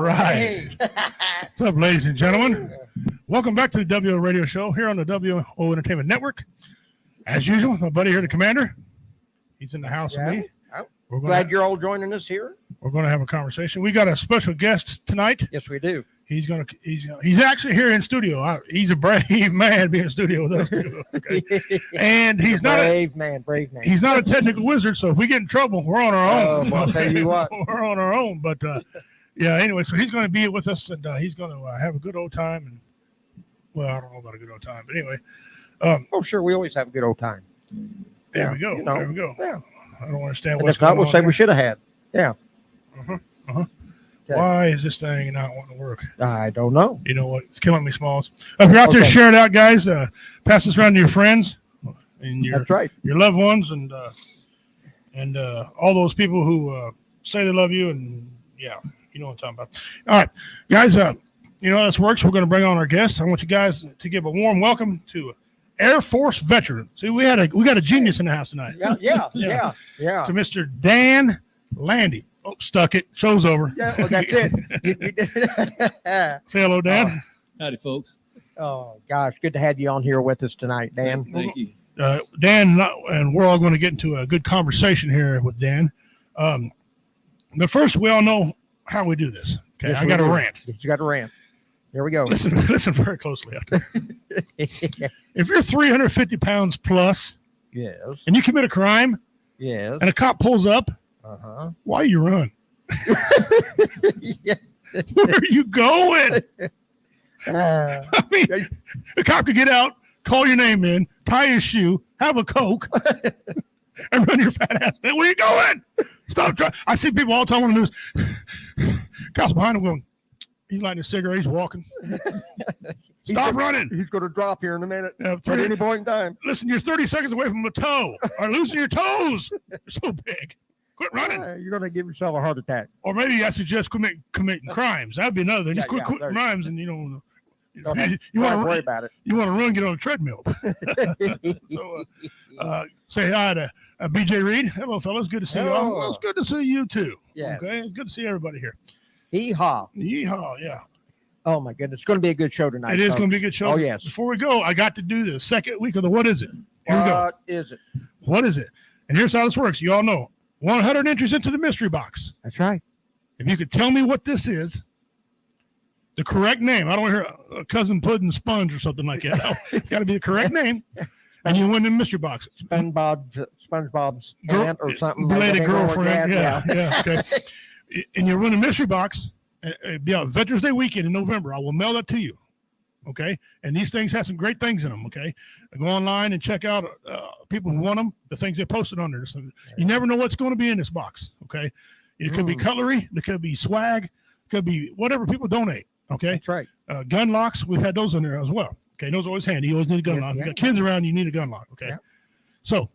right. Hey. What's up, ladies and gentlemen? Welcome back to the WO Radio Show here on the WO Entertainment Network. As usual, my buddy here, the commander. He's in the house with me. We're glad you're all joining us here. We're going to have a conversation. We got a special guest tonight. Yes, we do. He's actually here in studio. He's a brave man being in studio with us. Okay? And he's not brave man. He's not a technical wizard, so if we get in trouble, we're on our own. I'll tell you what. We're on our own. But yeah, anyway, so he's going to be with us, and he's going to have a good old time. And well, I don't know about a good old time, but anyway. Oh, sure, we always have a good old time. There we go. You know, there we go. Yeah. I don't understand what's going on. If not, we'll say we should have had. Yeah. Okay. Why is this thing not wanting to work? I don't know. You know what? It's killing me, Smalls. If you're out there, share it out, guys. Pass this around to your friends and That's right. Your loved ones and all those people who say they love you. And yeah, you know what I'm talking about. All right, guys. You know how this works. We're going to bring on our guests. I want you guys to give a warm welcome to Air Force veteran. See, we got a genius in the house tonight. Yeah. To Mr. Dan Landi. Oh, stuck it. Show's over. Yeah, well, that's it. Say hello, Dan. Howdy, folks. Oh, gosh. Good to have you on here with us tonight, Dan. Thank you. Dan, and we're all going to get into a good conversation here with Dan. But first, we all know how we do this. Okay, yes, I got a rant. You got a rant. Here we go. Listen very closely out there. If you're 350 pounds plus, yes, and you commit a crime, yes, and a cop pulls up, why you run? Yeah. Where are you going? I mean, the cop could get out, call your name in, tie his shoe, have a Coke, and run your fat ass. Where are you going? Stop. I see people all the time on the news. Cops behind him going, he's lighting a cigarette, he's walking. Stop running. He's going to drop here in a minute. At any point in time. Listen, you're 30 seconds away from a toe or losing your toes. They're so big. Quit running. You're going to give yourself a heart attack. Or maybe I suggest committing crimes. That'd be another thing. Just quit crimes and, you want to worry about it. You want to run, get on a treadmill. So say hi to BJ Reed. Hello, fellas. Good to see you all. Well, it's good to see you, too. Yeah. Okay. It's good to see everybody here. Yeehaw. Yeehaw, yeah. Oh, my goodness. It's going to be a good show tonight. It is going to be a good show. Oh, yes. Before we go, I got to do the second week of the What Is It? Here we go. What is it? What is it? And here's how this works. You all know. 100 entries into the mystery box. That's right. If you could tell me what this is, the correct name. I don't hear a cousin pudding sponge or something like that. No, it's got to be the correct name, and you win the mystery box. SpongeBob's aunt or something. Belated girlfriend. Yeah. Okay. And you win a mystery box. It'll be on Veterans Day weekend in November. I will mail that to you. Okay. And these things have some great things in them. Okay. Go online and check out people who won them, the things they posted on there. So you never know what's going to be in this box. Okay. It could be cutlery. It could be swag. It could be whatever people donate. Okay. That's right. Gun locks. We've had those in there as well. Okay. Those are always handy. You always need a gun lock. You got kids around, you need a gun lock. Okay. Yeah. So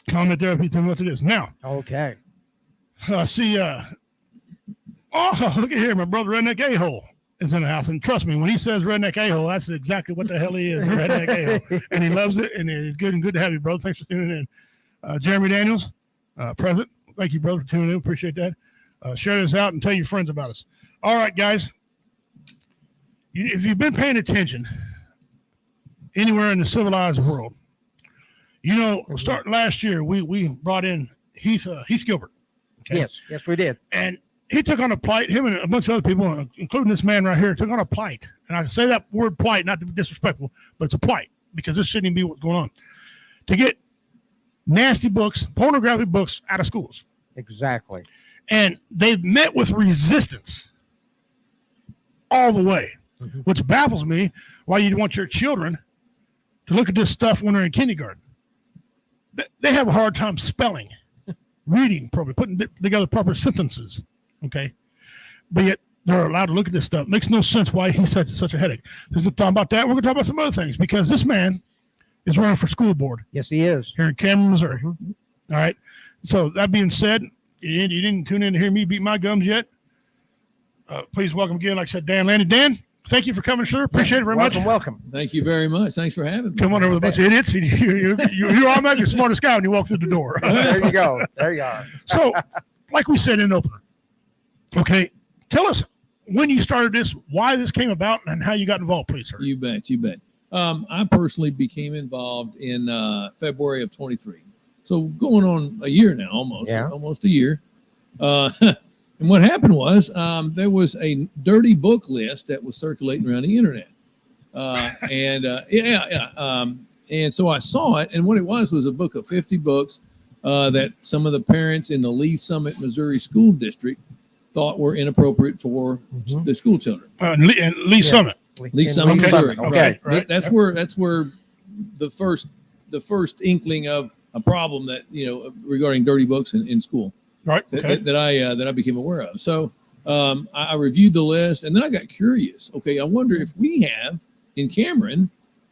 comment there if you tell me what it is. Now. Okay. See, look at here. My brother, Redneck A-Hole, is in the house. And trust me, when he says Redneck A-Hole, that's exactly what the hell he is, Redneck A-Hole. And he loves it, and it's good to have you, brother. Thanks for tuning in. Jeremy Daniels, present. Thank you, brother, for tuning in. Appreciate that. Share this out and tell your friends about us. All right, guys. If you've been paying attention anywhere in the civilized world, starting last year, we brought in Heath Gilbert. Okay? Yes, we did. And he took on a plight, him and a bunch of other people, including this man right here, took on a plight. And I say that word plight, not to be disrespectful, but it's a plight because this shouldn't even be what's going on. To get nasty books, pornographic books out of schools. Exactly. And they've met with resistance all the way, which baffles me why you'd want your children to look at this stuff when they're in kindergarten. They have a hard time spelling, reading, probably putting together proper sentences. Okay. But yet they're allowed to look at this stuff. Makes no sense why he's such a headache. So we're talking about that. We're going to talk about some other things because this man is running for school board. Yes, he is. Here in Cameron, Missouri. All right. So that being said, you didn't tune in to hear me beat my gums yet. Please welcome again, like I said, Dan Landi. Dan, thank you for coming, sir. Appreciate it very much. Welcome. Thank you very much. Thanks for having me. Come on over with a bunch of idiots. You're automatically the smartest guy when you walk through the door. There you go. There you are. So, like we said in the opener, okay, tell us when you started this, why this came about, and how you got involved, please, sir. You bet. I personally became involved in February of 23. So going on a year now, almost a year. And what happened was there was a dirty book list that was circulating around the internet. And so I saw it, and what it was a book of 50 books that some of the parents in the Lee Summit, Missouri school district thought were inappropriate for the school children. Lee Summit. Lee Summit, Okay. Missouri. Okay. Right. That's where the first inkling of a problem that regarding dirty books in school Right. Okay. that I became aware of. So I reviewed the list, and then I got curious. Okay, I wonder if we have in Cameron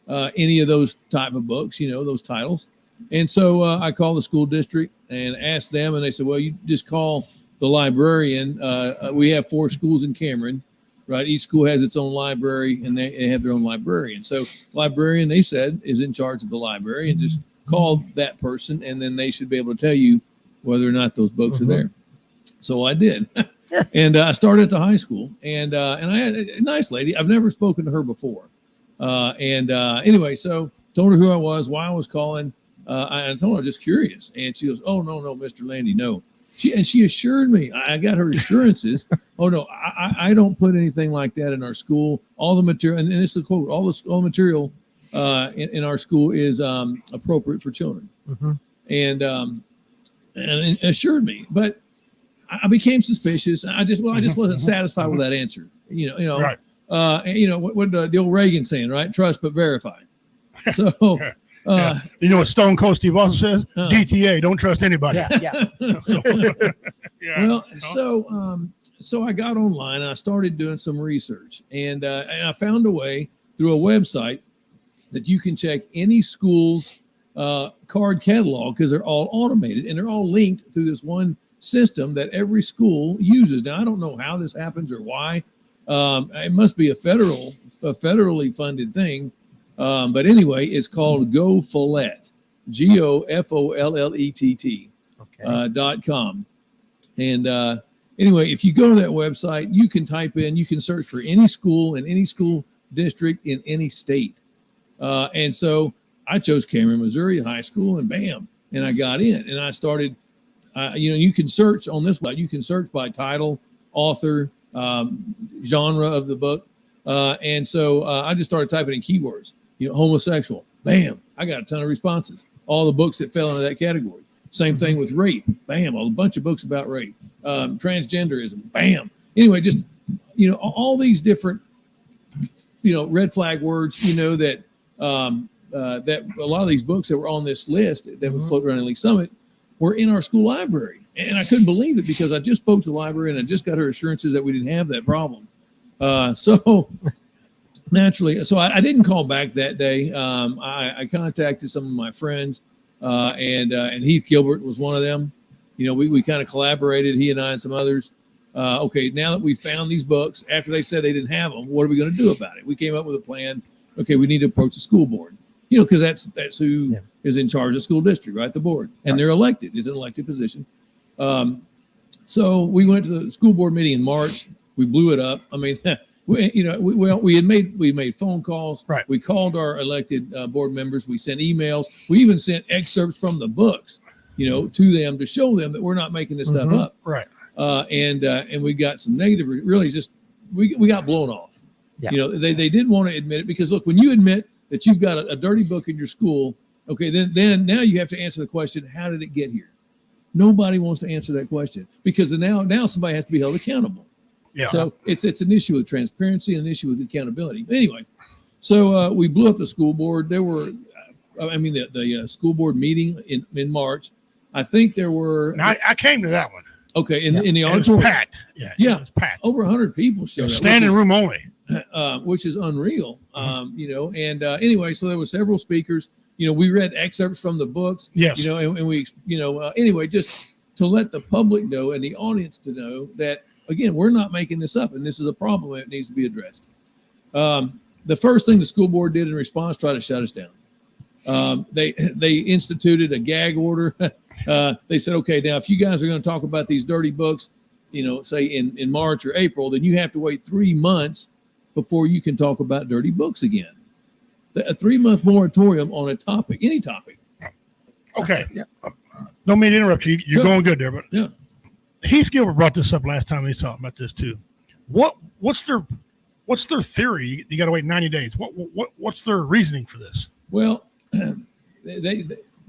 any of those type of books, those titles. And so I called the school district and asked them, and they said, well, you just call the librarian. We have 4 schools in Cameron, right? Each school has its own library, and they have their own librarian. So librarian, they said, is in charge of the library, and just call that person, and then they should be able to tell you whether or not those books are there. So I did. And I started at the high school, and I had a nice lady. I've never spoken to her before. Anyway, so told her who I was, why I was calling. I told her I was just curious. And she goes, oh, no, Mr. Landi, no. She assured me, I got her assurances. Oh, no, I don't put anything like that in our school. All the material, and it's a quote, all the material in our school is appropriate for children. And assured me. But I became suspicious. I just wasn't satisfied with that answer. Right. What the old Reagan saying, right? Trust but verify. So, You know what Stone Cold Steve also says? DTA, don't trust anybody. Yeah. So, well, so I got online and I started doing some research, and I found a way through a website that you can check any school's card catalog, because they're all automated and they're all linked through this one system that every school uses. Now, I don't know how this happens or why. It must be a federally funded thing. But anyway, it's called GoFollett, GoFollett, .com. And anyway, if you go to that website, you can search for any school in any school district in any state. And so I chose Cameron, Missouri high school, and bam, and I got in, and I started, you can search on this website. You can search by title, author, genre of the book. And so I just started typing in keywords, homosexual, bam, I got a ton of responses. All the books that fell into that category. Same thing with rape, bam, a bunch of books about rape, transgenderism, bam. Anyway, just, all these different, red flag words, that that a lot of these books that were on this list that would float around in Lee Summit were in our school library. And I couldn't believe it, because I just spoke to the library and I just got her assurances that we didn't have that problem. So naturally, I didn't call back that day. I contacted some of my friends, and Heath Gilbert was one of them. We kind of collaborated, he and I and some others. Okay, now that we found these books, after they said they didn't have them, what are we going to do about it? We came up with a plan. Okay, we need to approach the school board, because that's who is in charge of the school district, right? The board, and they're elected. It's an elected position. So we went to the school board meeting in March. We blew it up. I mean, we made phone calls. Right. We called our elected board members. We sent emails. We even sent excerpts from the books, to them to show them that we're not making this stuff up. Right. And we got some negative. Really, just we got blown off. Yeah. They didn't want to admit it, because look, when you admit that you've got a dirty book in your school, okay, then now you have to answer the question, how did it get here? Nobody wants to answer that question, because now somebody has to be held accountable. Yeah. So it's an issue with transparency and an issue with accountability. Anyway, so we blew up the school board. There were, the school board meeting in March. I think there were. Now, I came to that one. Okay, in the It was auditorium. packed. Yeah. It was packed. Over 100 people showed up. Standing room only. Which is unreal. Anyway, so there were several speakers. We read excerpts from the books. Yes. And we, anyway, just to let the public know and the audience to know that, again, we're not making this up, and this is a problem that needs to be addressed. The first thing the school board did in response, try to shut us down. They instituted a gag order. They said, okay, now if you guys are going to talk about these dirty books, say in March or April, then you have to wait 3 months before you can talk about dirty books again. A 3-month moratorium on a topic, any topic. Okay. Yeah. Don't mean to interrupt you. You're Sure. going good there, but Yeah. Heath Gilbert brought this up last time he was talking about this too. What's their theory? You got to wait 90 days. What's their reasoning for this? Well,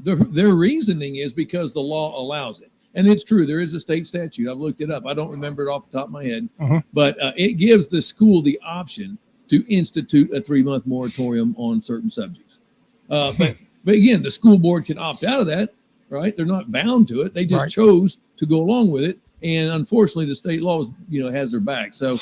their reasoning is because the law allows it. And it's true. There is a state statute. I've looked it up. I don't remember it off the top of my head, but it gives the school the option to institute a 3-month moratorium on certain subjects. But again, the school board can opt out of that, right? They're not bound to it. They just chose to go along with it. And unfortunately, the state law has their back. So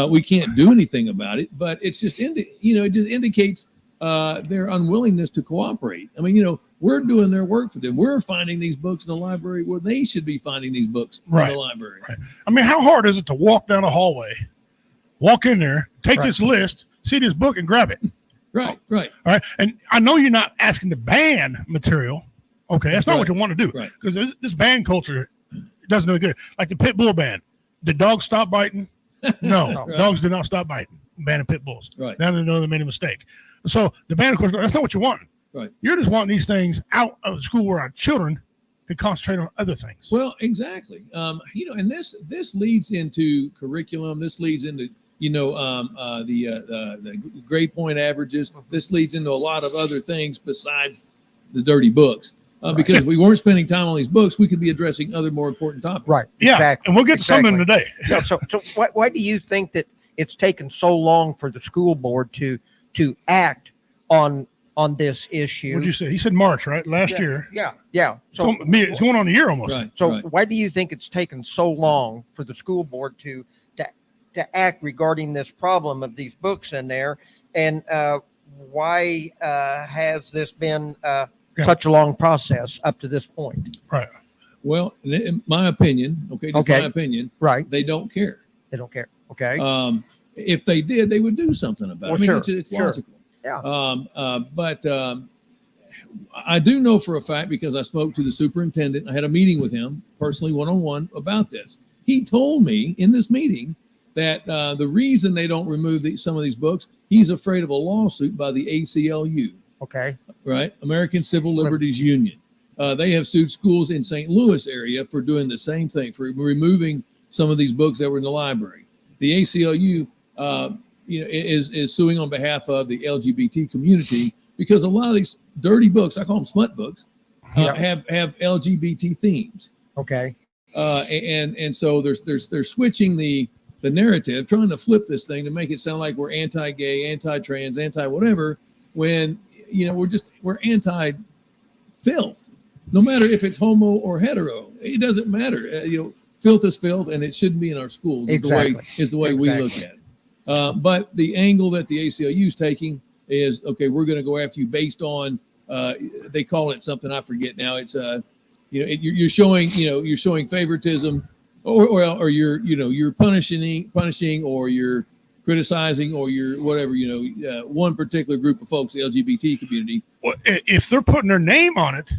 we can't do anything about it. But it's just, it just indicates their unwillingness to cooperate. I mean, we're doing their work for them. We're finding these books in the library where they should be finding these books in the library. Right. I mean, how hard is it to walk down a hallway, walk in there, take this list, see this book, and grab it? Right. All right. And I know you're not asking to ban material. Okay. That's not what you want to do. Right. Because this ban culture doesn't do good. Like the pit bull ban. Did dogs stop biting? No. Dogs did not stop biting. Banning pit bulls. Right. Now they know they made a mistake. So the ban culture, that's not what you want. Right. You're just wanting these things out of the school where our children can concentrate on other things. Well, exactly. And this leads into curriculum. This leads into the grade point averages. This leads into a lot of other things besides the dirty books. Because if we weren't spending time on these books, we could be addressing other more important topics. Right. Yeah. Exactly. And we'll get to some of them today. Yeah. So why do you think that it's taken so long for the school board to act on this issue? What did you say? He said March, right? Last year. Yeah. So It's going on a year almost. Right. So why do you think it's taken so long for the school board to act regarding this problem of these books in there? And why has this been such a long process up to this point? Right. Well, in my opinion, my opinion, right, they don't care. They don't care. Okay. If they did, they would do something about it. Well, It's logical. Yeah. But I do know for a fact, because I spoke to the superintendent. I had a meeting with him personally, one-on-one, about this. He told me in this meeting that the reason they don't remove some of these books, he's afraid of a lawsuit by the ACLU. Okay. Right. American Civil Liberties Union. They have sued schools in St. Louis area for doing the same thing, for removing some of these books that were in the library. The ACLU, is suing on behalf of the LGBT community, because a lot of these dirty books, I call them smut books, have LGBT themes. Okay. And so they're switching the narrative, trying to flip this thing to make it sound like we're anti-gay, anti-trans, anti-whatever, when we're anti-filth. No matter if it's homo or hetero, it doesn't matter. Filth is filth, and it shouldn't be in our schools. Exactly. Is the way we look at it. But the angle that the ACLU is taking is, okay, we're going to go after you based on, they call it something, I forget now. It's you're showing favoritism, or you're punishing, or you're criticizing, or you're whatever, one particular group of folks, the LGBT community. Well, if they're putting their name on it,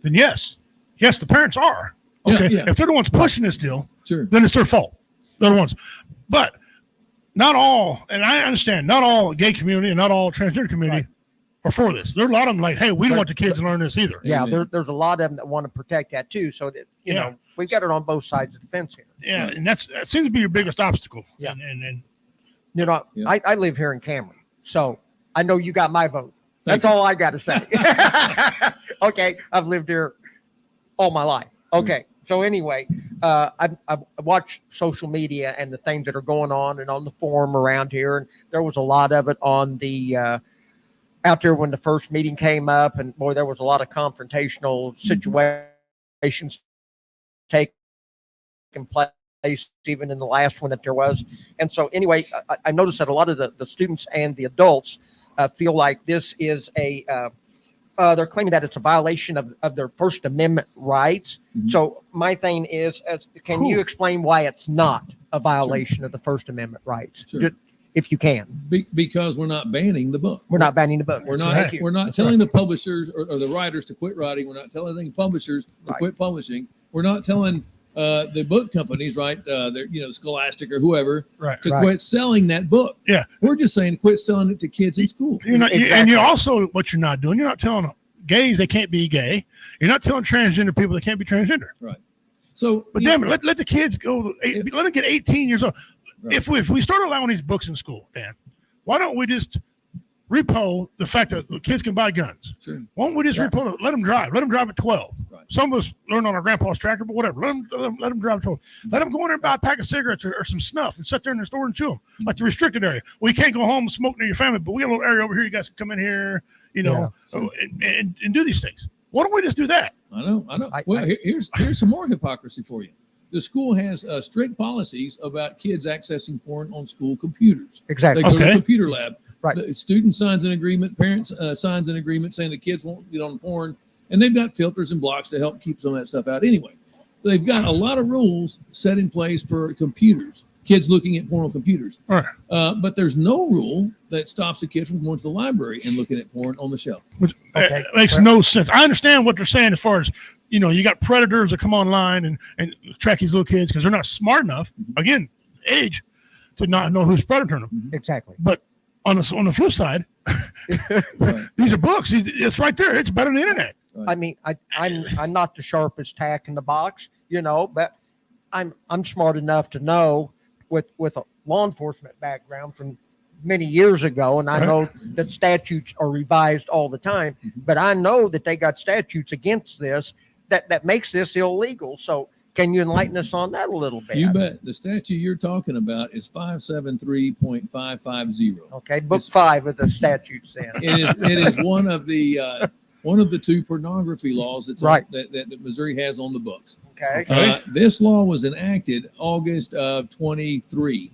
then yes, the parents are. Okay. Yeah. If they're the ones pushing this deal, Sure. then it's their fault. They're the ones. But not all, and I understand, not all gay community and not all transgender community are for this. There are a lot of them like, hey, we don't want the kids to learn this either. Yeah. Amen. There's a lot of them that want to protect that too. So that, you know, we've got it on both sides of the fence here. Yeah. And that seems to be your biggest obstacle. Yeah. And I live here in Cameron, so I know you got my vote. That's Thank you. all I got to say. Okay. I've lived here all my life. Okay. So anyway, I watched social media and the things that are going on and on the forum around here. And there was a lot of it on the, out there when the first meeting came up, and boy, there was a lot of confrontational situations taking place, even in the last one that there was. And so anyway, I noticed that a lot of the students and the adults feel like this is they're claiming that it's a violation of their First Amendment rights. Mm-hmm. So my thing is, can you explain why it's not a violation of the First Amendment rights? Sure. If you can. Because we're not banning the book. We're not banning the book. We're not telling the publishers or the writers to quit writing. We're not telling the publishers to quit publishing. We're not telling the book companies, right? They're, Scholastic or whoever, Right. to quit selling that book. Yeah. We're just saying quit selling it to kids in school. You're not, Exactly. and you're also, what you're not doing, you're not telling gays they can't be gay. You're not telling transgender people they can't be transgender. Right. So, But damn it, let the kids go. Let them get 18 years old. Right. If we start allowing these books in school, Dan, why don't we just repo the fact that kids can buy guns? Sure. Why don't we just repo it? Let them drive. Let them drive at 12. Right. Some of us learn on our grandpa's tractor, but whatever. Let them drive at 12. Let them go in there and buy a pack of cigarettes or some snuff and sit there in the store and chew them, like the restricted area. Well, you can't go home and smoke near your family, but we got a little area over here. You guys can come in here, and do these things. Why don't we just do that? I know. Here's some more hypocrisy for you. The school has strict policies about kids accessing porn on school computers. Exactly. They go to Okay. the computer lab. Right. The student signs an agreement, parents signs an agreement saying the kids won't get on porn, and they've got filters and blocks to help keep some of that stuff out anyway. They've got a lot of rules set in place for computers, kids looking at porn on computers. Right. But there's no rule that stops a kid from going to the library and looking at porn on the shelf. Which Okay. makes no sense. I understand what they're saying as far as, you got predators that come online and track these little kids because they're not smart enough, again, age, to not know who's predating them. Exactly. But on the flip side, Right. these are books. It's right there. It's better than the internet. I mean, I'm not the sharpest tack in the box, but I'm smart enough to know with a law enforcement background from many years ago, and I Right. know that statutes are revised all the time, but I know that they got statutes against this that makes this illegal. So can you enlighten us on that a little bit? You bet. The statute you're talking about is 573.550. Okay, book 5 of the statutes then. It is one of the two pornography laws that's Right. that Missouri has on the books. Okay. This law was enacted August of 23.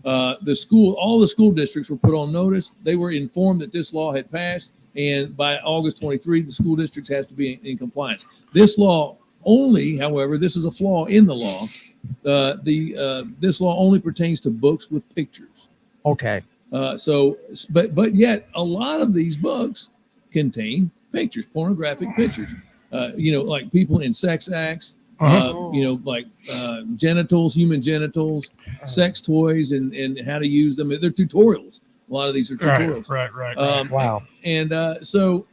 All the school districts were put on notice. They were informed that this law had passed, and by August 23, the school districts has to be in compliance. This law only, however, this is a flaw in the law. This law only pertains to books with pictures. Okay. But yet a lot of these books contain pictures, pornographic pictures. Like people in sex acts. Like genitals, human genitals, sex toys, and how to use them. They're tutorials. A lot of these are tutorials. Right. Wow. And so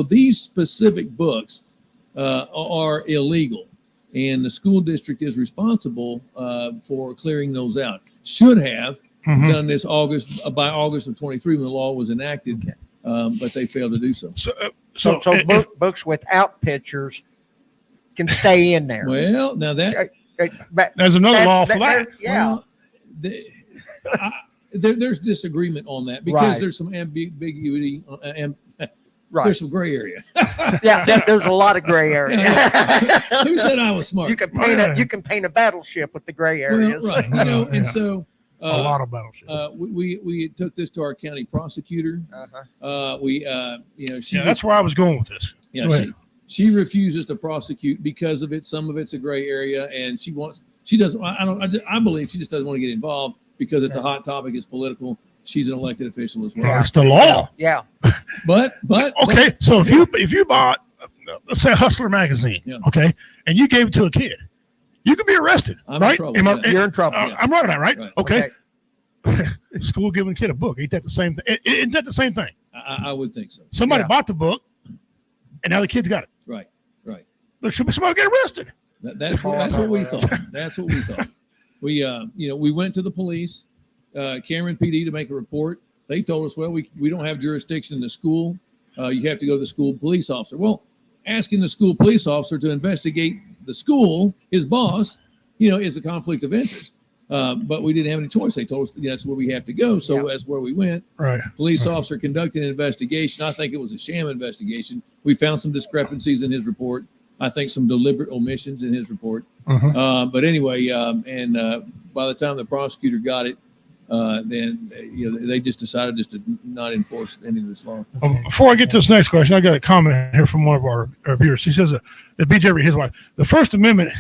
these specific books are illegal, and the school district is responsible for clearing those out. Should have done this by August of 23 when the law was enacted, but they failed to do so. So books without pictures can stay in there. Well, now that There's another law for that. Yeah. Well, there's disagreement on that because Right. there's some ambiguity and Right. there's some gray area. There's a lot of gray area. Who said I was smart? You can paint a battleship with the gray areas. Well, right. And so A lot of battleships. we took this to our county prosecutor. That's where I was going with this. Yeah, Go ahead. she refuses to prosecute because of it. Some of it's a gray area, and I believe she just doesn't want to get involved because it's a hot topic. It's political. She's an elected official as well. Well, it's the law. Yeah. But Okay, so if you bought, let's say, Hustler magazine, okay, and you gave it to a kid, you could be arrested, I'm in right? trouble, Am I- yeah. You're in trouble. I'm right on that, right? Right. Okay. School giving a kid a book, ain't that the same thing? Isn't that the same thing? I would think so. Somebody Yeah. bought the book, and now the kid's got it. Right. There should be somebody get arrested. That's what we thought. That's what we thought. We went to the police, Cameron PD, to make a report. They told us, well, we don't have jurisdiction in the school. You have to go to the school police officer. Well, asking the school police officer to investigate the school, his boss, is a conflict of interest. But we didn't have any choice. They told us that's where we have to go. So that's where we went. Right. Police officer conducted an investigation. I think it was a sham investigation. We found some discrepancies in his report. I think some deliberate omissions in his report. But anyway, by the time the prosecutor got it, then they just decided to not enforce any of this law. Before I get to this next question, I got a comment here from one of our viewers. She says that BJ, his wife, the First Amendment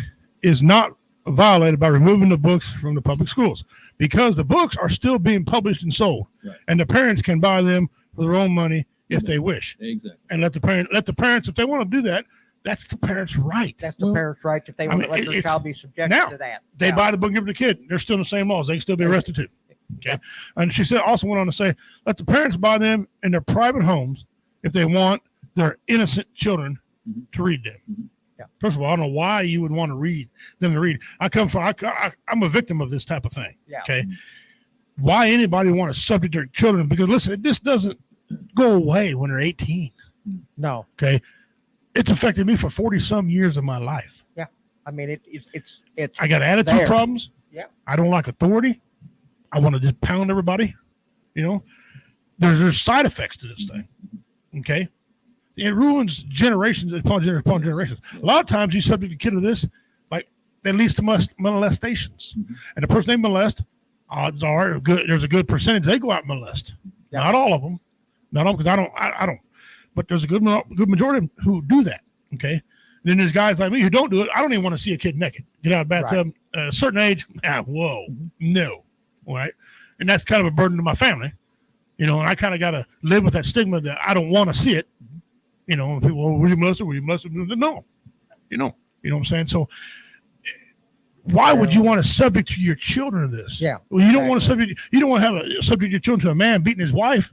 is not violated by removing the books from the public schools because the books are still being published and sold, and the parents can buy them for their own money if they wish. Exactly. And let the parents, if they want to do that, That's the parents' right. That's the parents' right if they want to let their child be subjected now, to that. They buy the book and give it to the kid. They're still in the same laws. They can still be arrested too. Okay. Yeah. And she said also went on to say, let the parents buy them in their private homes if they want their innocent children to read them. Yeah. First of all, I don't know why you would want to read them to read. I'm a victim of this type of thing. Yeah. Okay. Why anybody want to subject their children? Because listen, this doesn't go away when they're 18. No. Okay. It's affected me for 40 some years of my life. Yeah. I mean, it's I got attitude there. problems. Yeah. I don't like authority. I want to just pound everybody. You know, there's side effects to this thing. Okay. It ruins generations upon generations. A lot of times you subject a kid to this, like that leads to molestations. And the person they molest, odds are good. There's a good percentage they go out and molest. Yeah. Not all of them. Not all, because I don't. But there's a good majority who do that. Okay. Then there's guys like me who don't do it. I don't even want to see a kid naked. Get out of the bathtub at a certain age. No. All right. And that's kind of a burden to my family. You know, and I kind of got to live with that stigma that I don't want to see it. You know, people, were you molested? No. You know what I'm saying? So why would you want to subject your children to this? Yeah. Well, you don't want to subject your children to a man beating his wife.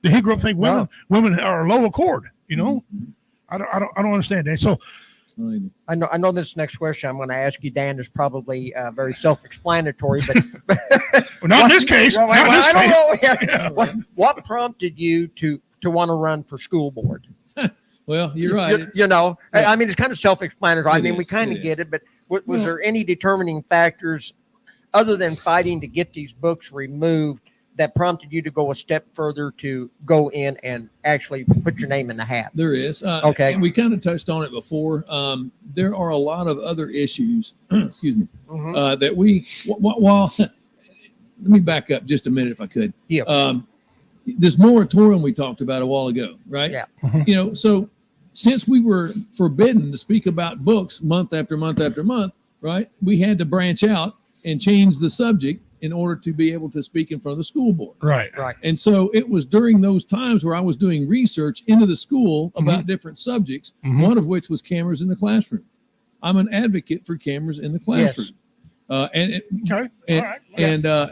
That he grew up think women are low accord, you know? I don't understand that. So I know this next question I'm going to ask you, Dan, is probably very self-explanatory, but well, not in this case. What prompted you to want to run for school board? Well, you're right. You know, Yeah. I mean, it's kind of self-explanatory. I mean, we kind It of get is. it, but was there any determining factors other than fighting to get these books removed that prompted you to go a step further to go in and actually put your name in the hat? There is. Okay. And we kind of touched on it before. There are a lot of other issues, excuse me, that we, while, let me back up just a minute if I could. Yeah. This moratorium we talked about a while ago, right? Yeah. You know, so since we were forbidden to speak about books month after month after month, right, we had to branch out and change the subject in order to be able to speak in front of the school board. right. And so it was during those times where I was doing research into the school about different subjects, one of which was cameras in the classroom. I'm an advocate for cameras in the classroom. Okay. And, All right.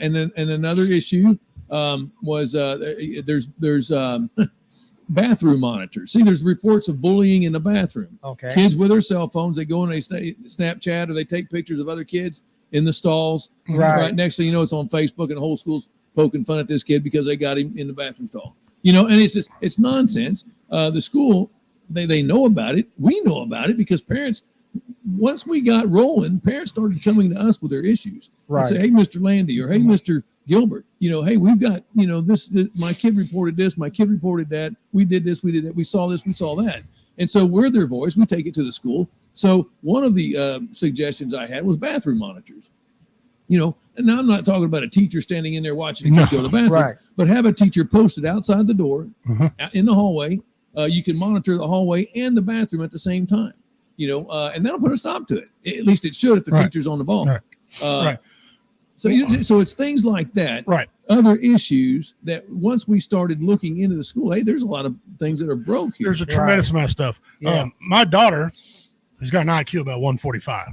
and then another issue was there's bathroom monitors. See, there's reports of bullying in the bathroom. Okay. Kids with their cell phones, they go and they Snapchat or they take pictures of other kids in the stalls. Right. Next thing you know, it's on Facebook and the whole school's poking fun at this kid because they got him in the bathroom stall. You know, and it's nonsense. The school, they know about it. We know about it because parents, once we got rolling, parents started coming to us with their issues. Right. Say, hey, Mr. Landy, or hey, Mr. Gilbert, you know, hey, we've got, you know, this, my kid reported this, my kid reported that, we did this, we did that, we saw this, we saw that. And so we're their voice. We take it to the school. So one of the suggestions I had was bathroom monitors. You know, and now I'm not talking about a teacher standing in there watching a kid go to the bathroom, Right. but have a teacher posted outside the door, out in the hallway. You can monitor the hallway and the bathroom at the same time. You know, and that'll put a stop to it. At least it should if the teacher's on the ball. Right. Right. So so it's things like that. Right. Other issues that once we started looking into the school, hey, there's a lot of things that are broke here. There's a tremendous amount of stuff. Yeah. My daughter has got an IQ about 145.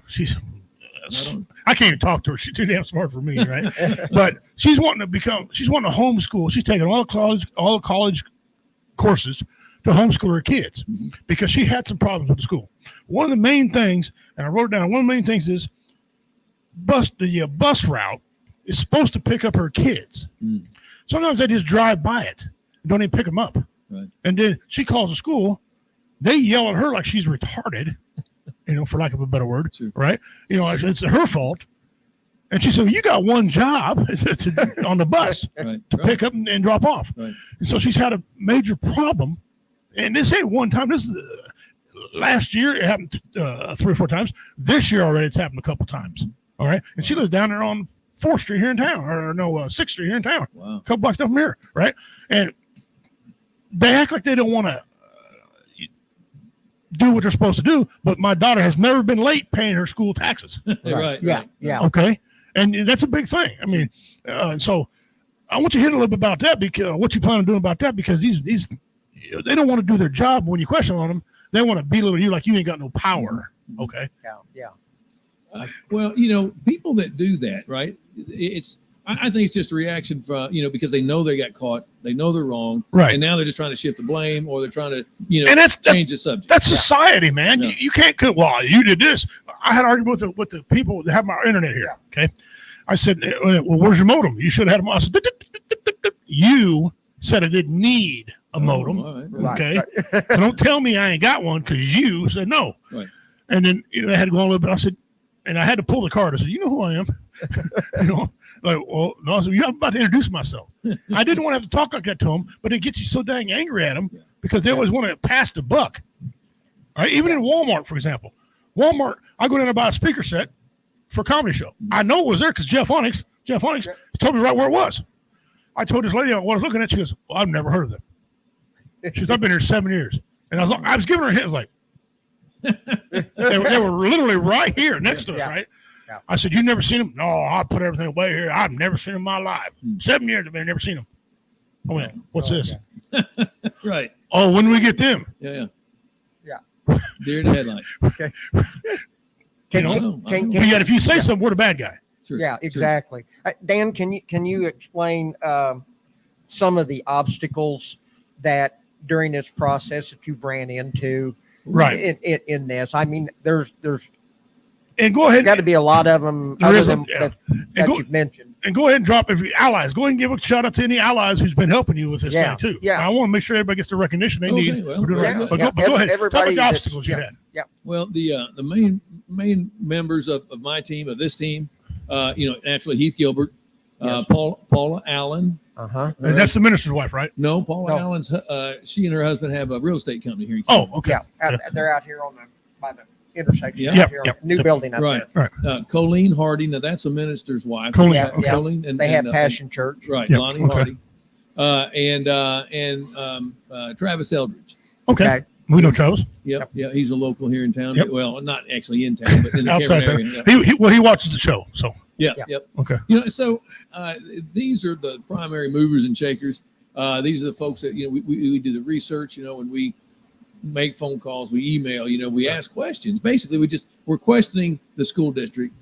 I can't even talk to her. She's too damn smart for me, right? But she's wanting to homeschool. She's taking all the college courses to homeschool her kids because she had some problems with the school. One of the main things, and I wrote it down, one of the main things is the bus route is supposed to pick up her kids. Sometimes they just drive by it and don't even pick them up. Right. And then she calls the school. They yell at her like she's retarded, you know, for lack of a better word, Sure. right? You know, it's her fault. And she said, well, you got one job on the bus Right. to pick up and drop off. Right. And so she's had a major problem. And this ain't one time. This is last year. It happened 3 or 4 times. This year already, it's happened a couple times. All right. And she lives down there on 4th Street here in town, or no, 6th Street here in town. Wow. A couple blocks down from here. Right. And they act like they don't want to do what they're supposed to do. But my daughter has never been late paying her school taxes. Right. Yeah. Yeah. Okay. And that's a big thing. I mean, so I want you to hit a little bit about that because what you plan on doing about that, because these they don't want to do their job. When you question on them, they want to belittle you like you ain't got no power. Okay. Yeah. Well, people that do that, right? I think it's just a reaction from, because they know they got caught, they know they're wrong, Right. and now they're just trying to shift the blame, or they're trying to, And that's change the subject. That's society, man. Yeah. You can't. Well, you did this. I had an argument with the people that have my internet here. Okay. I said, well, where's your modem? You should have had a modem. I said, you said I didn't need a modem. All right. Okay. So don't tell me I ain't got one because you said no. Right. And then I had to go on a little bit. I said, and I had to pull the card. I said, you know who I am? Like, well, no, I said, I'm about to introduce myself. I didn't want to have to talk like that to them, but it gets you so dang angry at them because they always want to pass the buck. All right. Even in Walmart, for example. Walmart, I go in and buy a speaker set for a comedy show. I know it was there because Jeff Onyx told me right where it was. I told this lady what I was looking at. She goes, well, I've never heard of them. She goes, I've been here 7 years. And I was giving her a hint. I was like, they were literally right here next to us, right? Yeah. I said, you never seen them? No, I put everything away here. I've never seen them in my life. 7 years I've never seen them. I went, what's this? Right. Oh, when do we get them? Yeah. Deer in the headlights. Okay. If you say something, we're the bad guy. Sure. Yeah, exactly. Dan, can you explain some of the obstacles that during this process that you've ran into? Right. In this, I mean, there's and go ahead. Got to be a lot of them that you've mentioned. And go ahead and drop every allies. Go ahead and give a shout out to any allies who's been helping you with this thing too. Yeah. I want to make sure everybody gets the recognition they need. Well, Go ahead. Talk about the obstacles you had. Yeah. Well, the main members of my team, of this team, naturally Heath Gilbert, Paula Allen. And that's the minister's wife, right? No, Paula Allen's. She and her husband have a real estate company here in Canada. Oh, okay. Yeah, they're out here by the intersection. New building up there. Right. Colleen Hardy. Now that's a minister's wife. Colleen. And they have Passion Church. Right. Lonnie Hardy. And Travis Eldridge. Okay. We know Travis. Yep. Yeah. He's a local here in town. Well, not actually in town, but in the outside area. He watches the show. So. Yep. Okay. So these are the primary movers and shakers. These are the folks that we do the research. When we make phone calls, we email. We ask questions. Basically, we're questioning the school district.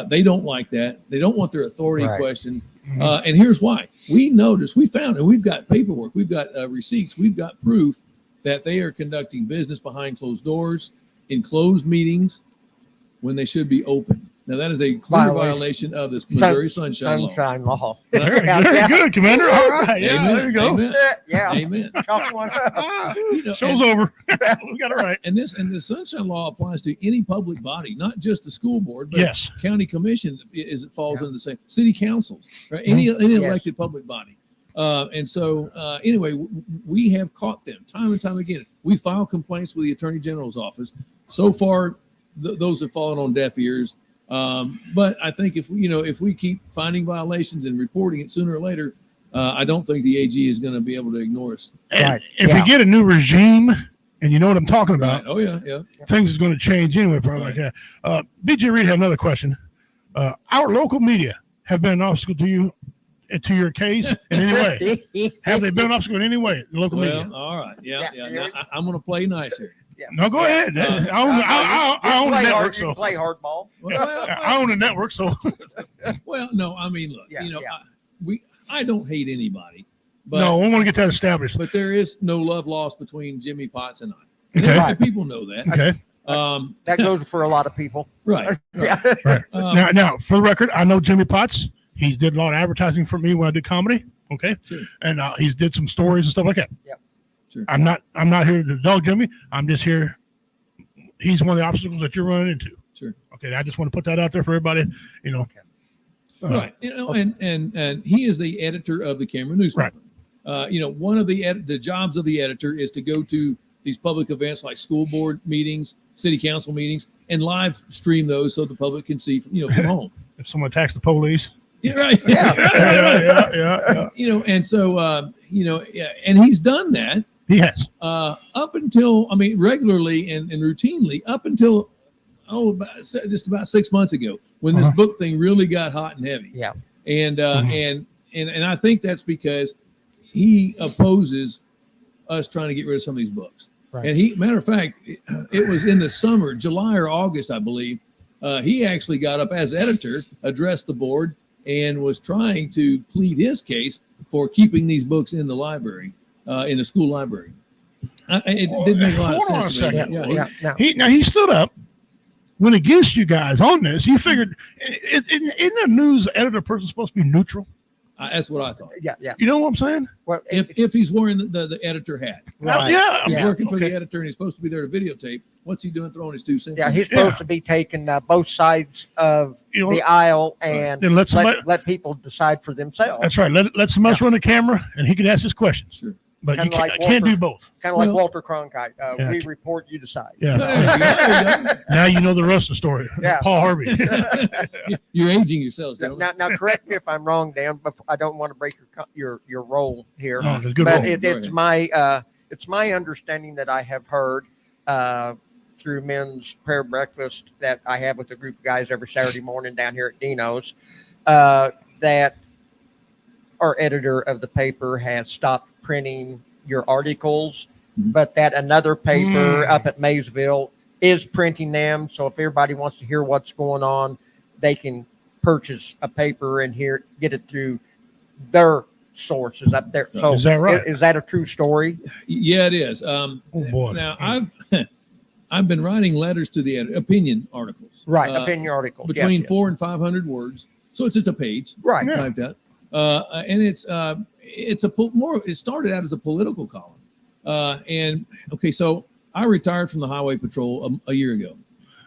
They don't like that. They don't want their authority questioned. And here's why. We found, and we've got paperwork, we've got receipts, we've got proof that they are conducting business behind closed doors in closed meetings when they should be open. Now, that is a clear violation of this Missouri Sunshine Law. Very good, Commander. All right. Yeah, there you go. Amen. Show's over. We got it right. And the Sunshine Law applies to any public body, not just the school board, but county commission falls under the same, city councils, right? Any elected public body. And so, anyway, we have caught them time and time again. We file complaints with the Attorney General's office. So far, those have fallen on deaf ears. But I think if we keep finding violations and reporting it sooner or later, I don't think the AG is going to be able to ignore us. And if we get a new regime, and you know what I'm talking about, oh yeah, things is going to change anyway, probably like that. BJ Reed had another question. Our local media have been an obstacle to you, to your case in any way? Have they been an obstacle in any way? The local media. All right, yeah. Now, I'm going to play nice here. Yeah. No, go ahead. I own a network, so play hardball. I own a network, so. Well, no, I mean, look, I don't hate anybody, but no, I want to get that established. But there is no love lost between Jimmy Potts and I. And people know that. Okay. That goes for a lot of people. Right. Right. Now, for the record, I know Jimmy Potts. He did a lot of advertising for me when I did comedy. Okay. Sure. And he's did some stories and stuff like that. Yep. Sure. I'm not here to dog Jimmy. I'm just here. He's one of the obstacles that you're running into. Sure. Okay. I just want to put that out there for everybody. Right. And he is the editor of the Cameron newspaper. Right. One of the jobs of the editor is to go to these public events like school board meetings, city council meetings, and live stream those so the public can see from home. If someone attacks the police. Yeah, right. Yeah. And so and he's done that. He has. Up until, regularly and routinely, up until just about 6 months ago, when this book thing really got hot and heavy. Yeah. And I think that's because he opposes us trying to get rid of some of these books. Right. And he, matter of fact, it was in the summer, July or August, I believe. He actually got up as editor, addressed the board, and was trying to plead his case for keeping these books in the library, in the school library. It didn't make a lot of Hold on sense a to me. second. Yeah, Now, He stood up, went against you guys on this. He figured, isn't a news editor person supposed to be neutral? that's what I thought. yeah. You know what I'm saying? Well, If he's wearing the editor hat, Right. Yeah. he's Yeah. working for Okay. the editor and he's supposed to be there to videotape. What's he doing throwing his 2 cents? yeah, in? he's supposed to be taking both sides of You know, the aisle and then let somebody. let people decide for themselves. That's right. Let somebody else run the camera, and he can ask his questions. Sure. But you Kinda like can't Walter. do both. Kind of like Well- Walter Cronkite. Yeah. We report, you decide. Yeah. There you go, there you go. Now you know the rest of the story. Yeah. Paul Harvey. You're aging yourselves, now, gentlemen. now, correct me if I'm wrong, Dan. But I don't want to break your role here. No, it's a good but role. it's my understanding that I have heard through men's prayer breakfast that I have with a group of guys every Saturday morning down here at Dino's, that our editor of the paper has stopped printing your articles, but that another paper up at Maysville is printing them. So if everybody wants to hear what's going on, they can purchase a paper and get it through their sources up there. So Is that right? Is that a true story? Yeah, it is. Oh, boy. Now I've been writing letters to the opinion articles. Right. Opinion article. Between Yes. 400 and 500 words. So it's just a page. Right. Yeah. Typed out. And it's it started out as a political column. And okay, so I retired from the Highway Patrol a year ago.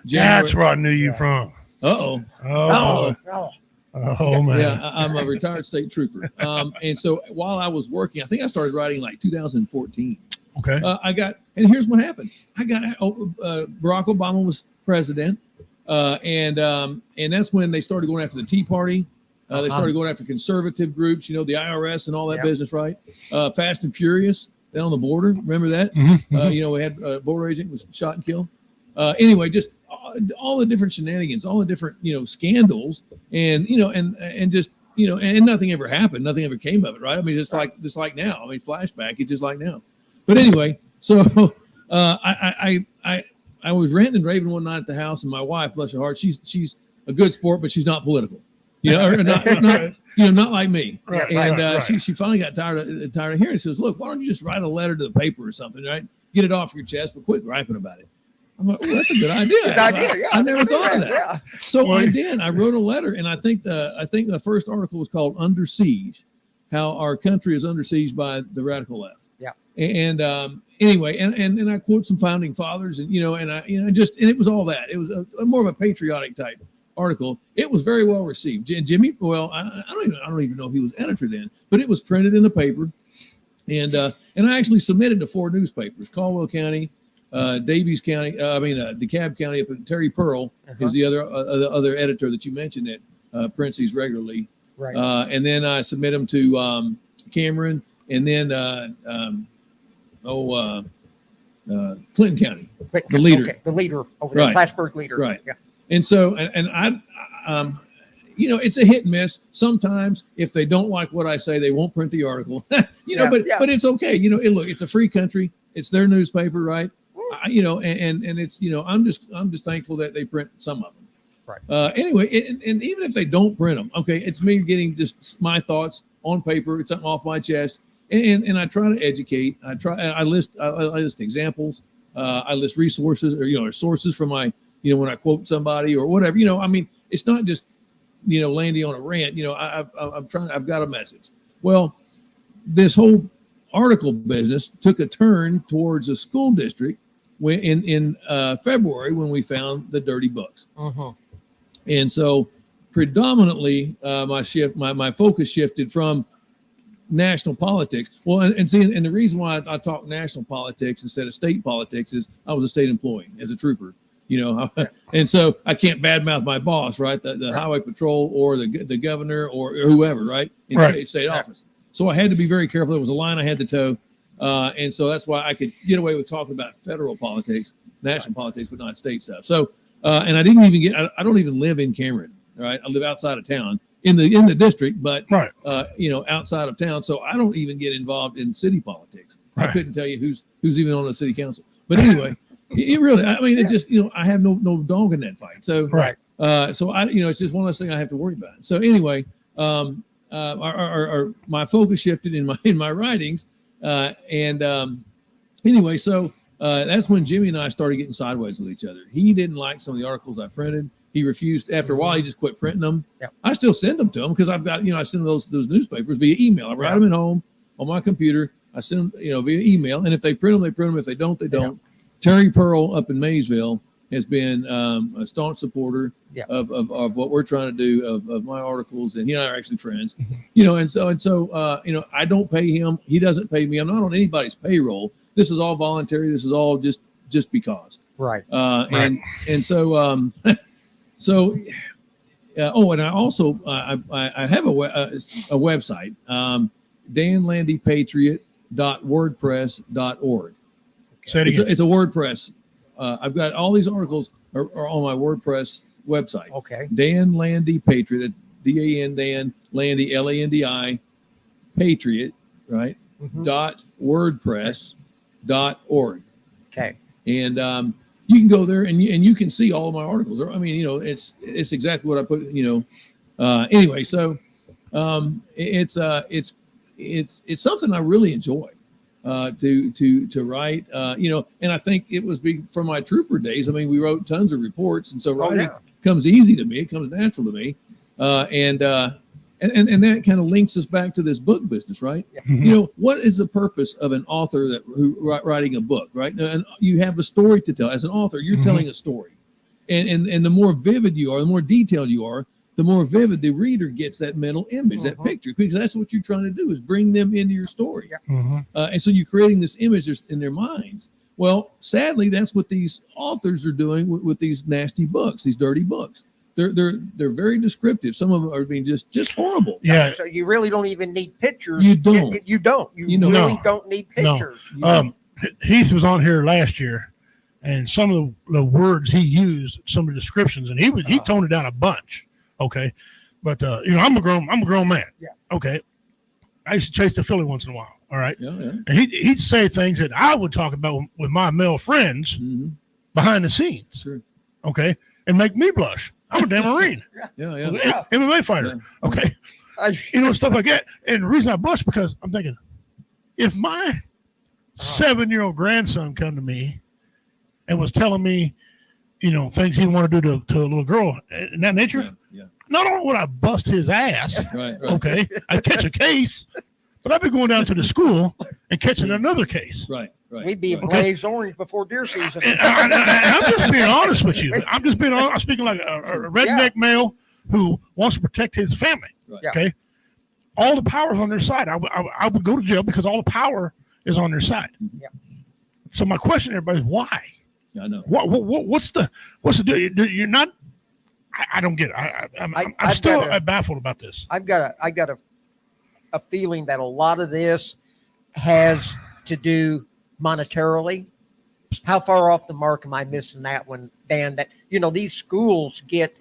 That's where I knew you from. Uh-oh. Oh, Oh, oh man. Yeah, I'm a retired state trooper. And so while I was working, I think I started writing like 2014. Okay. And here's what happened. Barack Obama was president. And that's when they started going after the Tea Party. They started going after conservative groups, the IRS and all that business, right? Fast and Furious down on the border. Remember that? Mhm. We had a border agent was shot and killed. Anyway, just all the different shenanigans, all the different, scandals, and just, and nothing ever happened. Nothing ever came of it, right? I mean, just like now. I mean, flashback, it's just like now. But anyway, so I was renting in Raven one night at the house, and my wife, bless her heart, she's a good sport, but she's not political, or not like me. Right, And right. she finally got tired of hearing it. She says, "Look, why don't you just write a letter to the paper or something, right? Get it off your chest, but quit griping about it." I'm like, "Oh, that's a good idea." Good idea. Yeah. I never thought of that. Yeah. So Well, I did. I wrote a letter, and I think the first article was called "Under Siege: How Our Country is Under Siege by the Radical Left." Yeah. And anyway, and I quote some founding fathers, and and it was all that. It was a more of a patriotic type article. It was very well received. Jimmy, well, I don't even know if he was editor then, but it was printed in the paper, and I actually submitted to 4 newspapers: Caldwell County, Davies County, DeKalb County. Up in Terry Pearl is the other editor that you mentioned that prints these regularly. Right. And then I submit them to Cameron, and then Clinton County, the leader. Okay, the leader over there, Right. Plattsburgh leader. Right. Yeah. And so, and I, it's a hit and miss. Sometimes if they don't like what I say, they won't print the article, but it's okay. Look, it's a free country. It's their newspaper, right? And it's, I'm just thankful that they print some of them. Right. Anyway, and even if they don't print them, okay, it's me getting just my thoughts on paper. It's something off my chest. And I try to educate. I list examples. I list resources or sources from my, when I quote somebody or whatever, it's not just, Landy on a rant, I've got a message. Well, this whole article business took a turn towards a school district when in February when we found the dirty books. Uh-huh. And so predominantly my focus shifted from national politics. Well, and the reason why I talk national politics instead of state politics is I was a state employee as a trooper, and so I can't badmouth my boss, right? The highway patrol or the governor or whoever, right? In state office. So I had to be very careful. There was a line I had to toe. And so that's why I could get away with talking about federal politics, national politics, but not state stuff. So, and I didn't even I don't even live in Cameron, right? I live outside of town in the district, but, outside of town. So I don't even get involved in city politics. I Right. couldn't tell you who's even on the city council. But anyway, it really, I mean, it just, I have no dog in that fight. So, Right. so I, it's just one of those things I have to worry about. So anyway, my focus shifted in my writings, anyway, so that's when Jimmy and I started getting sideways with each other. He didn't like some of the articles I printed. He refused. After a while, he just quit printing them. Yep. I still send them to him because I've got, I send those newspapers via email. I write them at home on my computer. I send them, via email. And if they print them, they print them. If they don't, they don't. Terry Pearl up in Maysville has been a staunch supporter of what we're trying to do, of my articles, and he and I are actually friends. And so I don't pay him. He doesn't pay me. I'm not on anybody's payroll. This is all voluntary. This is all just because. Right. And so and I also I have a website, danlandipatriot.wordpress.org. Say it again. It's a WordPress. I've got all these articles are on my WordPress website. Okay. Dan Landi Patriot. It's Dan Landi Landi Patriot, right? .wordpress.org. Okay. And you can go there and you can see all of my articles. I mean, it's exactly what I put. Anyway, so it's something I really enjoy. To write, and I think it was from my trooper days. I mean, we wrote tons of reports, and so writing comes easy to me. It comes natural to me, and that kind of links us back to this book business, right? What is the purpose of an author who writing a book, right? And you have a story to tell. As an author, you're telling a story, and the more vivid you are, the more detailed you are, the more vivid the reader gets that mental image, that picture, because that's what you're trying to do is bring them into your story. And so you're creating this image in their minds. Well, sadly, that's what these authors are doing with these nasty books, these dirty books. They're very descriptive. Some of them are being just horrible. Yeah. So you really don't even need pictures. You don't. You don't. You really don't need pictures. Heath was on here last year, and some of the words he used, some of the descriptions, and he toned it down a bunch. Okay, but I'm a grown man. Yeah. Okay, I used to chase the filly once in a while. All right. Yeah. And he'd say things that I would talk about with my male friends behind the scenes. Sure. Okay, and make me blush. I'm a damn Marine. MMA fighter. Yeah. Okay, stuff like that. And the reason I blush because I'm thinking, if my 7-year-old grandson come to me and was telling me, things he'd want to do to a little girl in that nature. Yeah. Not only would I bust his ass, right. Okay, I'd catch a case, but I'd be going down to the school and catching another case. Right. We'd be blaze orange before deer season. And I'm just being honest with you. I'm just being honest. I'm speaking like a redneck male who wants to protect his family. Right. Okay, all the power is on their side. I would go to jail because all the power is on their side. Yeah. So my question, to everybody, is why? I know. What's the deal? You're not. I don't get it. I'm still baffled about this. I've got a feeling that a lot of this has to do monetarily. How far off the mark am I missing that one, Dan? That these schools get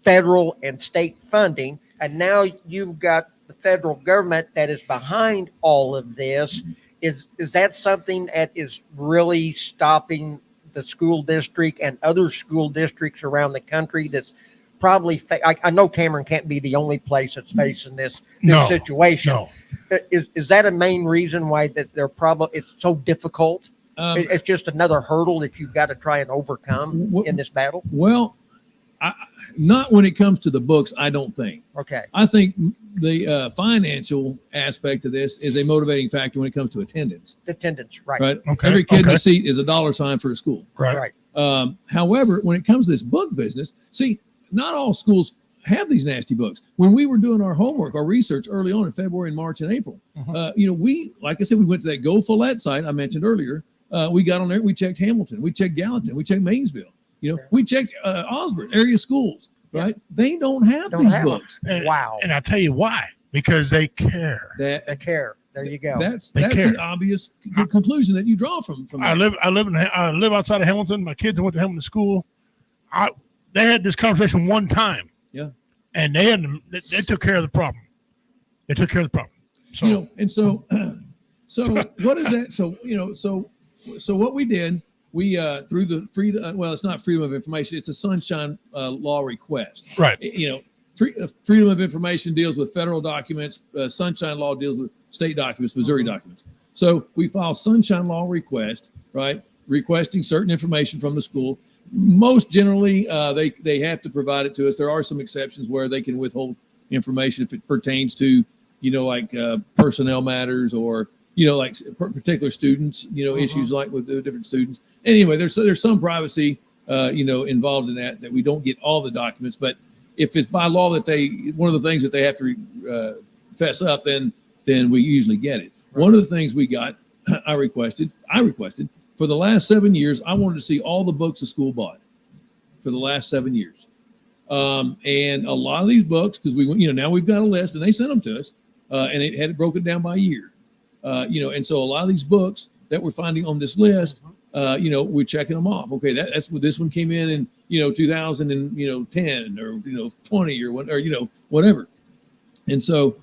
federal and state funding, and now you've got the federal government that is behind all of this. Is that something that is really stopping the school district and other school districts around the country? That's probably I know Cameron can't be the only place that's facing this situation. No. Is that a main reason why that it's so difficult? It's just another hurdle that you've got to try and overcome in this battle. Well, not when it comes to the books, I don't think. Okay. I think the financial aspect of this is a motivating factor when it comes to attendance. Attendance, right. Right. Okay. Every kid in the seat is $1 for a school. Right. However, when it comes to this book business, see, not all schools have these nasty books. When we were doing our homework, our research early on in February and March and April, we, like I said, we went to that Go Follett site I mentioned earlier. We got on there, we checked Hamilton, we checked Gallatin, we checked Maysville. We checked Osborne area schools, right? They don't have these books. Wow. And I tell you why, because they care. They care. There you go. That's care. The obvious conclusion that you draw from that. I live outside of Hamilton. My kids went to Hamilton school. They had this conversation one time. Yeah. And they took care of the problem. They took care of the problem. So and so So what is that? So, so what we did, we through the well, it's not freedom of information, it's a sunshine law request. Right. Freedom of information deals with federal documents. Sunshine law deals with state documents, Missouri documents. So we file sunshine law request, right? Requesting certain information from the school. Most generally, they have to provide it to us. There are some exceptions where they can withhold information if it pertains to, like personnel matters or, like particular students, issues like with the different students. Anyway, there's some privacy, involved in that we don't get all the documents. But if it's by law that one of the things that they have to fess up, then we usually get it. Right. One of the things we got, I requested for the last 7 years, I wanted to see all the books the school bought for the last 7 years. And a lot of these books, because now we've got a list and they sent them to us, and it had it broken down by year. And so a lot of these books that we're finding on this list, we're checking them off. Okay, that's what this one came in 2010 or 20 or whatever. And so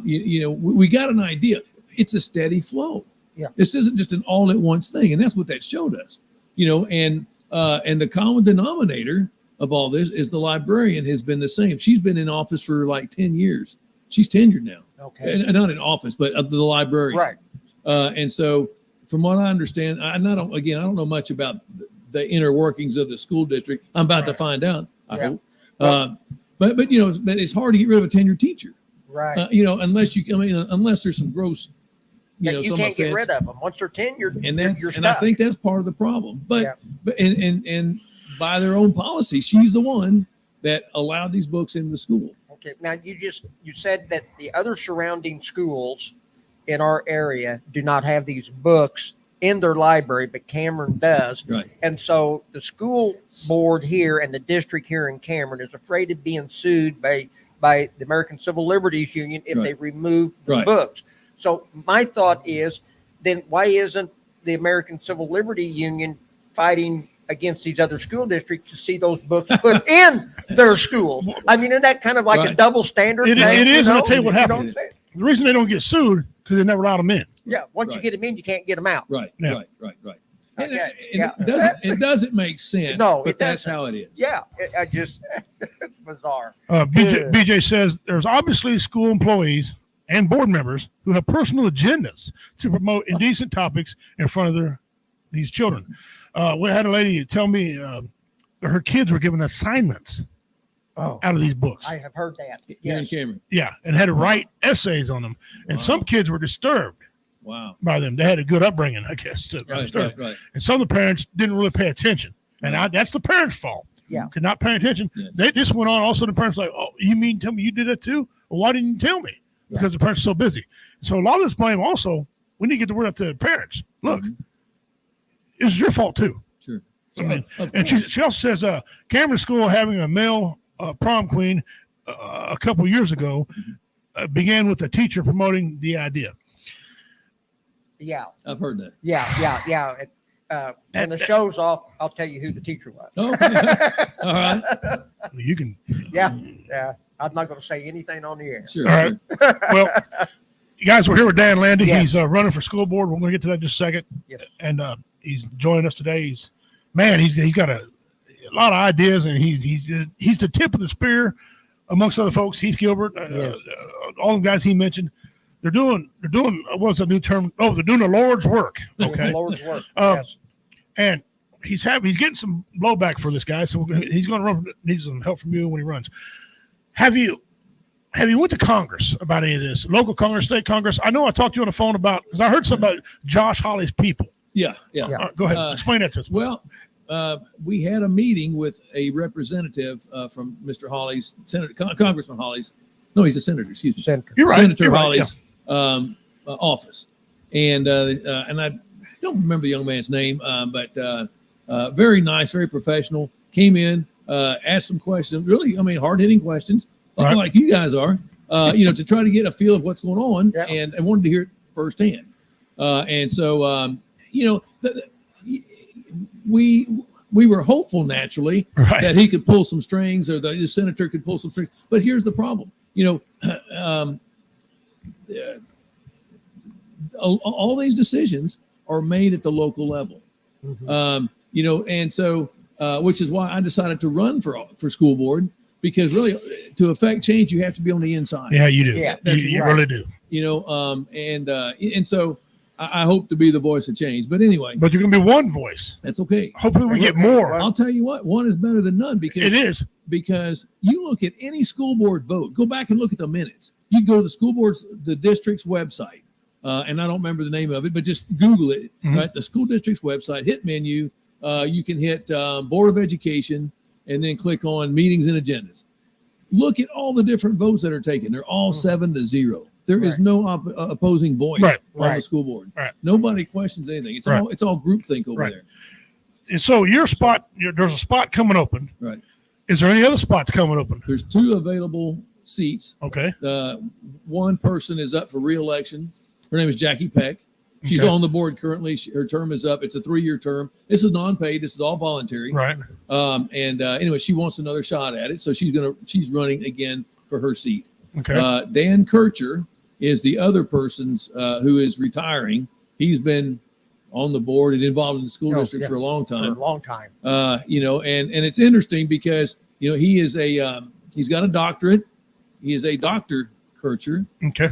we got an idea. It's a steady flow. Yeah. This isn't just an all at once thing, and that's what that showed us. And the common denominator of all this is the librarian has been the same. She's been in office for like 10 years. She's tenured now. Okay. And not in office, but of the librarian. Right. And so, from what I understand, I don't know much about the inner workings of the school district. I'm about to find out. I hope. But it's hard to get rid of a tenured teacher. Right. Unless there's some gross. You some can't offense. get rid of them once they're tenured. And I think that's part of the problem. But and by their own policy, she's the one that allowed these books in the school. Okay. Now you said that the other surrounding schools in our area do not have these books in their library, but Cameron does. Right. And so the school board here and the district here in Cameron is afraid of being sued by the American Civil Liberties Union if they remove the books. So my thought is, then why isn't the American Civil Liberty Union fighting against these other school districts to see those books put in their schools? I mean, isn't that kind of like a double standard? It is, and I'll tell you what happened. The reason they don't get sued because they never allowed them in. Yeah, once you get them in, you can't get them out. Right. And Okay. it doesn't make sense. No, but that's how it is. Yeah, it's bizarre. BJ says there's obviously school employees and board members who have personal agendas to promote indecent topics in front of these children. We had a lady tell me her kids were given assignments out of these books. I have heard that. Here in Cameron. Yeah, and had to write essays on them. And some kids were disturbed by them. They had a good upbringing, I guess. Right. And some of the parents didn't really pay attention. And that's the parents' fault. Yeah. Could not pay attention. Yes. They just went on. All of a sudden, the parents were like, oh, you mean tell me you did that too? Well, why didn't you tell me? Because the parents are so busy. So a lot of this blame also, we need to get the word out to the parents. Look, it's your fault too. Sure. I mean, and she also says Cameron School having a male prom queen a couple years ago began with a teacher promoting the idea. Yeah. I've heard that. Yeah. When the show's off, I'll tell you who the teacher was. Okay. All right. You can. Yeah. I'm not going to say anything on the air. Sure. All right. Well, you guys, we're here with Dan Landi. Yes. He's running for school board. We're going to get to that in just a second. Yes. And he's joining us today. He's got a lot of ideas, and he's the tip of the spear amongst other folks. Heath Gilbert, all the guys he mentioned. They're doing what's a new term? Oh, they're doing the Lord's work. Okay. The Lord's work. Yes. And he's getting some blowback for this guy, so he's going to run. Needs some help from you when he runs. Have you went to Congress about any of this? Local Congress, state Congress? I know I talked to you on the phone because I heard something about Josh Hawley's people. Yeah. All right, go ahead. Explain that to us. Well, we had a meeting with a representative from Mr. Hawley's, Congressman Hawley's. No, he's a senator. Excuse me. Senator. You're right. Senator You're right, Hawley's office, and I don't remember the young man's name, but very nice, very professional. Came in, asked some questions. Really, hard-hitting questions, like you guys are. To try to get a feel of what's going on, and wanted to hear it firsthand. And so, we were hopeful naturally that he could pull some strings, or the senator could pull some strings. But here's the problem. all these decisions are made at the local level. You know, and so which is why I decided to run for school board, because really to affect change you have to be on the inside. Yeah, you do. Yeah, you right. really do. You know, and so I hope to be the voice of change. But anyway, But you're gonna be one voice. that's okay. Hopefully, we get more. I'll tell you what, one is better than none, because It is. because you look at any school board vote, go back and look at the minutes. You go to the school board's, the district's website, and I don't remember the name of it, but just Google it, right? The school district's website, hit menu. You can hit Board of Education and then click on meetings and agendas. Look at all the different votes that are taken. They're all 7-0. There is no opposing voice on the school board. Right. Nobody questions anything. It's all groupthink over there. And so your spot, there's a spot coming open. Right. Is there any other spots coming open? There's 2 available seats. Okay. One person is up for re-election. Her name is Jackie Peck. She's on the board currently. Her term is up. It's a 3-year term. This is non-paid. This is all voluntary. Right. Anyway, she wants another shot at it, so she's running again for her seat. Okay. Dan Kircher is the other person's who is retiring. He's been on the board and involved in the school district for a long time. For a long time. You know, and it's interesting because, you know, he is he's got a doctorate. He is a Dr. Kircher. Okay.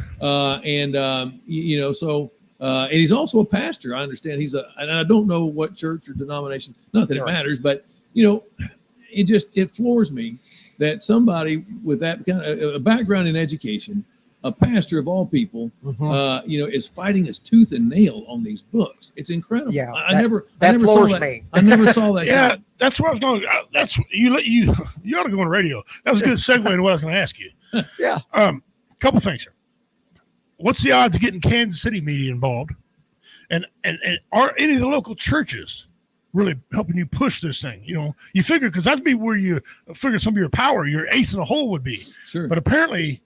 You know, so and he's also a pastor. I understand and I don't know what church or denomination, not that it matters, but you know, it floors me that somebody with that kind of a background in education, a pastor of all people, you know, is fighting his tooth and nail on these books. It's incredible. Yeah, I never floors saw that. me. I never saw that. Yeah, that's what I was going. That's you ought to go on radio. That was a good segue into what I was going to ask you. Yeah. Couple things here. What's the odds of getting Kansas City media involved? And are any of the local churches really helping you push this thing? You know, you figure, because that'd be where you figure some of your power, your ace in the hole would be. Sure. But apparently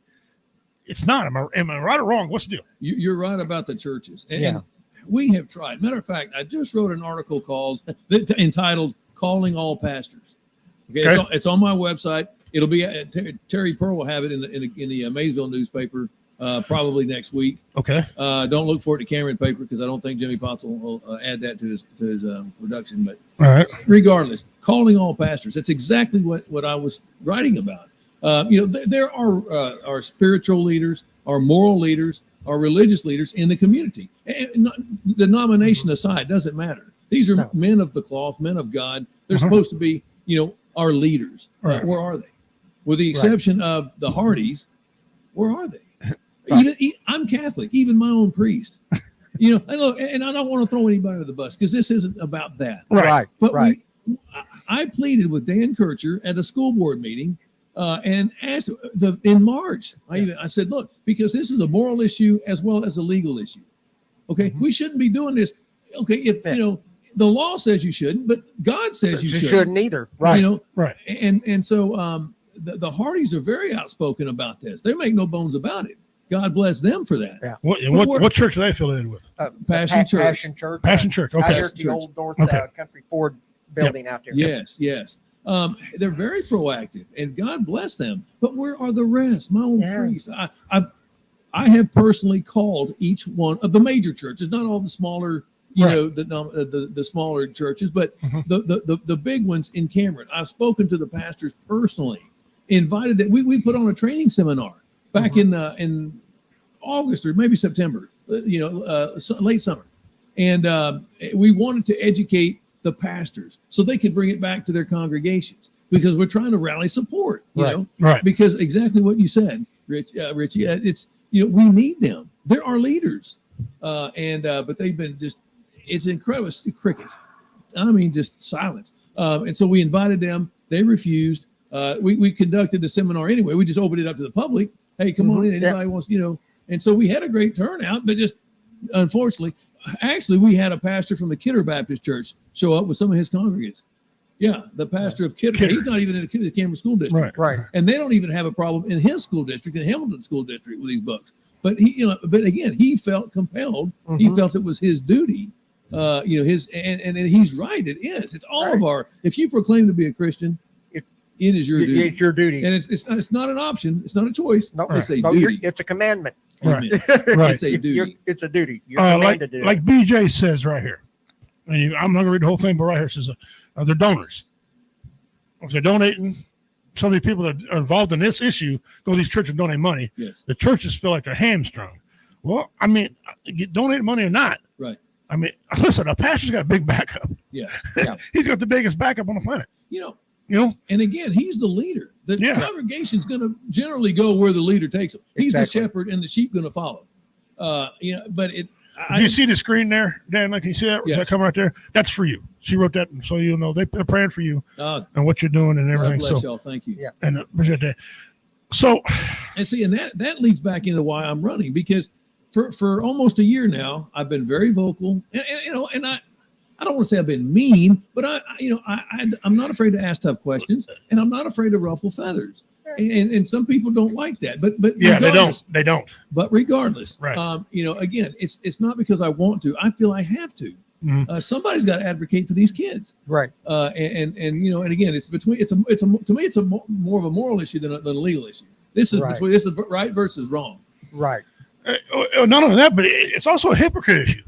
it's not. Am I right or wrong? What's the deal? You're right about the churches. And we have tried. Matter of fact, I just wrote an article entitled "Calling All Pastors." Okay. It's on my website. It'll be Terry Pearl will have it in the Maysville newspaper probably next week. Okay. Don't look for it to Cameron paper, because I don't think Jimmy Potts will add that to his production. But all right. Regardless, calling all pastors. That's exactly what I was writing about. You know, there are our spiritual leaders, our moral leaders, our religious leaders in the community. And denomination aside, doesn't matter. These are men of the cloth, men of God. They're supposed to be, you know, our leaders. Right. Where are they? With the exception of the Hardys, where are they? Even I'm Catholic. Even my own priest. You know, and I don't want to throw anybody under the bus, because this isn't about that. Right. But I pleaded with Dan Kircher at a school board meeting, and asked in March. I said, look, because this is a moral issue as well as a legal issue. Okay, we shouldn't be doing this. Okay, if you know the law says you shouldn't, but God says you shouldn't either. Right. You know, right. And so the Hardys are very outspoken about this. They make no bones about it. God bless them for that. Yeah. What church are they affiliated with? Passion Church. Passion Church. Passion Church. Okay. Out here at the old North Country Ford building out there. Yes. They're very proactive, and God bless them. But where are the rest? My own priest. I have personally called each one of the major churches, not all the smaller, you know, the smaller churches, but the big ones in Cameron. I've spoken to the pastors personally, invited that we put on a training seminar back in August or maybe September, late summer. And we wanted to educate the pastors so they could bring it back to their congregations, because we're trying to rally support, you know, because exactly what you said, Richie, it's, you know, we need them. They're our leaders. But they've been it's incredible. It's crickets. I mean, just silence. And so we invited them. They refused. We conducted the seminar anyway. We just opened it up to the public. Hey, come on in. Anybody wants, you know. And so we had a great turnout, but just unfortunately, actually, we had a pastor from the Kidder Baptist Church show up with some of his congregants. Yeah, the pastor of Kidder. He's not even in the Cameron School District. Right. And they don't even have a problem in his school district, in Hamilton School District, with these books. But again, he felt compelled. He felt it was his duty. And he's right. It is. It's all of our. If you proclaim to be a Christian, it is your duty. It's your duty, and it's not an option. It's not a choice. No, it's a duty. It's a commandment. Right. Amen. Right. It's a duty. It's a duty. You're commanded to do it. Like BJ says right here. And I'm not going to read the whole thing, but right here it says they're donors. If they're donating, so many people that are involved in this issue go to these churches and donate money. Yes. The churches feel like they're hamstrung. Well, I mean, donate money or not. Right. I mean, listen, a pastor's got a big backup. Yeah. Yeah. He's got the biggest backup on the planet. You know, and again, he's the leader. The congregation's going to generally go where the leader takes them. He's the shepherd, and the sheep going to follow. But you see the screen there, Dan? Like, you see that? Yes. That come right there? That's for you. She wrote that, so you know they're praying for you and what you're doing and everything. God bless y'all. Thank you. Yeah. And appreciate that. So, and see, and that leads back into why I'm running, because for almost a year now, I've been very vocal, and I don't want to say I've been mean, but I'm not afraid to ask tough questions, and I'm not afraid to ruffle feathers. And some people don't like that, but yeah, they don't. But regardless, right. Again, it's not because I want to. I feel I have to. Mm-hmm. Somebody's got to advocate for these kids, right? And again, to me, it's more of a moral issue than a legal issue. This is this is right versus wrong. Right. Not only that, but it's also a hypocrite issue.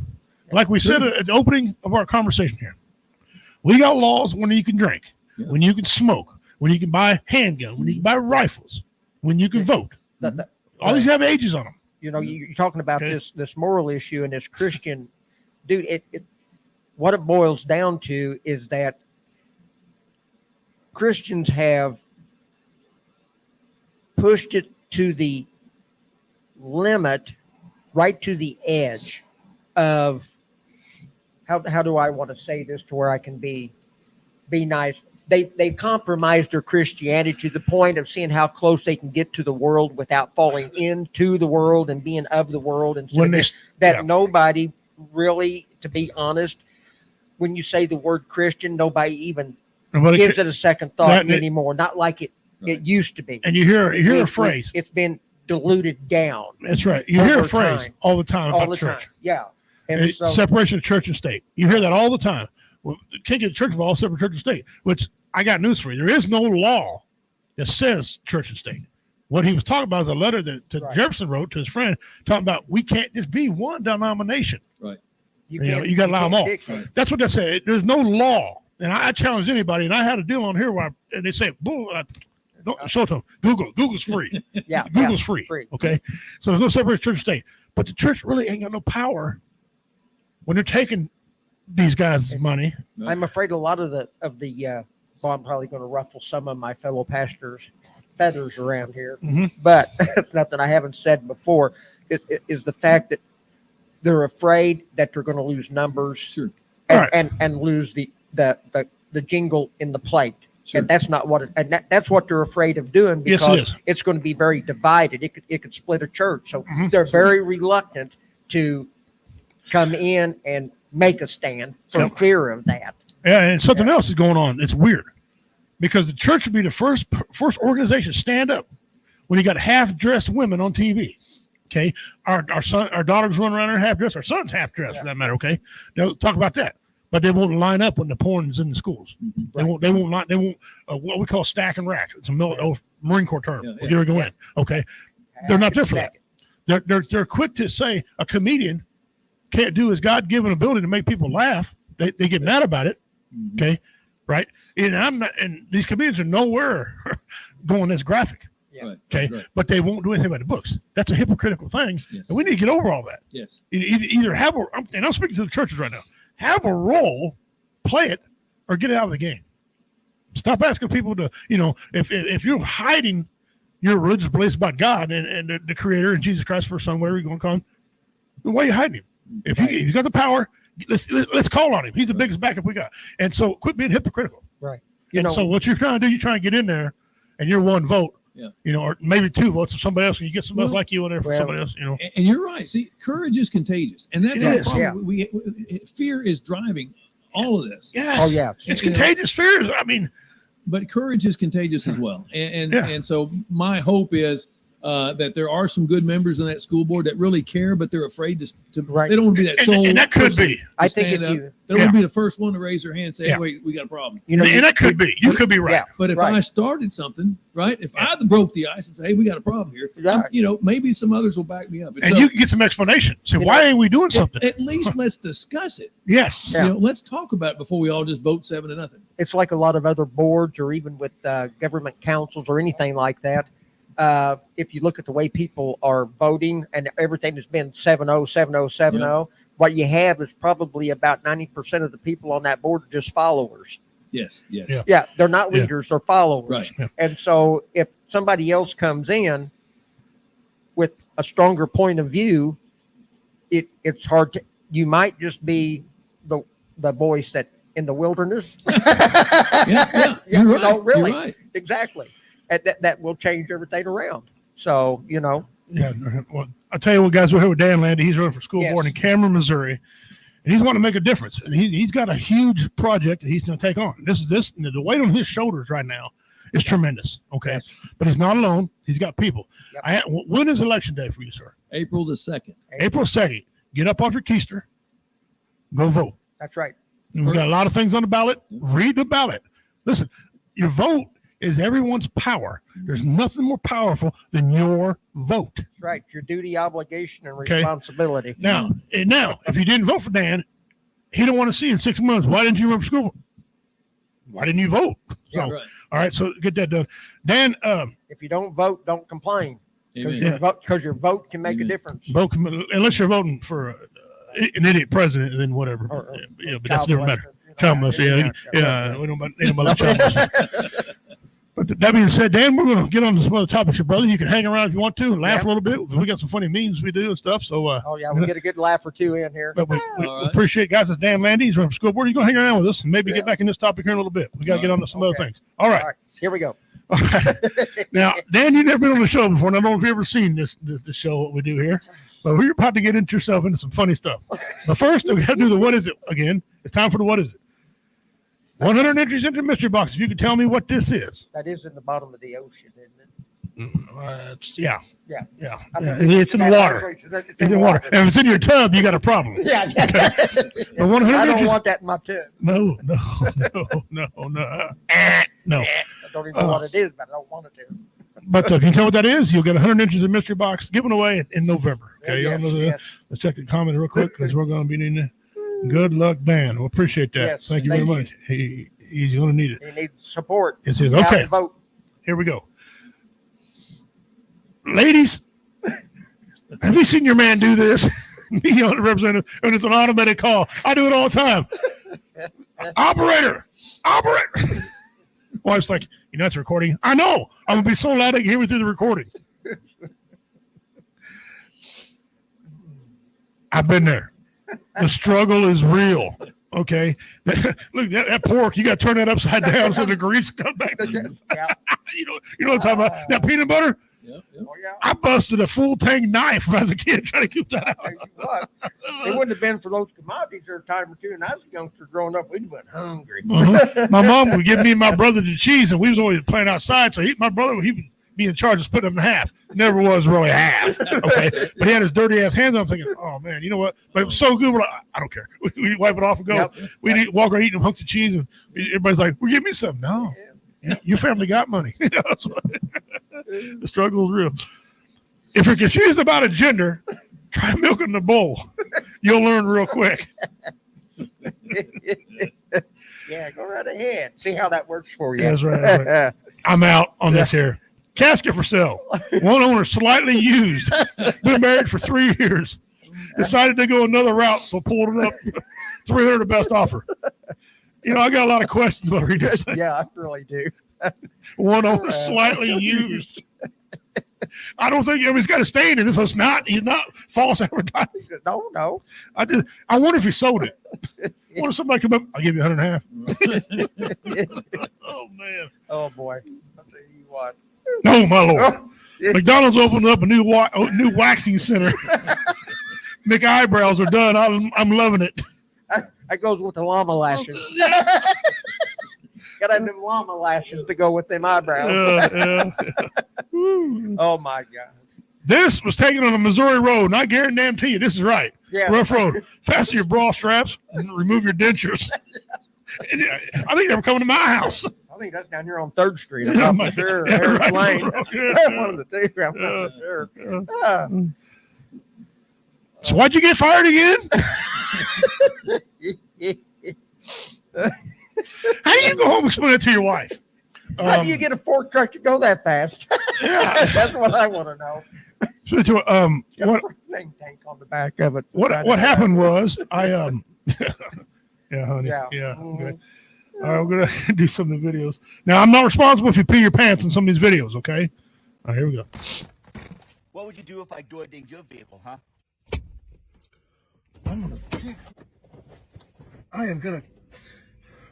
Like we said at the opening of our conversation here, we got laws when you can drink, when you can smoke, when you can buy handgun, when you can buy rifles, when you can vote. All these have ages on them. You're talking about this moral issue and this Christian, dude. What it boils down to is that Christians have pushed it to the limit, right to the edge of how do I want to say this to where I can be nice. They compromised their Christianity to the point of seeing how close they can get to the world without falling into the world and being of the world, and nobody really, to be honest, when you say the word Christian, nobody even gives it a second thought anymore. Not like it used to be. And you hear a phrase. It's been diluted down. That's right. You hear a phrase all the time about church. Yeah. And so, separation of church and state. You hear that all the time. Well, can't get the church involved, separate church and state, which I got news for you. There is no law that says church and state. What he was talking about is a letter that Jefferson wrote to his friend talking about we can't just be one denomination. Right. You got to allow them all. Right. That's what they said. There's no law. And I challenged anybody, and I had a deal on here and they say, bull. Don't show it to them. Google's free. Yeah. Google's free. Okay. So there's no separate church and state. But the church really ain't got no power when they're taking these guys' money. I'm afraid a lot of the well, I'm probably going to ruffle some of my fellow pastors' feathers around here, but it's not that I haven't said before. It is the fact that they're afraid that they're going to lose numbers, and lose the jingle in the plate. Sure. And that's not what that's what they're afraid of doing, because it's going to be very divided. It could split a church. So they're very reluctant to come in and make a stand for fear of that. Yeah, and something else is going on. It's weird because the church would be the first organization to stand up when you got half-dressed women on TV. Okay, our daughters run around there half-dressed. Our son's half-dressed for that matter. Okay, they'll talk about that, but they won't line up when the porn's in the schools. They won't what we call stack and rack. It's a Marine Corps term. We'll get her go in. Okay, they're not there for that. They're quick to say a comedian can't do his God-given ability to make people laugh. They get mad about it. Okay, right? And these comedians are nowhere going this graphic. Yeah. Okay, but they won't do anything about the books. That's a hypocritical thing, and we need to get over all that. Yes. Either have and I'm speaking to the churches right now. Have a role, play it, or get out of the game. Stop asking people to, if you're hiding your religious beliefs about God and the Creator and Jesus Christ, for Son, whatever you're going to call him, why are you hiding him? If you got the power, let's call on him. He's the biggest backup we got. And so quit being hypocritical. Right. So what you're trying to do, you're trying to get in there and you're one vote. Yeah. Or maybe two votes for somebody else, and you get somebody else like you in there for somebody else. And you're right. See, courage is contagious, and that's our problem. Fear is driving all of this. Yes. Oh yeah. It's contagious. Fear is. But courage is contagious as well. And so my hope is that there are some good members in that school board that really care, but they're afraid to Right. they don't want to be that sole. And that could person be. to I think stand if up. you, They don't want to be the first one to raise their hand and say, Yeah. hey, wait, we got a problem. you know, And that could be. You could be right. Yeah. But if Right. I started something, right? If I broke the ice and say, hey, we got a problem here, Yeah. maybe some others will back me up. And you can get some explanation. Say, You why ain't we doing something? At least let's discuss it. Yes. Yeah. Let's talk about it before we all just vote 7-0. it's like a lot of other boards or even with government councils or anything like that. If you look at the way people are voting and everything has been 7-0, 7-0, 7-0, what you have is probably about 90% of the people on that board are just followers. Yes. Yeah. Yeah, they're not Yeah. leaders, they're followers. Right. Yeah. And so if somebody else comes in with a stronger point of view, it's hard to, you might just be the voice that in the wilderness. Yeah. You're right. Really. You're right. Exactly. And that will change everything around. So, Yeah. Well, I'll tell you what, guys, we're here with Dan Landi. He's running for school Yes. board in Cameron, Missouri. And he's wanting to make a difference. And he's got a huge project that he's going to take on. The weight on his shoulders right now is tremendous. Okay. Yes. But he's not alone. He's got people. Yep. When is election day for you, sir? April the 2nd. April 2nd. Get up off your keister. Go vote. That's right. And we got a lot of things on the ballot. Read the ballot. Listen, your vote is everyone's power. There's nothing more powerful than your vote. That's right. Your duty, obligation, and Okay. responsibility. Now, if you didn't vote for Dan, he don't want to see you in 6 months. Why didn't you run for school? Why didn't you vote? Yeah. So, Right. all right, so get that done. Dan, If you don't vote, don't complain. Amen. Because your vote can make a Amen. difference. vote unless you're voting for an idiot president, then whatever. Or Yeah, but that's child never matter. molester, Child molester, yeah. We don't ain't about child molester. But that being said, Dan, we're going to get on to some other topics here, brother. You can hang around if you want to and laugh Yeah. a little bit. We got some funny memes we do and stuff. So, Oh, yeah. We get a good laugh or two in here. but we All right. appreciate it, guys. It's Dan Landi. He's from school board. You're going to hang around with us and maybe Yeah. get back in this topic here in a little bit. We got to All get on to some other Okay. things. All right. All right. Here we go. All right. Now, Dan, you've never been on the show before, and I don't know if you've ever seen this show, what we do here, but we're about to get into yourself into some funny stuff. But first, we got to do the what is it again. It's time for the what is it. 100 entries into the mystery box. If you could tell me what this is. That is in the bottom of the ocean, isn't it? Yeah. Yeah. Yeah. I Yeah. think It's in the water. It's It's in water. And if it's in your tub, you got a problem. Yeah. The 100 I don't entries. want that in my tub. No. No. I don't even know Oh. what it is, but I don't want it to. But if you can tell what that is, you'll get 100 entries in mystery box given away in November. Okay. Yes, Y'all know that? yes. Let's check the comment real quick because we're going to be needing it. Good luck, Dan. We appreciate that. Yes, Thank you very thank much. He's going to need it. He needs support. It says, Get out okay, and vote. here we go. Ladies, have you seen your man do this? Me on the representative, and it's an automatic call. I do it all the time. Operator. Wife's like, that's recording. I know. I'm going to be so loud I can hear me through the recording. I've been there. The struggle is real. Okay. Look, that pork, you got to turn that upside down so the grease comes back. Yeah. You know what I'm talking about? That peanut butter, Yep. Oh, yeah. I busted a full tank knife when I was a kid trying to keep that out. Tell you what, it wouldn't have been for those commodities there a time or two, and I was a youngster growing up, we'd have been hungry. Uh-huh. My mom would give me and my brother the cheese, and we was always playing outside. So my brother, he would be in charge of splitting them in half. Never was really half. Okay. But he had his dirty ass hands on. I'm thinking, oh man, you know what? But it was so good. We're like, I don't care. We wipe it off and go. Yep. We'd walk around eating hunks of cheese, and everybody's like, well, give me some. No. Your family got money. The struggle is real. If you're confused about a gender, try milking in the bowl. You'll learn real quick. Yeah, go right ahead. See how that works for you. That's right. That's right. I'm out on this here. Casket for sale. One owner slightly used. Been married for 3 years. Decided to go another route, so pulled it up. 300 the best offer. I got a lot of questions about reading this thing. Yeah, I really do. One owner slightly used. I don't think he's got a stain in it, so he's not false advertising. No. I wonder if he sold it. What if somebody come up? I'll give you 150. Oh man. Oh boy. I'll tell you what. Oh my lord. Oh, McDonald's opened up a new waxing center. Mick eyebrows are done. I'm loving it. that goes with the llama lashes. Gotta have them llama lashes to go with them eyebrows. Yeah. Oh my God. This was taken on a Missouri road, and I guarantee you this is right. Yeah. Rough road. Fasten your bra straps and remove your dentures. And I think they were coming to my house. I think that's down here on 3rd Street. I'm not for sure. Yeah, Harris right. Lane. Yeah. One of the two. I'm not for sure. So why'd you get fired again? How do you go home and explain it to your wife? How do you get a fork truck to go that fast? Yeah. That's what I want to know. So, what Name tank on the back of it. what happened was I yeah, honey. Yeah. Yeah. Mhm. Okay. All right, we're gonna do some of the videos. Now I'm not responsible if you pee your pants in some of these videos, okay? All right, here we go. What would you do if I door dinged your vehicle, huh? I am gonna.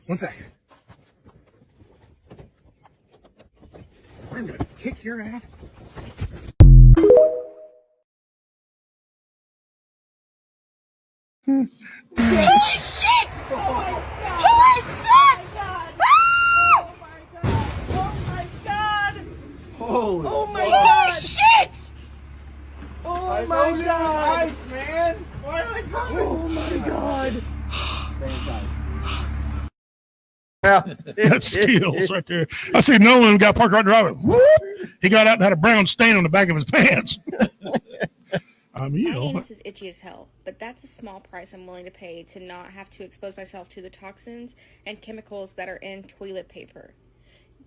One second. I'm gonna kick your ass. Holy shit! Holy shit! Oh my god! Holy. Oh my god! Shit! Oh my god! Ice, man. Why are they coming? Oh my god! That's skills right there. I see Nolan got parked right driving. Whoop! He got out and had a brown stain on the back of his pants. You My know. anus is itchy as hell, but that's a small price I'm willing to pay to not have to expose myself to the toxins and chemicals that are in toilet paper.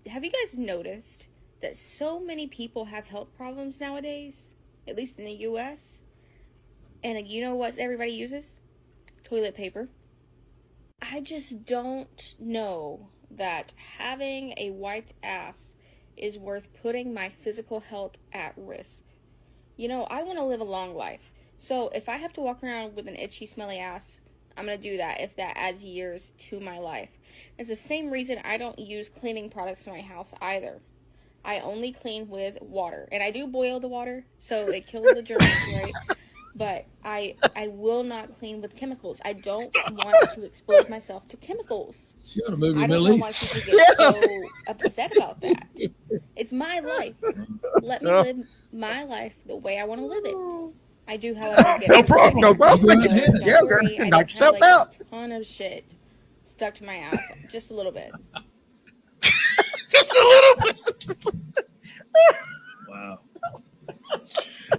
Have you guys noticed that so many people have health problems nowadays? At least in the US? And you know what everybody uses? Toilet paper. I just don't know that having a wiped ass is worth putting my physical health at risk. You know, I want to live a long life. So if I have to walk around with an itchy, smelly ass, I'm going to do that if that adds years to my life. It's the same reason I don't use cleaning products in my house either. I only clean with water. And I do boil the water, so it kills the germs, right? But I will not clean with chemicals. I don't want to expose myself to chemicals. She ought to move to I the don't Middle know why East. people get so upset about that. It's my life. Let me live my life the way I want to live it. I do, however, get No problem. No problem. Go ahead. Don't Yeah, girl, worry, I knock don't have yourself like out. a ton of shit stuck to my ass, just a little bit. Wow.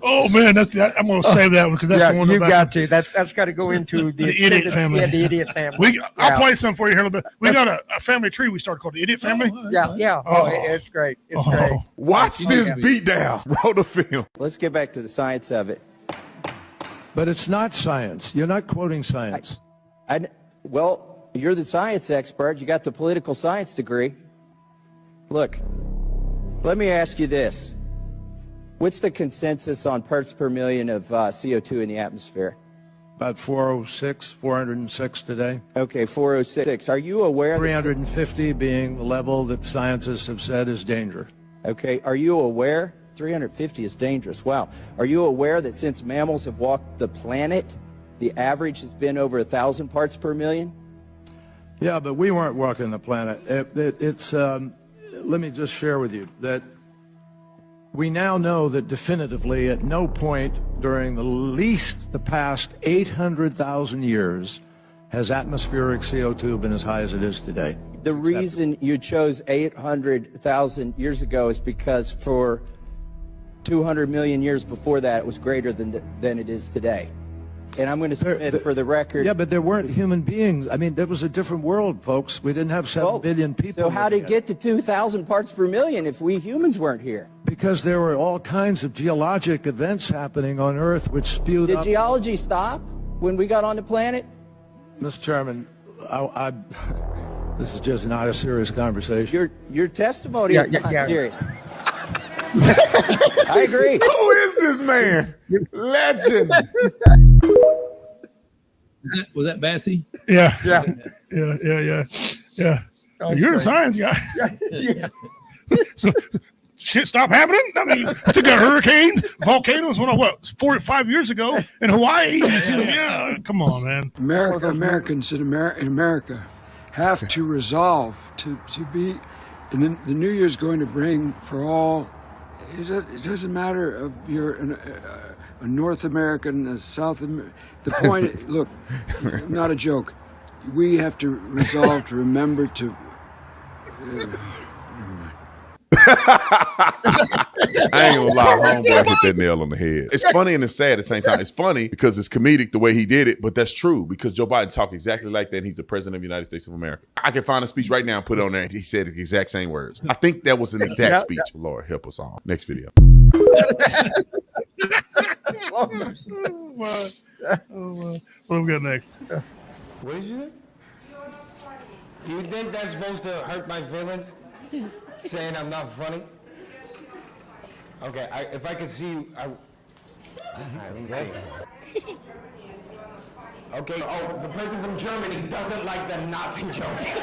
Oh man, I'm gonna save that one because that's the one. you about- got to. That's got to go into The idiot family. Yeah, the idiot family. I'll Yeah. play some for you here in a little bit. We got a family tree we started called the Idiot Family. Yeah. Oh. It's great. It's Oh. great. Watch Oh, this yeah. beatdown. Roll the film. Let's get back to the science of it. But it's not science. You're not quoting science. Well, you're the science expert. You got the political science degree. Look, let me ask you this. What's the consensus on parts per million of CO2 in the atmosphere? About 406 today. Okay, 406. Are you aware? 350 being the level that scientists have said is danger. Okay, are you aware? 350 is dangerous. Wow. Are you aware that since mammals have walked the planet, the average has been over 1,000 parts per million? Yeah, but we weren't walking the planet. Let me just share with you that we now know that definitively at no point during the past 800,000 years has atmospheric CO2 been as high as it is today. The reason you chose 800,000 years ago is because for 200 million years before that, it was greater than it is today. And I'm going to submit for the record. Yeah, but there weren't human beings. I mean, there was a different world, folks. We didn't have 7 billion people. So how did living it get to 2,000 parts per million if we humans weren't here? Because there were all kinds of geologic events happening on Earth which spewed Did up. geology stop when we got on the planet? Mr. Chairman, this is just not a serious conversation. Your testimony is not yeah. serious. I agree. Who is this man? Legend. Was that Bassy? Yeah. Yeah. Yeah. Oh, You're the great. science guy. Yeah. So shit stop happening. I mean, I took out hurricanes, volcanoes. What 5 years ago in Hawaii? You see them? Yeah. Come on, man. Americans in America have to resolve to be, and the new year's going to bring for all It doesn't matter if you're a North American, a South American. The point is, look, not a joke. We have to resolve to remember to. Never mind. I ain't gonna lie, homeboy hit that nail on the head. It's funny and it's sad at the same time. It's funny because it's comedic the way he did it, but that's true because Joe Biden talked exactly like that and he's the president of the United States of America. I can find a speech right now and put it on there and he said the exact same words. I think that was an exact speech. Lord help us all. Next video. What do we got next? What did you say? Do you think that's supposed to hurt my feelings? Saying I'm not funny? Okay, if I could see you, all right, let me see. Okay, oh, the person from Germany doesn't like the Nazi jokes.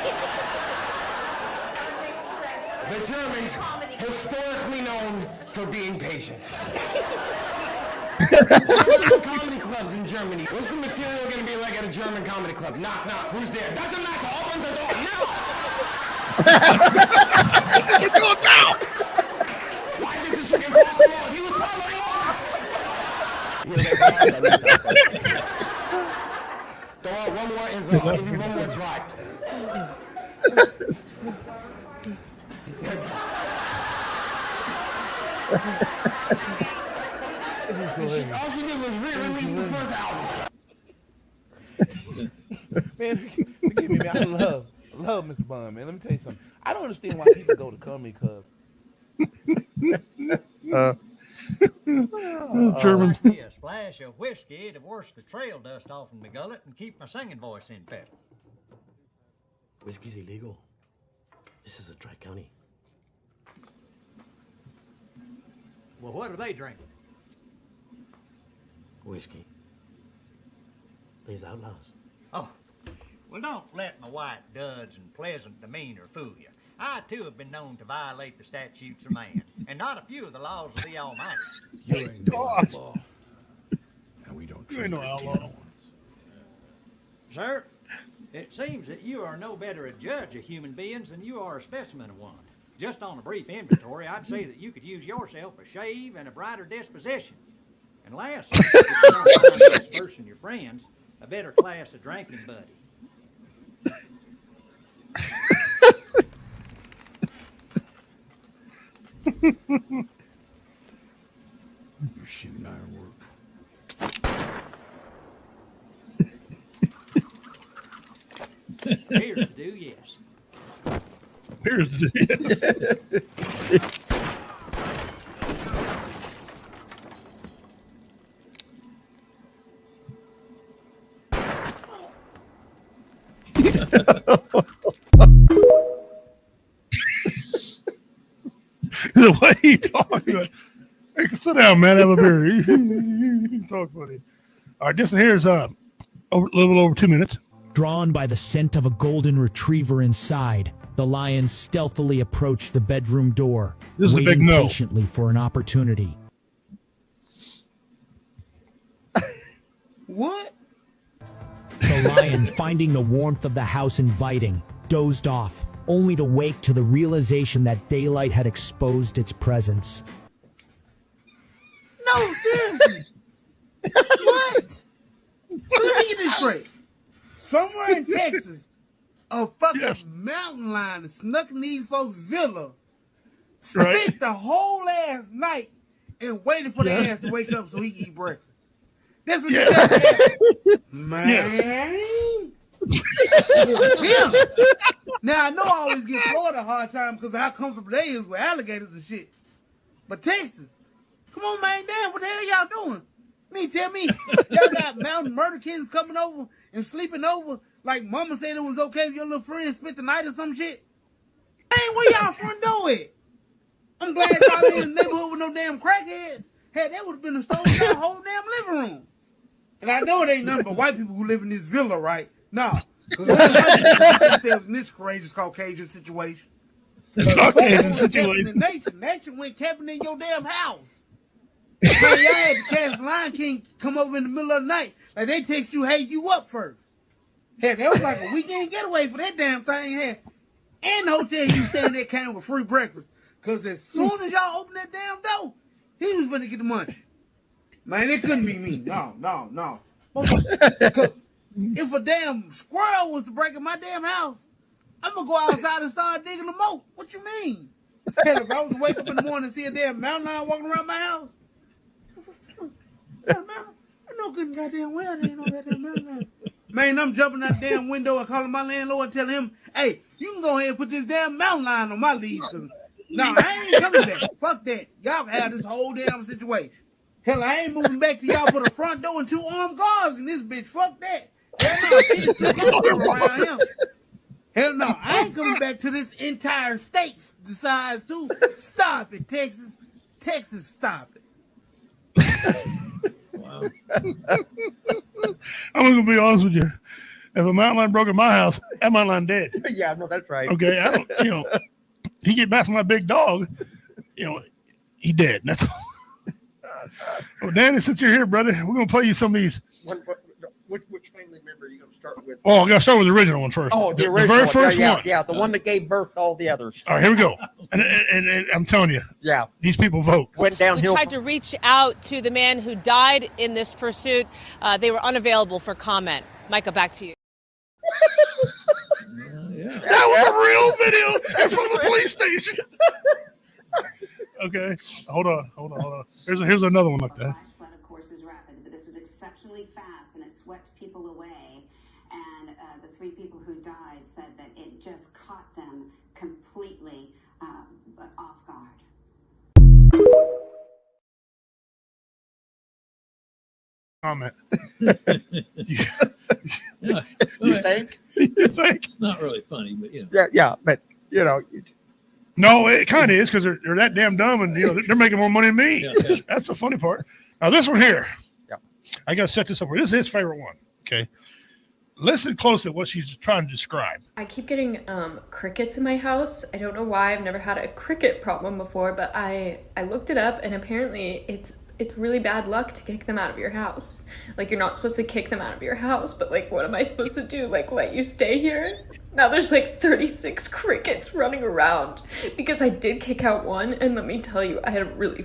The Germans, historically known for being patient. The comedy clubs in Germany. What's the material going to be like at a German comedy club? Knock, knock. Who's there? Doesn't matter. Opens the door. No. Why did the chicken cross the road? He was following orders. Throw out one more insult. I'll give you one more try. All she did was re-release the first album. Man, forgive me, man. I love Mr. Bun, man. Let me tell you something. I don't understand why people go to comedy clubs. German. A splash of whiskey to wash the trail dust off in my gullet and keep my singing voice in pedal. Whiskey's illegal. This is a dry county. Well, what are they drinking? Whiskey. These outlaws. Oh, well, don't let my white duds and pleasant demeanor fool you. I, too, have been known to violate the statutes of man, and not a few of the laws of the Almighty. You ain't no outlaw. And we don't You ain't no outlaw. Sir, it seems that you are no better a judge of human beings than you are a specimen of one. Just on a brief inventory, I'd say that you could use yourself a shave and a brighter disposition. And lastly, if you don't find this person your friends, a better class of drinking buddy. Your shit and iron work. Appears to do, yes. Appears to do, yes. The way he talks, hey, sit down, man. Have a beer. You can talk funny. All right, this one here is a little over 2 minutes. Drawn by the scent of a golden retriever inside, the lion stealthily approached the bedroom door, This is a waiting big no. patiently for an opportunity. What? The lion, finding the warmth of the house inviting, dozed off, only to wake to the realization that daylight had exposed its presence. No, seriously. What? Let me get this straight. Somewhere in Texas, a fucking mountain lion snuck in these folks' villa, spent the whole ass night and waited for the ass to wake up so he can eat breakfast. That's what you got. Man. Him. Now, I know I always give Florida a hard time because of how comfortable they is with alligators and shit. But Texas, come on, man, damn, what the hell y'all doing? Tell me, y'all got mountain murder killers coming over and sleeping over like mama said it was okay if your little friend spent the night or some shit? Hey, where y'all front door at? I'm glad y'all ain't in the neighborhood with no damn crackheads. Hey, that would have been a stolen our whole damn living room. And I know it ain't nothing but white people who live in this villa, right? No. Because themselves in this courageous Caucasian situation. Caucasian situation. Nature went camping in your damn house. Man, y'all had to catch the Lion King come over in the middle of the night. Like they text you, hey, you up first. Hey, that was like a weekend getaway for that damn thing. Hey, and the hotel you staying there came with free breakfast. Because as soon as y'all open that damn door, he was finna get the munch. Man, it couldn't be me. No. Because if a damn squirrel was to break in my damn house, I'm going to go outside and start digging the moat. What you mean? Hell, if I was to wake up in the morning and see a damn mountain lion walking around my house, I know good goddamn well there ain't no goddamn mountain lion. Man, I'm jumping out the damn window and calling my landlord and telling him, hey, you can go ahead and put this damn mountain lion on my lease. No, I ain't coming back. Fuck that. Y'all can have this whole damn situation. Hell, I ain't moving back to y'all put a front door and 2 armed guards in this bitch. Fuck that. Hell no, around him. Hell no, I ain't coming back to this entire state decides to. Stop it, Texas. Texas, stop it. Wow. I'm gonna be honest with you. If a mountain lion broke in my house, that mountain lion dead. Yeah, no, that's right. Okay, I don't. He get back to my big dog. He dead. That's all. Well, Danny, since you're here, brother, we're gonna play you some of these. Which family member are you going to start with? Oh, I gotta start with the original one first. Oh, the original very first one. Yeah, the one that gave birth to all the others. All right, here we go. And I'm telling you, yeah, these people vote. Went downhill. We tried to reach out to the man who died in this pursuit. They were unavailable for comment. Micah, back to you. That was a real video from the police station. Okay, hold on. Here's another one like that. Flood, of course, is rapid, but this was exceptionally fast, and it swept people away. And the 3 people who died said that it just caught them completely off guard. Comment. Yeah. You think? You think? It's not really funny, but Yeah, but No, it kind of is because they're that damn dumb, and they're making more money than me. Yeah. That's the funny part. Now this one here, yeah, I gotta set this up. This is his favorite one. Okay, listen closely to what she's trying to describe. I keep getting crickets in my house. I don't know why. I've never had a cricket problem before, but I looked it up, and apparently it's really bad luck to kick them out of your house. Like, you're not supposed to kick them out of your house, but like, what am I supposed to do? Like, let you stay here? Now there's like 36 crickets running around because I did kick out one, and let me tell you, I had a really,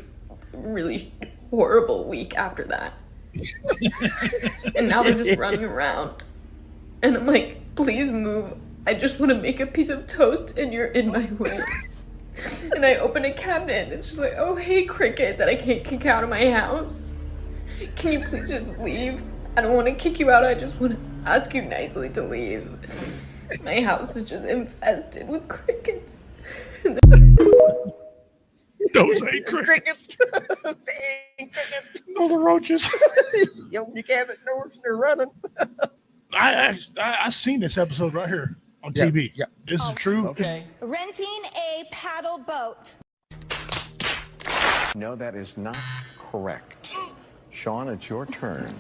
really horrible week after that. And now they're just running around. And I'm like, please move. I just want to make a piece of toast and you're in my way. And I open a cabinet and it's just like, oh, hey, cricket that I can't kick out of my house. Can you please just leave? I don't want to kick you out. I just want to ask you nicely to leave. My house is just infested with crickets. Those ain't crickets. No, the roaches. You open your cabinet doors and they're running. I seen this episode right here on TV. Yeah. This is true. Okay. Renting a paddle boat. No, that is not correct. Sean, it's your turn.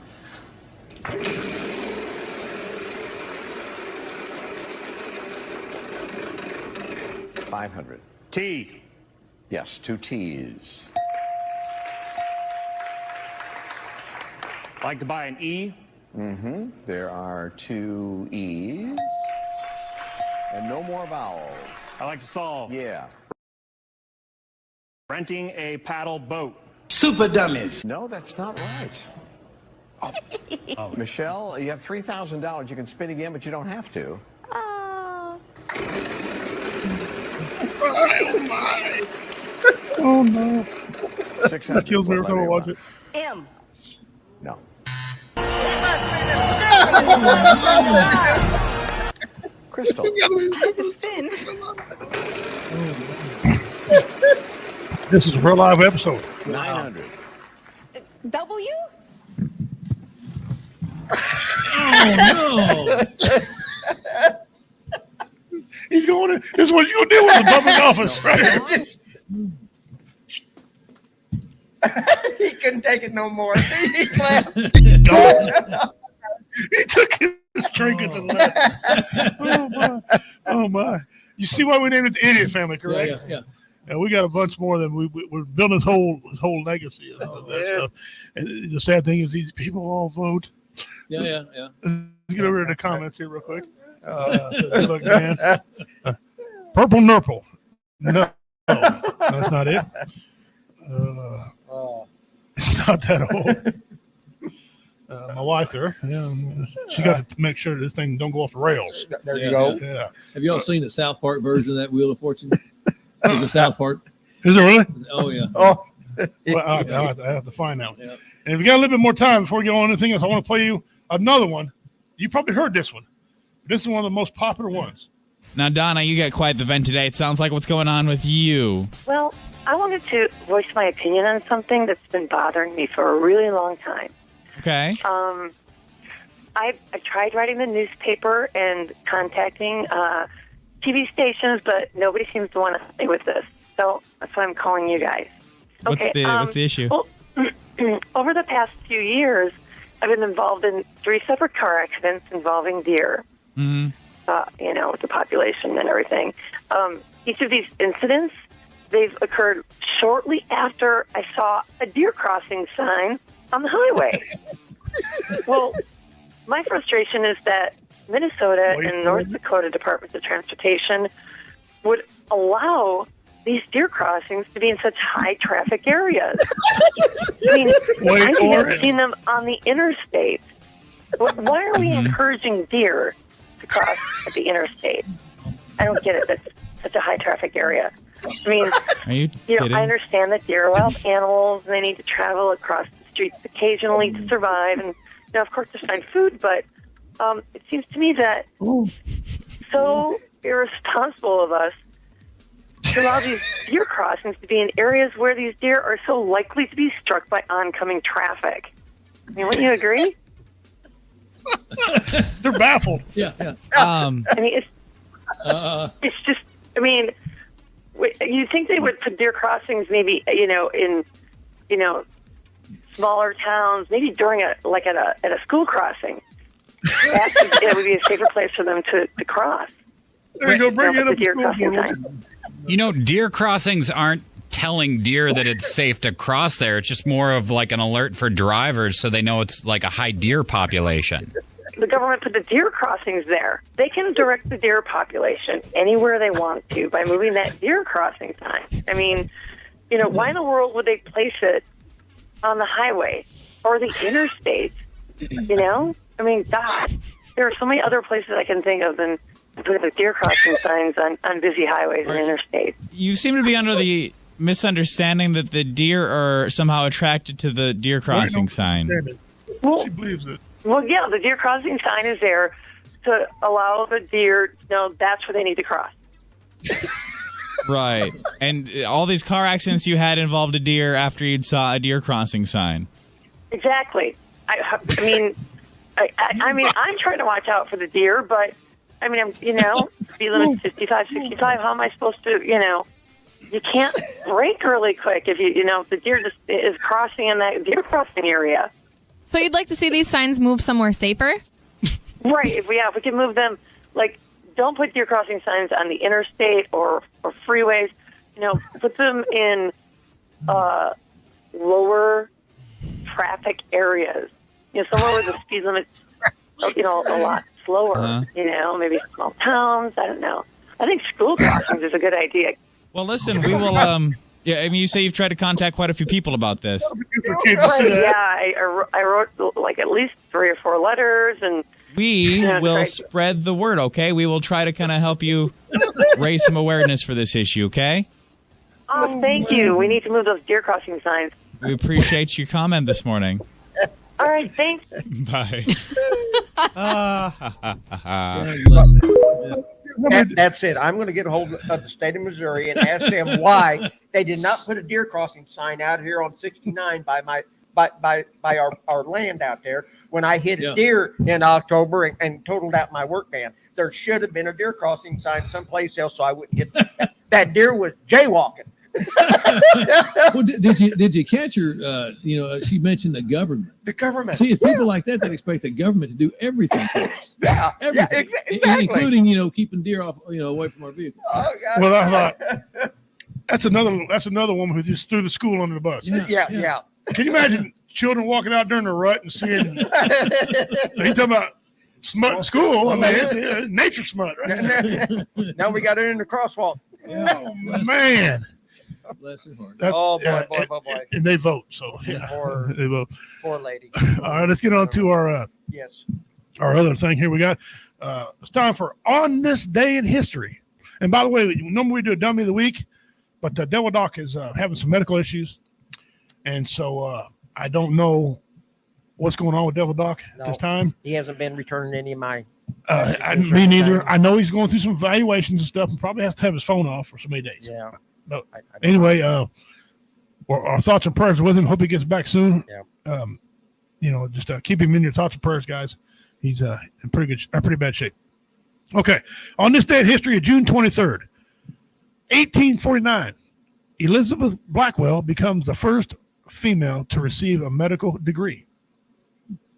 500. T. Yes, 2 T's. Like to buy an E? Mm-hmm. There are 2 E's. And no more vowels. I like to solve. Yeah. Renting a paddle boat. Super dummies. No, that's not right. Oh. Michelle, you have $3,000. You can spin again, but you don't have to. Oh. Oh my. Oh no. 600. That kills me every time I watch it. M. No. Crystal. I have to spin. This is a real live episode. 900. W? Oh no. He's going to, this is what you're going to do with the public office, right? He couldn't take it no more. He left. He took his trinkets and left. Oh my. Oh my. You see why we named it the Idiot Family, correct? Yeah. And we got a bunch more than we're building his whole legacy and all that stuff. And the sad thing is these people all vote. Yeah. Let's get over to the comments here real quick. So good luck, man. Purple Nurple. No. That's not it. It's not that old. My wife there, she got to make sure this thing don't go off the rails. There you go. Yeah. Have y'all seen the South Park version of that Wheel of Fortune? There's a South Park. Is there really? Oh yeah. Oh, well, I have to find out. Yeah. And if we got a little bit more time before we get on anything else, I want to play you another one. You probably heard this one. This is one of the most popular ones. Now, Donna, you got quite the vent today. It sounds like what's going on with you. Well, I wanted to voice my opinion on something that's been bothering me for a really long time. Okay. I tried writing the newspaper and contacting TV stations, but nobody seems to want to stay with this. So that's why I'm calling you guys. What's the issue? Well, over the past few years, I've been involved in 3 separate car accidents involving deer. Mm-hmm. With the population and everything. Each of these incidents, they've occurred shortly after I saw a deer crossing sign on the highway. Well, my frustration is that Minnesota and North Dakota Departments of Transportation would allow these deer crossings to be in such high traffic areas. I mean, I've never seen them on the interstate. Why are we encouraging deer to cross at the interstate? I don't get it. That's such a high traffic area. I mean, are you I understand that deer are wild animals and they need to travel across the streets occasionally to survive and, of course, to find food, but it seems to me that so irresponsible of us to allow these deer crossings to be in areas where these deer are so likely to be struck by oncoming traffic. I mean, wouldn't you agree? They're baffled. Yeah. I mean, it's just. I mean, you think they would put deer crossings maybe in smaller towns, maybe during at a school crossing. It would be a safer place for them to cross. There you go. Bring it up. Deer crossing sign. Deer crossings aren't telling deer that it's safe to cross there. It's just more of like an alert for drivers so they know it's like a high deer population. The government put the deer crossings there. They can direct the deer population anywhere they want to by moving that deer crossing sign. I mean, why in the world would they place it on the highway or the interstate? I mean, God, there are so many other places I can think of than putting the deer crossing signs on busy highways and interstates. You seem to be under the misunderstanding that the deer are somehow attracted to the deer crossing sign. She believes it. Well, yeah, the deer crossing sign is there to allow the deer to know that's where they need to cross. Right. And all these car accidents you had involved a deer after you'd saw a deer crossing sign. Exactly. I mean, I'm trying to watch out for the deer, but I mean, speed limit 55, 65. How am I supposed to, you can't brake really quick if if the deer just is crossing in that deer crossing area. So you'd like to see these signs move somewhere safer? Right. If we can move them, don't put deer crossing signs on the interstate or freeways. Put them in lower traffic areas. Somewhere where the speed limit's a lot slower. Maybe small towns. I don't know. I think school crossings is a good idea. Well, listen, we will. Yeah, I mean, you say you've tried to contact quite a few people about this. Yeah, I wrote at least 3 or 4 letters, and we will spread the word. Okay, we will try to kind of help you raise some awareness for this issue. Okay. Oh, thank you. We need to move those deer crossing signs. We appreciate your comment this morning. All right, thanks. Bye. That's it. I'm going to get a hold of the state of Missouri and ask them why they did not put a deer crossing sign out here on 69 by our land out there when I hit a deer in October and totaled out my work van. There should have been a deer crossing sign someplace else so I wouldn't get that deer was jaywalking. Well, did you catch her? She mentioned the government. The government. See, it's people like that expect the government to do everything for us. Yeah, everything, exactly. Including keeping deer off, away from our vehicles. Oh, God. Well, I thought that's another woman who just threw the school under the bus. Yeah. Can you imagine children walking out during the rut and seeing? He talking about smut in school. I mean, it's nature smut. Right? Now we got it in the crosswalk. Oh man. Bless her heart. Oh, boy. And they vote. So, yeah, they vote. Poor lady. All right, let's get on to our Yes. our other thing here. We got it's time for On This Day in History. And by the way, normally we do a dummy of the week, but Devil Doc is having some medical issues, and so I don't know what's going on with Devil Doc at this time. He hasn't been returning any of my. Me neither. I know he's going through some evaluations and stuff, and probably has to have his phone off for so many days. Yeah. But anyway, our thoughts and prayers with him. Hope he gets back soon. Yeah. Just keep him in your thoughts and prayers, guys. He's in pretty bad shape. Okay. On this day in history of June 23rd, 1849, Elizabeth Blackwell becomes the first female to receive a medical degree.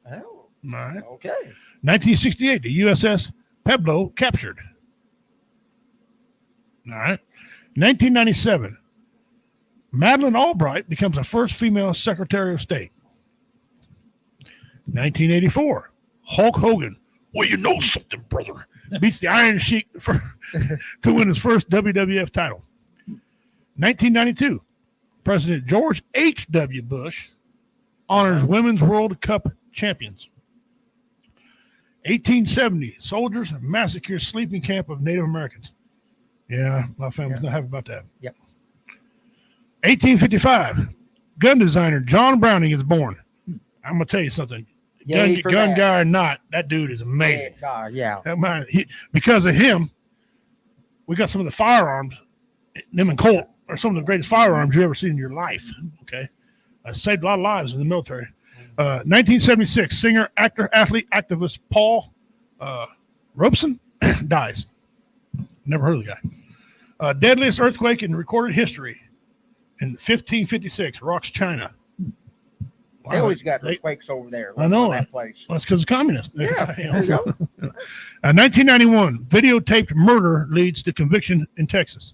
Oh. All right. Okay. 1968, the USS Pueblo captured. All right. 1997, Madeleine Albright becomes the first female Secretary of State. 1984, Hulk Hogan, well, you know something, brother, beats the Iron Sheik to win his first WWF title. 1992, President George H.W. Bush honors Women's World Cup champions. 1870, soldiers massacre sleeping camp of Native Americans. Yeah, my family's not happy about that. Yep. 1855, gun designer John Browning is born. I'm going to tell you something. Yay for Gun that. guy or not, that dude is amazing. Yeah. That man, because of him, we got some of the firearms. Them and Colt are some of the greatest firearms you ever seen in your life. Okay, saved a lot of lives in the military. 1976, singer, actor, athlete, activist Paul Robeson dies. Never heard of the guy. Deadliest earthquake in recorded history in 1556 rocks China. They always got earthquakes over there. I know. On that place. Well, that's because it's communist. Yeah. There you go. 1991, videotaped murder leads to conviction in Texas.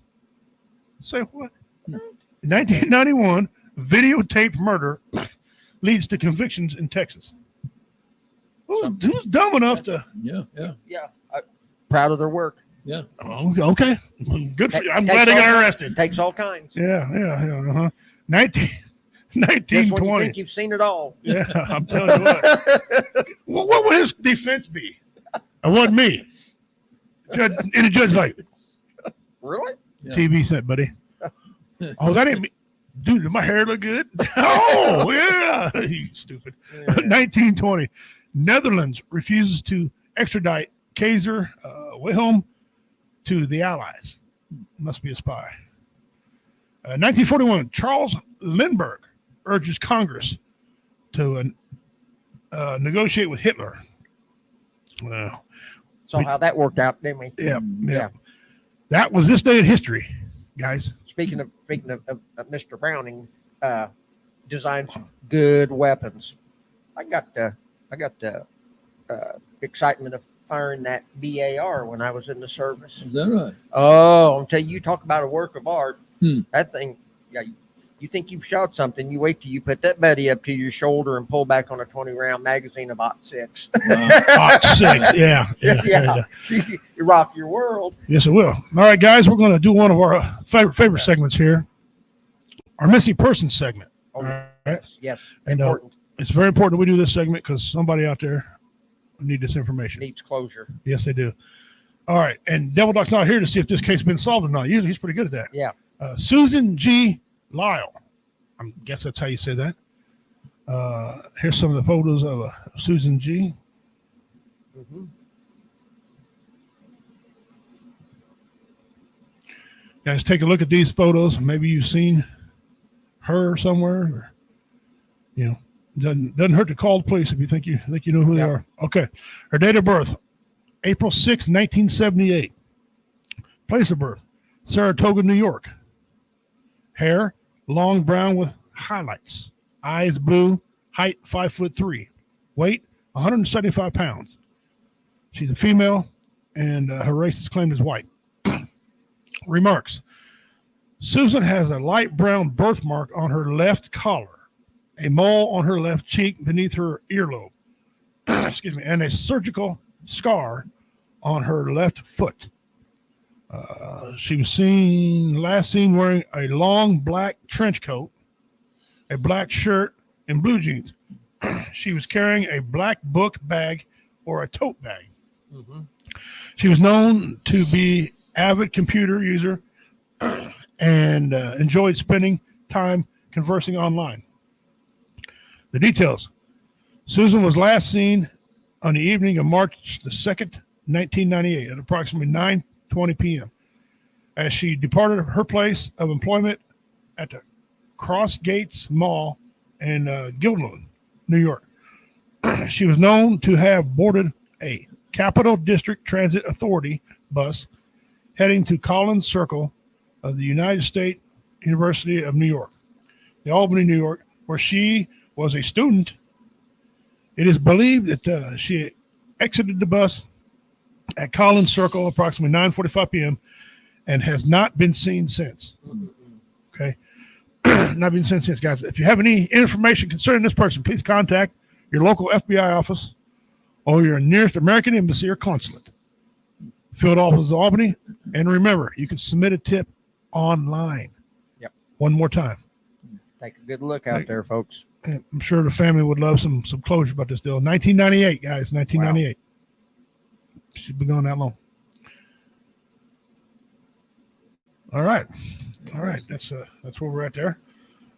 Say what? 1991, videotaped murder leads to convictions in Texas. Who's dumb enough to? Yeah. Proud of their work. Yeah. Oh, okay. Good for you. I'm glad they got arrested. Takes all kinds. Yeah. 1920. Just when you think you've seen it all. Yeah, I'm telling you what. What would his defense be? It wasn't me. And the judge like, Really? Yeah. TV set, buddy. Oh, that ain't me. Dude, did my hair look good? Oh, yeah. You stupid. 1920. Netherlands refuses to extradite Kaiser Wilhelm to the Allies. Must be a spy. 1941. Charles Lindbergh urges Congress to negotiate with Hitler. Well, So how that worked out, didn't we? Yeah. That was this day in history, guys. Speaking of Mr. Browning, designs good weapons. I got the excitement of firing that BAR when I was in the service. Is that right? Oh, I'm telling you, talk about a work of art. Hmm. That thing, yeah. You think you've shot something, you wait till you put that buddy up to your shoulder and pull back on a 20-round magazine of .6. .6, yeah. You rock your world. Yes, it will. All right, guys, we're going to do one of our favorite segments here, our missing persons segment. Oh, All right. Yes. And Important. it's very important that we do this segment because somebody out there need this information. Needs closure. Yes, they do. All right, and Devil Doc's not here to see if this case has been solved or not. Usually he's pretty good at that. Yeah. Susan G. Lyle. I guess that's how you say that. Here's some of the photos of Susan G. Mm-hmm. Guys, take a look at these photos. Maybe you've seen her somewhere, or doesn't hurt to call the police if you think you know who they are. Okay, her date of birth, April 6, 1978. Place of birth, Saratoga, New York. Hair, long brown with highlights. Eyes blue. Height 5'3". Weight 175 pounds. She's a female, and her race is claimed as white. Remarks: Susan has a light brown birthmark on her left collar, a mole on her left cheek beneath her earlobe, excuse me, and a surgical scar on her left foot. She was last seen wearing a long black trench coat, a black shirt, and blue jeans. She was carrying a black book bag or a tote bag. Mm-hmm. She was known to be avid computer user and enjoyed spending time conversing online. The details. Susan was last seen on the evening of March the 2nd, 1998 at approximately 9:20 p.m. as she departed her place of employment at the Cross Gates Mall in Guilderland, New York. She was known to have boarded a Capital District Transit Authority bus heading to Collins Circle of the United States University of New York, the Albany, New York, where she was a student. It is believed that she exited the bus at Collins Circle approximately 9:45 p.m. and has not been seen since. Okay. Not been seen since, guys. If you have any information concerning this person, please contact your local FBI office or your nearest American embassy or consulate. Field office of Albany. And remember, you can submit a tip online. Yep. One more time. Take a good look out there, folks. I'm sure the family would love some closure about this deal. 1998, guys. 1998. Wow. She's been gone that long. All right. That's where we're at there.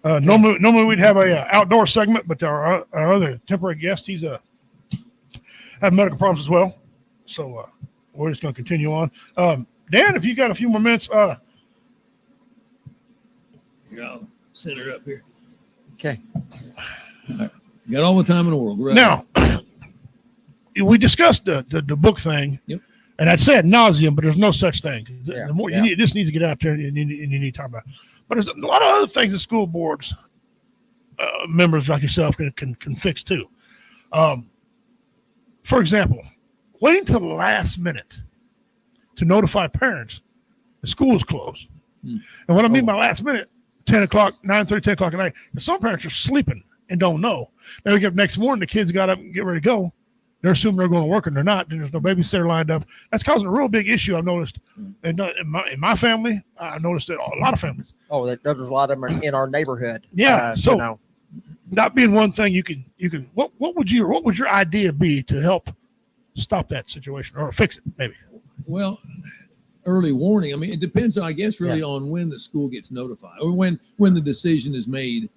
Normally we'd have a outdoor segment, but our other temporary guest, he's have medical problems as well. So we're just going to continue on. Dan, if you got a few more minutes, I'll center up here. Okay. Right. You got all the time in the world. Right now, we discussed the book thing. Yep. And I said nauseum, but there's no such thing. Yeah, the more you just need to get out there and you need to talk about it. But there's a lot of other things that school boards members like yourself can fix too. For example, waiting till the last minute to notify parents the school is closed. And what I mean by last minute, 10 o'clock, 9:30, 10 o'clock at night. Some parents are sleeping and don't know. They wake up next morning, the kids got up and get ready to go. They're assuming they're going to work and they're not. There's no babysitter lined up. That's causing a real big issue. I've noticed in my family. I noticed that a lot of families. Oh, there's a lot of them in our neighborhood. Yeah. So that being one thing, you can. What would your idea be to help stop that situation or fix it? Maybe. Well, early warning. I mean, it depends, I guess, really on when the school gets notified or when the decision is made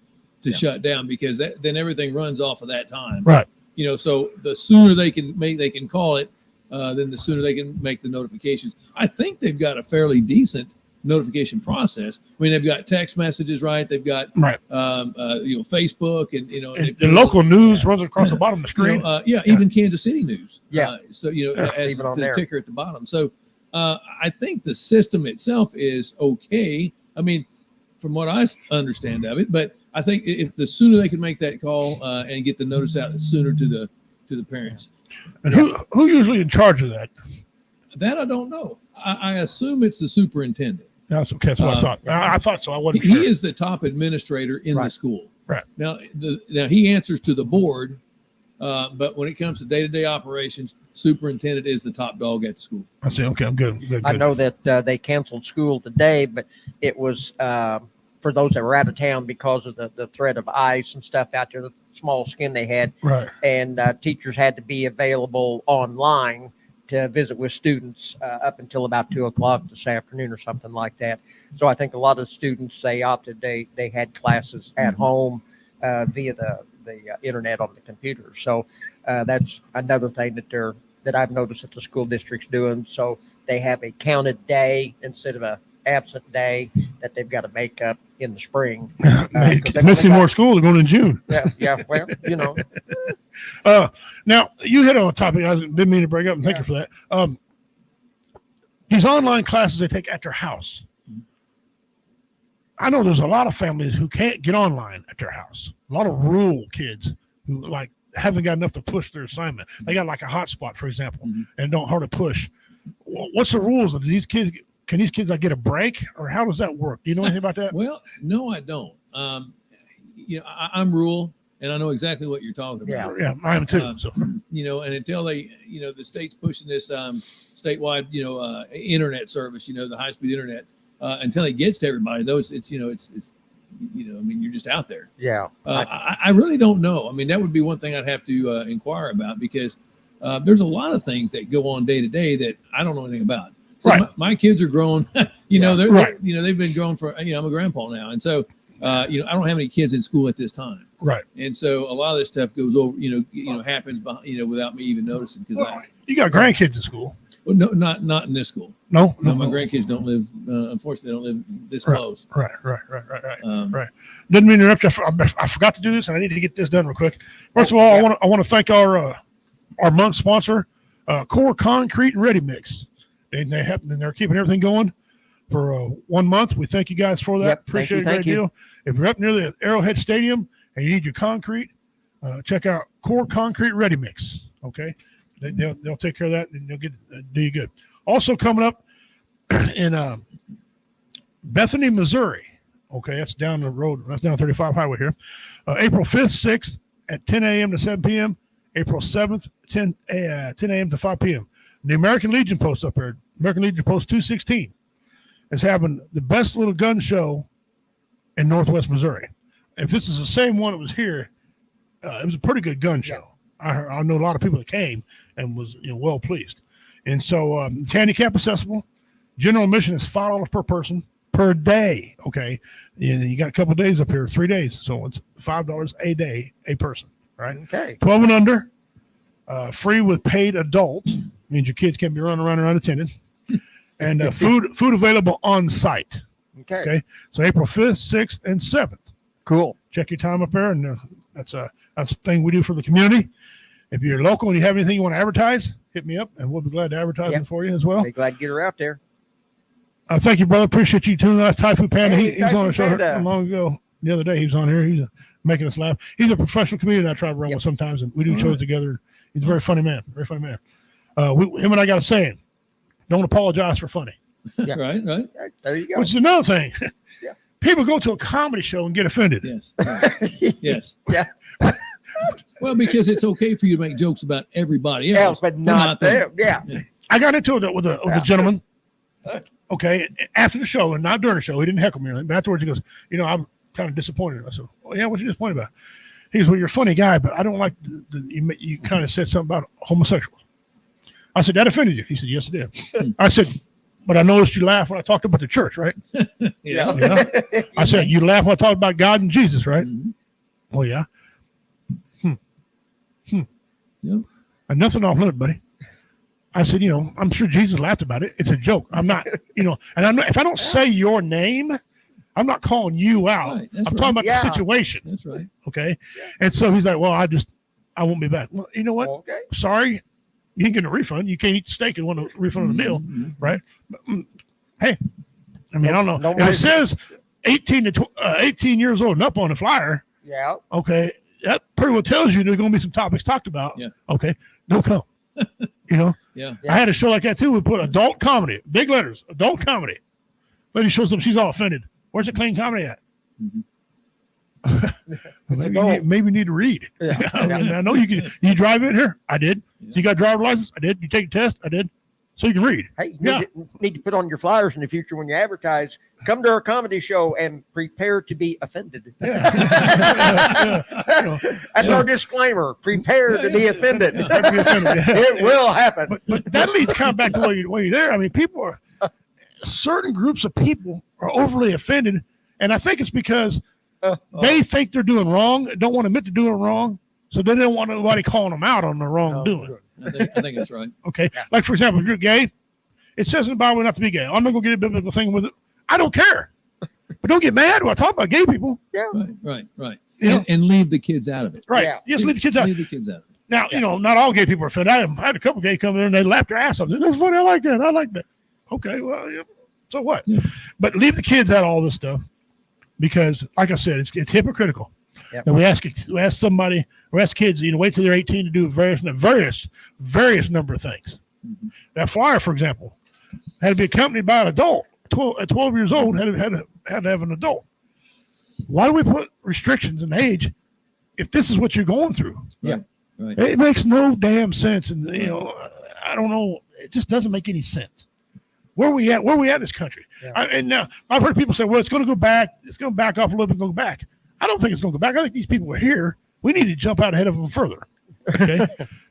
to shut down, because then everything runs off of that time. Right. So the sooner they can call it, then the sooner they can make the notifications. I think they've got a fairly decent notification process. I mean, they've got text messages, right? They've got Facebook and the local news runs across the bottom of the screen. Even Kansas City news. As even on the there. ticker at the bottom. So I think the system itself is okay. I mean, from what I understand of it, but I think if the sooner they can make that call and get the notice out, the sooner to the parents. And who usually in charge of that? That I don't know. I assume it's the superintendent. That's okay. That's what I thought. I thought so. I wasn't He sure. is the top administrator in the school. Right. Now he answers to the board, but when it comes to day-to-day operations, superintendent is the top dog at the school. I see. Okay, I'm good. I know that they canceled school today, but it was for those that were out of town because of the threat of ice and stuff out there, the small skin they had. Right. And teachers had to be available online to visit with students up until about 2 o'clock this afternoon or something like that. So I think a lot of students, they had classes at home via the internet on the computer. So that's another thing that I've noticed that the school district's doing. So they have a counted day instead of a absent day that they've got to make up in the spring. Missing more school. They're going in June. Yeah. Well, Now you hit on a topic I didn't mean to bring up, and thank you for that. These online classes they take at their house. I know there's a lot of families who can't get online at their house. A lot of rural kids who haven't got enough to push their assignment. They got like a hotspot, for example, and don't hardly push. What's the rules of these kids? Can these kids get a break, or how does that work? Do you know anything about that? Well, no, I don't. I'm rural. and I know exactly what you're talking about. Yeah, I am too. So you know, and until they, you know, the state's pushing this statewide, you know, internet service, you know, the high speed internet, until it gets to everybody, it's you know, it's you know, I mean, you're just out there. Yeah. I really don't know. I mean, that would be one thing I'd have to inquire about, because there's a lot of things that go on day to day that I don't know anything about. So my kids are grown, you know, you know, they've been grown for, you know, I'm a grandpa now. And so, you know, I don't have any kids in school at this time. Right. And so a lot of this stuff goes over, you know, happens, you know, without me even noticing. Because you got grandkids in school. Well, no, not in this school. No, my grandkids don't live. Unfortunately, they don't live this close. Right. Didn't mean to interrupt you. I forgot to do this, and I need to get this done real quick. First of all, I want to thank our month sponsor, Core Concrete and Ready Mix. They're keeping everything going for 1 month. We thank you guys for that. Yep, Appreciate it. thank Great you. deal. If you're up near the Arrowhead Stadium and you need your concrete, check out Core Concrete Ready Mix. Okay. They'll take care of that, and they'll do you good. Also coming up in Bethany, Missouri. Okay, that's down the road. That's down 35 highway here. April 5th, 6th at 10 a.m. to 7 p.m. April 7th, 10 a.m. to 5 p.m. The American Legion Post up there, American Legion Post 216, is having the best little gun show in Northwest Missouri. If this is the same one that was here, it was a pretty good gun show. I know a lot of people that came and was well pleased. And so it's handicap accessible. General admission is $5 per person per day. Okay. And you got a couple of days up here, 3 days. So it's $5 a day, a person. Right. Okay. 12 and under, free with paid adults. Means your kids can't be running around unattended. And food available on site. Okay. So April 5th, 6th, and 7th. Cool. Check your time up there. And that's a thing we do for the community. If you're local and you have anything you want to advertise, hit me up, and we'll be glad to advertise it for you as well. Be glad to get her out there. Thank you, brother. Appreciate you tuning us. Typhoon Panda. Hey, He was on the show Panda. long ago. The other day, he was on here. He's making us laugh. He's a professional comedian I travel around with sometimes, and we do shows together. He's a very funny man. Very funny man. Him and I got a saying: don't apologize for funny. Right. There you go. Which is another thing. People go to a comedy show and get offended. Yes. Yes. Yeah. Well, because it's okay for you to make jokes about everybody else, but not them. Yeah. I got into it with a gentleman. Okay, after the show, and not during the show, he didn't heckle me or anything. But afterwards, he goes, I'm kind of disappointed. I said, "Oh yeah, what you disappointed about?" He goes, "Well, you're a funny guy, but I don't like you kind of said something about homosexuals." I said, "That offended you?" He said, "Yes, it did." I said, "But I noticed you laughed when I talked about the church, right?" Yeah. I said, "You laughed when I talked about God and Jesus, right?" Mm-hmm. Oh yeah. Yep. And nothing off limit, buddy. I said, I'm sure Jesus laughed about it. It's a joke. I'm not, and I know if I don't say your name, I'm not calling you out. Right, I'm talking about the situation. That's right. Okay. And so he's like, well, I won't be back. Well, you know what? Okay. Sorry. You ain't getting a refund. You can't eat the steak and want a refund on the meal. Right. But, hey, I mean, I don't know. If it says 18 years old and up on the flyer. Yeah. Okay. That pretty well tells you there's going to be some topics talked about. Yeah. Okay. Don't come. Yeah. I had a show like that too. We put adult comedy, big letters, adult comedy. Lady shows up. She's all offended. Where's the clean comedy at? Maybe you need to read. Yeah. I know you can. You drive in here? I did. So you got a driver's license? I did. You take a test? I did. So you can read. Hey, you need to put on your flyers in the future when you advertise. Come to our comedy show and prepare to be offended. Yeah. That's our disclaimer. Prepare to be offended. It will happen. But that leads kind of back to where you're there. I mean, people are certain groups of people are overly offended, and I think it's because they think they're doing wrong, don't want to admit to doing wrong, so they don't want nobody calling them out on the wrongdoing. I think that's right. Okay. Yeah. Like, for example, if you're gay, it says in the Bible not to be gay. I'm not going to get a biblical thing with it. I don't care. But don't get mad when I talk about gay people. Yeah. Right. And leave the kids out of it. Right. Yeah. Yes, leave the kids out. Leave the kids out of it. Now, not all gay people are offended. I had a couple gay come in and they laughed their ass off. That's funny. I like that. Okay. Well, so what? Yeah. But leave the kids out of all this stuff because, like I said, it's hypocritical. Yep. And we ask somebody, we ask kids, wait till they're 18 to do various number of things. Mm-hmm. That flyer, for example, had to be accompanied by an adult. At 12 years old, had to have an adult. Why do we put restrictions in age if this is what you're going through. Yeah. Right. It makes no damn sense. And, I don't know. It just doesn't make any sense. Where we at in this country? Yeah. And now I've heard people say, well, it's going to go back. It's going to back off a little bit and go back. I don't think it's going to go back. I think these people were here. We need to jump out ahead of them further. Okay.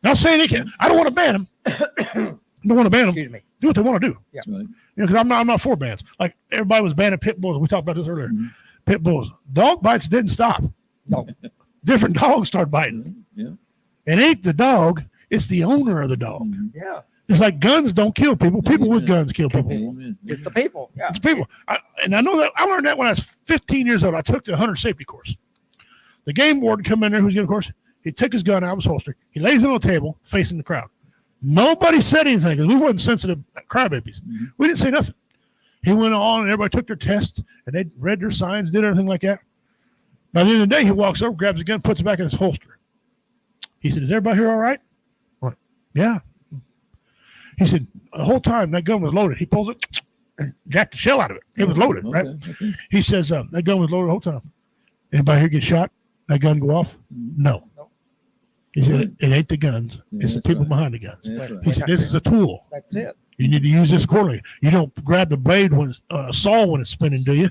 Not saying they can. I don't want to ban them. Don't want to ban them. Excuse me. Do what they want to do. Yeah. Right. Because I'm not for bans. Like everybody was banning pit bulls. We talked about this earlier. Mm-hmm. Pit bulls. Dog bites didn't stop. No. Different dogs start biting. Yeah. It ain't the dog. It's the owner of the dog. Yeah. It's like guns don't kill people. People with guns kill people. Amen. It's the people. Yeah. It's people. And I know that I learned that when I was 15 years old. I took the hunter safety course. The game warden come in there who's getting a course. He took his gun out of his holster. He lays it on the table facing the crowd. Nobody said anything because we wasn't sensitive crybabies. Mm-hmm. We didn't say nothing. He went on and everybody took their tests and they read their signs, did everything like that. By the end of the day, he walks over, grabs the gun, puts it back in his holster. He said, is everybody here all right? I went, yeah. He said, the whole time that gun was loaded. He pulled it and jacked the shell out of it. It was loaded, right? Okay. He says, that gun was loaded the whole time. Anybody here get shot? That gun go off? No. He said, it ain't the guns. It's the people behind the guns. That's right. He said, this is a tool. That's it. You need to use this accordingly. You don't grab the blade when a saw when it's spinning, do you?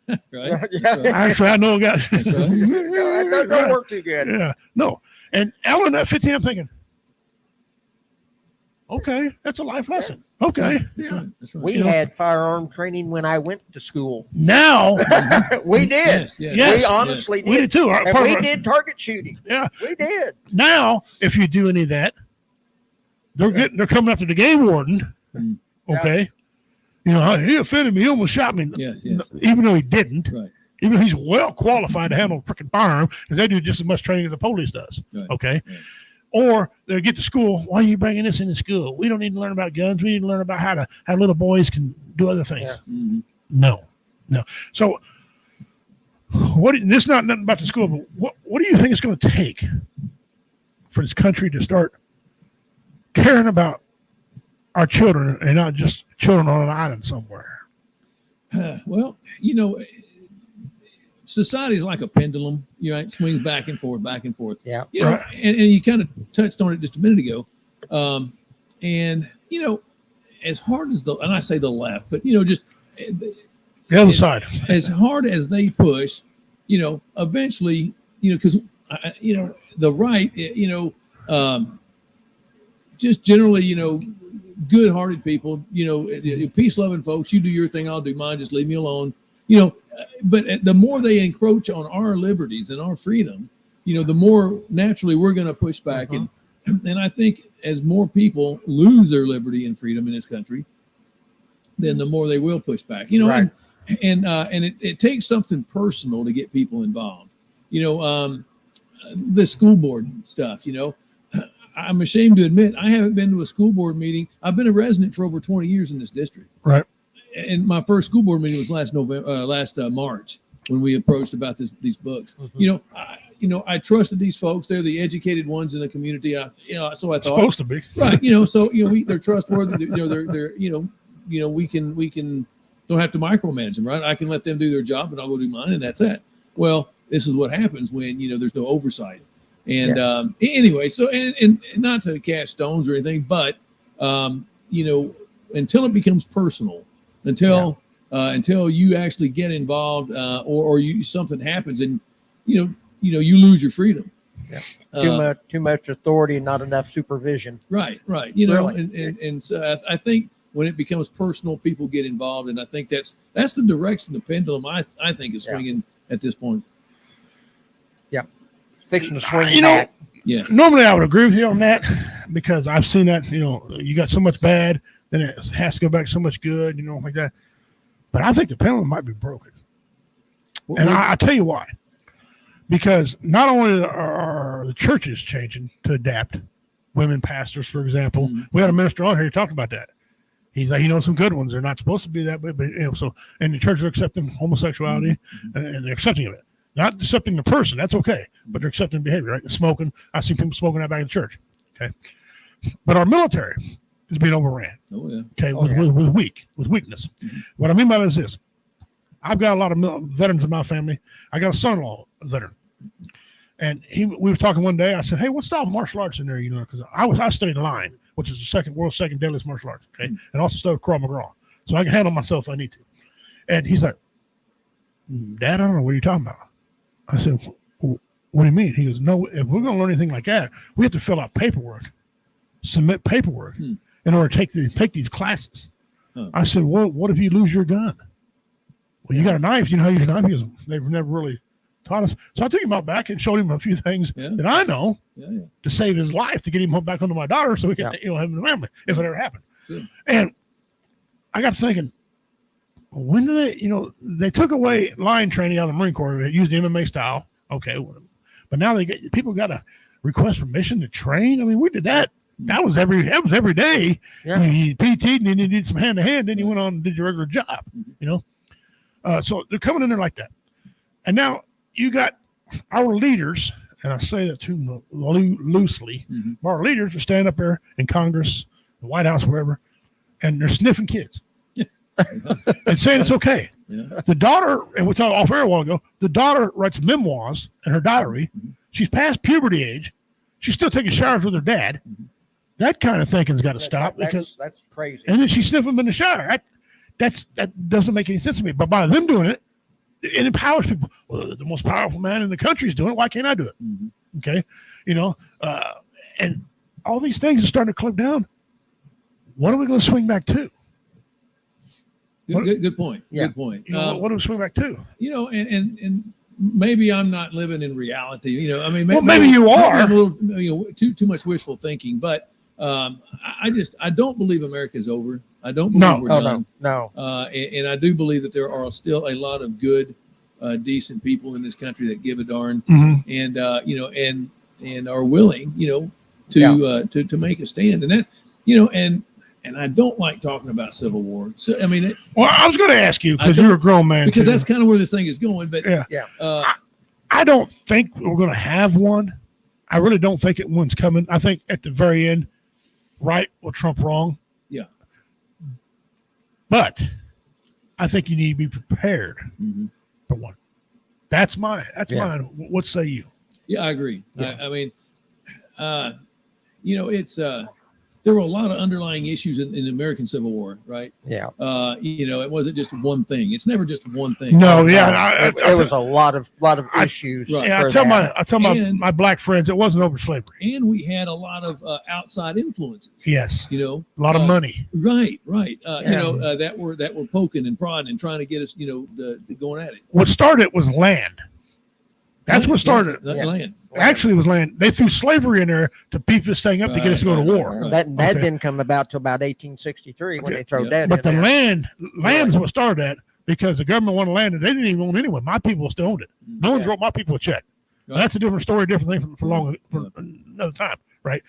Right. Yeah. Actually, I know a guy. That's right. No, that don't work too good. Yeah, no. And Ellen at 15, I'm thinking, okay, that's a life lesson. Okay. That's right. That's right. We had firearm training when I went to school. Now, We did. Yes, yes, yes, We honestly did. we did too. And we did target shooting. Yeah. We did. Now, if you do any of that, they're coming after the game warden. Mm. Okay. He offended me. He almost shot me. Yes. Even though he didn't. Right. Even though he's well qualified to handle a freaking firearm, because they do just as much training as the police does. Right. Okay. Right. Or they get to school. Why are you bringing this into school? We don't need to learn about guns. We need to learn about how little boys can do other things. Yeah. Mm-hmm. No. So, this is not nothing about the school, but what do you think it's going to take for this country to start caring about our children and not just children on an island somewhere? Well, society is like a pendulum. It swings back and forth, back and forth. Yeah. Right. And you kind of touched on it just a minute ago. As hard as and I say the left, but just the other side, as hard as they push, eventually, because the right, just generally, good-hearted people, peace-loving folks. You do your thing, I'll do mine. Just leave me alone. But the more they encroach on our liberties and our freedom, the more naturally we're going to push back. And I think as more people lose their liberty and freedom in this country, then the more they will push back. Right. And it takes something personal to get people involved. The school board stuff. I'm ashamed to admit I haven't been to a school board meeting. I've been a resident for over 20 years in this district. Right. And my first school board meeting was last March when we approached about these books. Mm-hmm. I trusted these folks. They're the educated ones in the community. So I thought Supposed to be. right. They're trustworthy. They're we can don't have to micromanage them. Right. I can let them do their job and I'll go do mine, and that's it. Well, this is what happens when there's no oversight. And anyway, so and not to cast stones or anything, but until it becomes personal, until you actually get involved, or something happens and you lose your freedom. Yeah. Too much authority and not enough supervision. Right. Really. And so I think when it becomes personal, people get involved, and I think that's the direction the pendulum I think is swinging at this point. Yeah, fixing to swing back. Yes. Normally, I would agree with you on that because I've seen that. You got so much bad, then it has to go back so much good. Like that. But I think the pendulum might be broken, and I tell you why. Because not only are the churches changing to adapt, women pastors, for example. Mm-hmm. We had a minister on here who talked about that. He's like, some good ones. They're not supposed to be that way, but and the churches are accepting homosexuality, and they're accepting of it. Not accepting the person, that's okay, but they're accepting behavior, right? Smoking, I've seen people smoking out back in the church. Okay, but our military is being overran. Oh yeah. Okay, with weakness. Mm-hmm. What I mean by this is, I've got a lot of veterans in my family. I got a son-in-law, a veteran, And we were talking one day. I said, "Hey, what style of martial arts in there? You know, because I studied line, which is the world's second deadliest martial arts. Okay, and also studied Krav Maga, so I can handle myself if I need to." And he's like, "Dad, I don't know what you're talking about." I said, "What do you mean?" He goes, "No, if we're going to learn anything like that, we have to fill out paperwork, submit paperwork in order to take these classes." I said, "Well, what if you lose your gun?" "Well, you got a knife. You know how to use a knife?" He goes, "They've never really taught us." So I took him out back and showed him a few things that I know to save his life, to get him home back onto my daughter so we can have him in the family if it ever happened. And I got thinking, when do they took away line training out of the Marine Corps. They used the MMA style. Okay. But now people got to request permission to train. I mean, we did that. That was every day. Yeah. You PT'd and then you did some hand to hand. Then you went on and did your regular job, so they're coming in there like that. And now you got our leaders, and I say that too loosely. Our leaders are standing up there in Congress, the White House, wherever, and they're sniffing kids and saying it's okay. The daughter, and we talked off air a while ago, the daughter writes memoirs in her diary. She's past puberty age. She's still taking showers with her dad. That kind of thinking's got to stop because that's crazy. And then she sniffed them in the shower. That doesn't make any sense to me. But by them doing it, it empowers people. Well, the most powerful man in the country is doing it. Why can't I do it? Okay, and all these things are starting to clamp down. What are we going to swing back to? Good point. Yeah. Good point. What do we swing back to? And maybe I'm not living in reality. I mean, maybe you are. Maybe I'm a little, too much wishful thinking. But I don't believe America's over. I don't believe we're done. No. And I do believe that there are still a lot of good, decent people in this country that give a darn, and and are willing, to make a stand. And that, and I don't like talking about Civil War. So I mean, I was going to ask you because you're a grown man. Because that's kind of where this thing is going. But I don't think we're going to have one. I really don't think one's coming. I think at the very end, right will trump wrong. Yeah. But I think you need to be prepared for one. That's mine. Mine. What say you? Yeah, I agree. Yeah. I mean, it's there were a lot of underlying issues in the American Civil War, right? Yeah. It wasn't just one thing. It's never just one thing. No, yeah. There was a lot of issues. Right. Yeah, I tell my black friends it wasn't over slavery. And we had a lot of outside influences. Yes. A lot of money. Right. That were poking and prodding and trying to get us, going at it. What started was land. That's what started. Land. Actually, it was land. They threw slavery in there to beef this thing up to get us to go to war. That didn't come about till about 1863 when they throw that. But the there. land's what started that because the government wanted land and they didn't even own it anyway. My people still owned it. No one's wrote my people a check. Right. That's a different story, different thing for another time, right?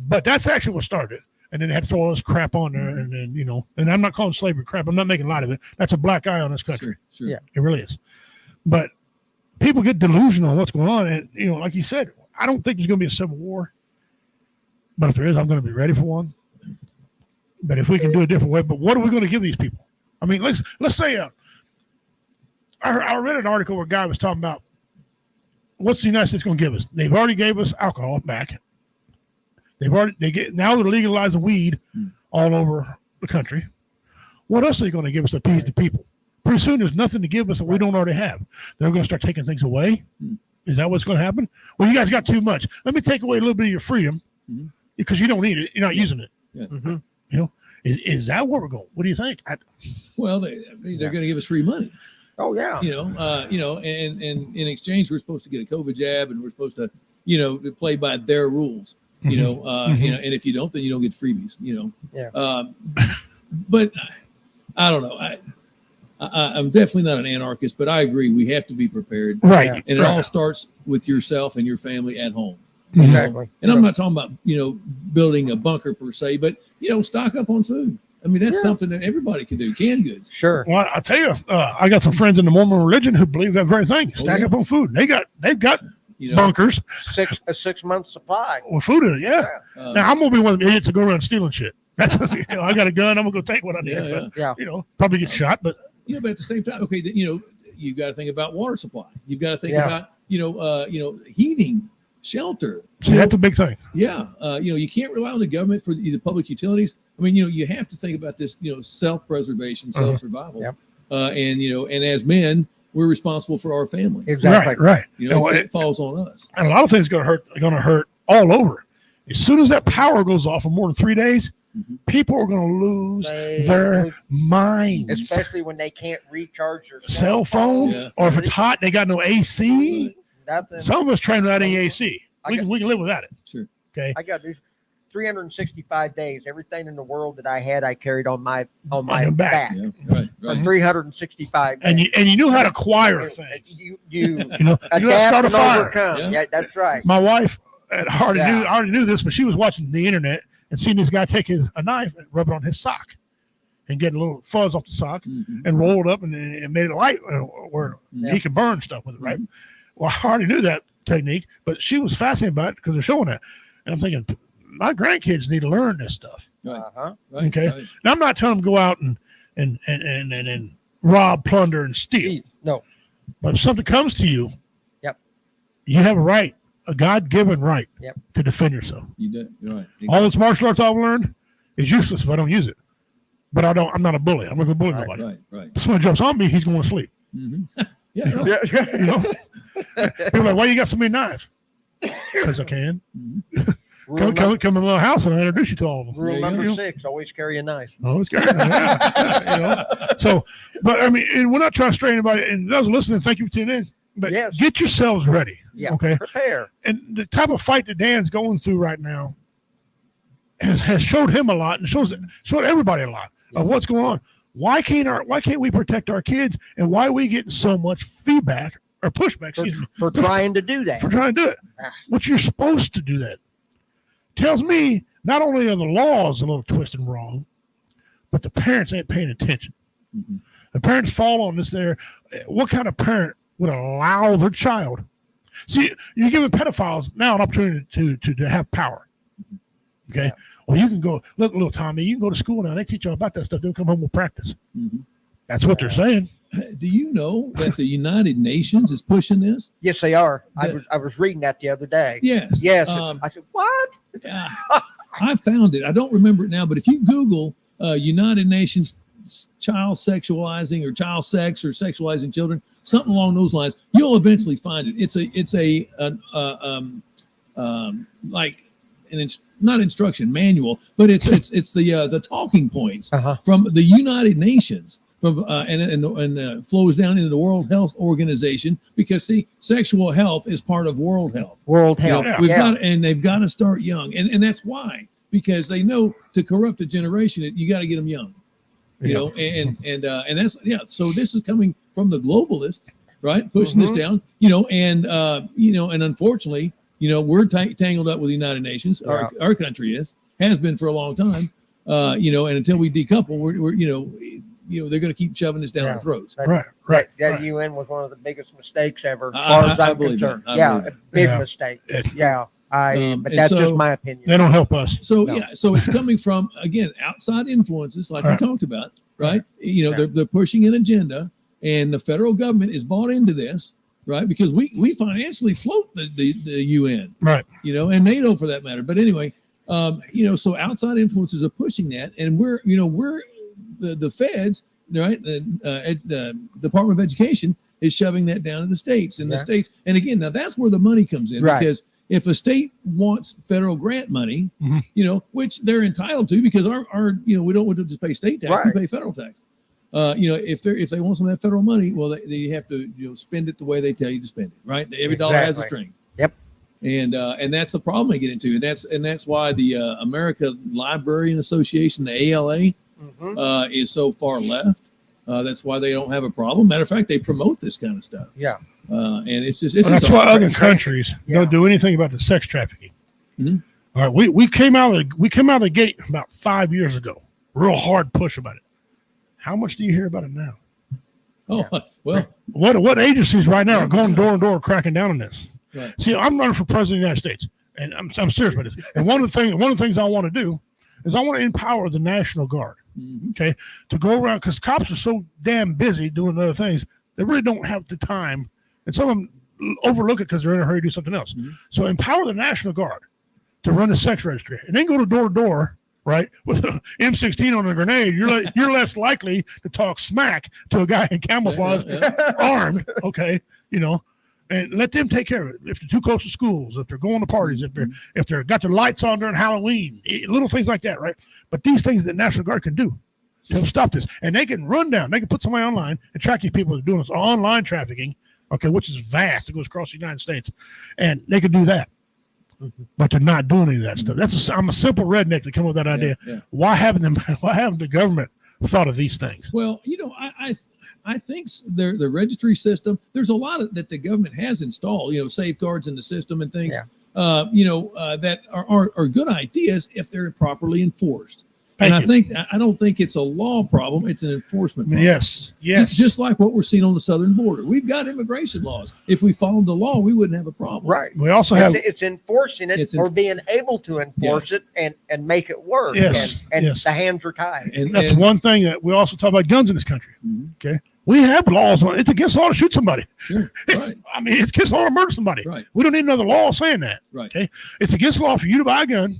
But that's actually what started. And then they had to throw all this crap on there, and then and I'm not calling slavery crap. I'm not making light of it. That's a black eye on this country. Sure. Yeah, it really is. But people get delusional on what's going on, and like you said, I don't think there's going to be a civil war. But if there is, I'm going to be ready for one. But if we can do it a different way, but what are we going to give these people? I mean, let's say I read an article where a guy was talking about what's the United States going to give us? They've already gave us alcohol back. Now they're legalizing weed all over the country. What else are they going to give us to appease the people? Pretty soon there's nothing to give us that we don't already have. They're going to start taking things away. Is that what's going to happen? Well, you guys got too much. Let me take away a little bit of your freedom because you don't need it. You're not using it. Yeah. Is that where we're going? What do you think? Well, they're going to give us free money. Oh yeah. And in exchange, we're supposed to get a COVID jab, and we're supposed to, to play by their rules. And if you don't, then you don't get freebies. Yeah. But I don't know. I'm definitely not an anarchist, but I agree we have to be prepared. Right. And it all starts with yourself and your family at home. Exactly. And I'm not talking about, building a bunker per se, but, stock up on food. I mean, that's something that everybody can do. Canned goods. Sure. Well, I'll tell you, I got some friends in the Mormon religion who believe that very thing. Stack up on food. They've got bunkers. 6 month supply. With food in it, yeah. Now, I'm going to be one of the idiots to go around stealing shit. I got a gun. I'm going to go take what I need. Probably get shot, but. But at the same time, okay, you've got to think about water supply. You've got to think about, heating, shelter. See, that's a big thing. Yeah. You can't rely on the government for the public utilities. I mean, you have to think about this, self-preservation, self-survival. Yep. And as men, we're responsible for our families. Exactly. Right. It falls on us. And a lot of things going to hurt all over. As soon as that power goes off for more than 3 days, people are going to lose their minds. Especially when they can't recharge their cell phone, or if it's hot, they got no AC. Nothing. Some of us train without any AC. We can live without it. Sure. Okay. I got these 365 days. Everything in the world that I had, I carried on my back. back. Yeah, right. For 365 days. And you knew how to acquire things. You start a and fire. overcome. Yeah, that's right. My wife already knew this, but she was watching the internet and seeing this guy take a knife and rub it on his sock and get a little fuzz off the sock and roll it up and made it light where he could burn stuff with it, right? Well, I already knew that technique, but she was fascinated by it because they're showing that. And I'm thinking, my grandkids need to learn this stuff. Right. Uh-huh. Right. Okay. Right. Now, I'm not telling them to go out and rob, plunder, and steal. No. But if something comes to you, Yep. you have a right, a God-given right Yep. to defend yourself. You do. You're right. All this martial arts I've learned is useless if I don't use it. But I'm not a bully. I'm not going to bully nobody. Right. If someone jumps on me, he's going to sleep. Yeah. Right. People are like, why you got so many knives? Because I can. Come in my house and I introduce you to all of them. Rule number 6: always carry a knife. Always carry a knife. So, but I mean, and we're not trying to strain anybody. And those listening, thank you for tuning in. But get yourselves ready. Yeah. Okay. Prepare. And the type of fight that Dan's going through right now has showed him a lot and showed everybody a lot of what's going on. Why can't we protect our kids, and why are we getting so much feedback or pushback for trying to do that? For trying to do it. What you're supposed to do that. Tells me not only are the laws a little twisted and wrong, but the parents ain't paying attention. The parents fall on this there. What kind of parent would allow their child? See, you're giving pedophiles now an opportunity to have power. Okay. Well, you can go, look, little Tommy, you can go to school now. They teach you all about that stuff. They'll come home with practice. That's what they're saying. Do you know that the United Nations is pushing this? Yes, they are. I was reading that the other day. Yes. Yes. I said, what? I found it. I don't remember it now, but if you Google United Nations child sexualizing or child sex or sexualizing children, something along those lines, you'll eventually find it. It's like not instruction manual, but it's the talking points from the United Nations. And flows down into the World Health Organization because sexual health is part of World Health. World Health. They've got to start young, and that's why, because they know to corrupt a generation, you got to get them young. And that's So this is coming from the globalists, right? Pushing this down, and unfortunately, we're tangled up with the United Nations. Our country has been for a long time, and until we decouple, we're they're going to keep shoving this down our throats. Right. That UN was one of the biggest mistakes ever, as far as I'm concerned. A big mistake. But that's just my opinion. They don't help us. So so it's coming from, again, outside influences, like we talked about, right? They're pushing an agenda, and the federal government is bought into this, right? Because we financially float the UN, right? And NATO for that matter. But anyway, so outside influences are pushing that, and we're the feds, right? The Department of Education is shoving that down to the states, and the states. And again, now that's where the money comes in, because if a state wants federal grant money, which they're entitled to, because our we don't want to just pay state tax, we pay federal tax. If they want some of that federal money, well, they have to spend it the way they tell you to spend it, right? Every dollar has a string. Yep. And that's the problem they get into, and that's why the American Librarian Association, the ALA, is so far left. That's why they don't have a problem. Matter of fact, they promote this kind of stuff. Yeah. And it's that's why other countries don't do anything about the sex trafficking. All right, we came out of the gate about 5 years ago. Real hard push about it. How much do you hear about it now? Oh, well, what agencies right now are going door to door cracking down on this? Right. See, I'm running for president of the United States, and I'm serious about this. And one of the things I want to do is I want to empower the National Guard. Okay, to go around, because cops are so damn busy doing other things, they really don't have the time. And some of them overlook it because they're in a hurry to do something else. So empower the National Guard to run the sex registry, and then go to door to door, right, with an M16 on a grenade. You're less likely to talk smack to a guy in camouflage, armed. Okay, and let them take care of it. If they're too close to schools, if they're going to parties, if they're got their lights on during Halloween, little things like that, right? But these things that National Guard can do to help stop this, and they can run down, they can put somebody online and track these people that are doing this online trafficking, okay, which is vast. It goes across the United States, and they can do that. But they're not doing any of that stuff. I'm a simple redneck to come up with that idea. Why haven't the government thought of these things? Well, I think the registry system, there's a lot of that the government has installed, safeguards in the system and things, that are good ideas if they're properly enforced. I don't think it's a law problem. It's an enforcement problem. Yes. Just like what we're seeing on the southern border. We've got immigration laws. If we followed the law, we wouldn't have a problem. Right. We also have it's enforcing it or being able to enforce it and make it work. Yes. And the hands are tied. And that's one thing that we also talk about guns in this country. Okay. We have laws on it. It's against law to shoot somebody. Sure. Right. I mean, it's against law to murder somebody. Right. We don't need another law saying that. Right. Okay. It's against law for you to buy a gun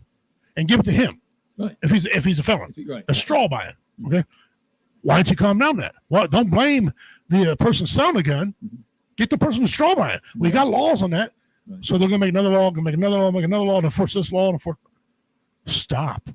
and give it to him. Right. If he's a felon. Right. A straw buying. Okay. Why don't you calm down that? Well, don't blame the person selling the gun. Get the person to straw buy it. We got laws on that. Right. So they're gonna make another law, to enforce this law, Stop.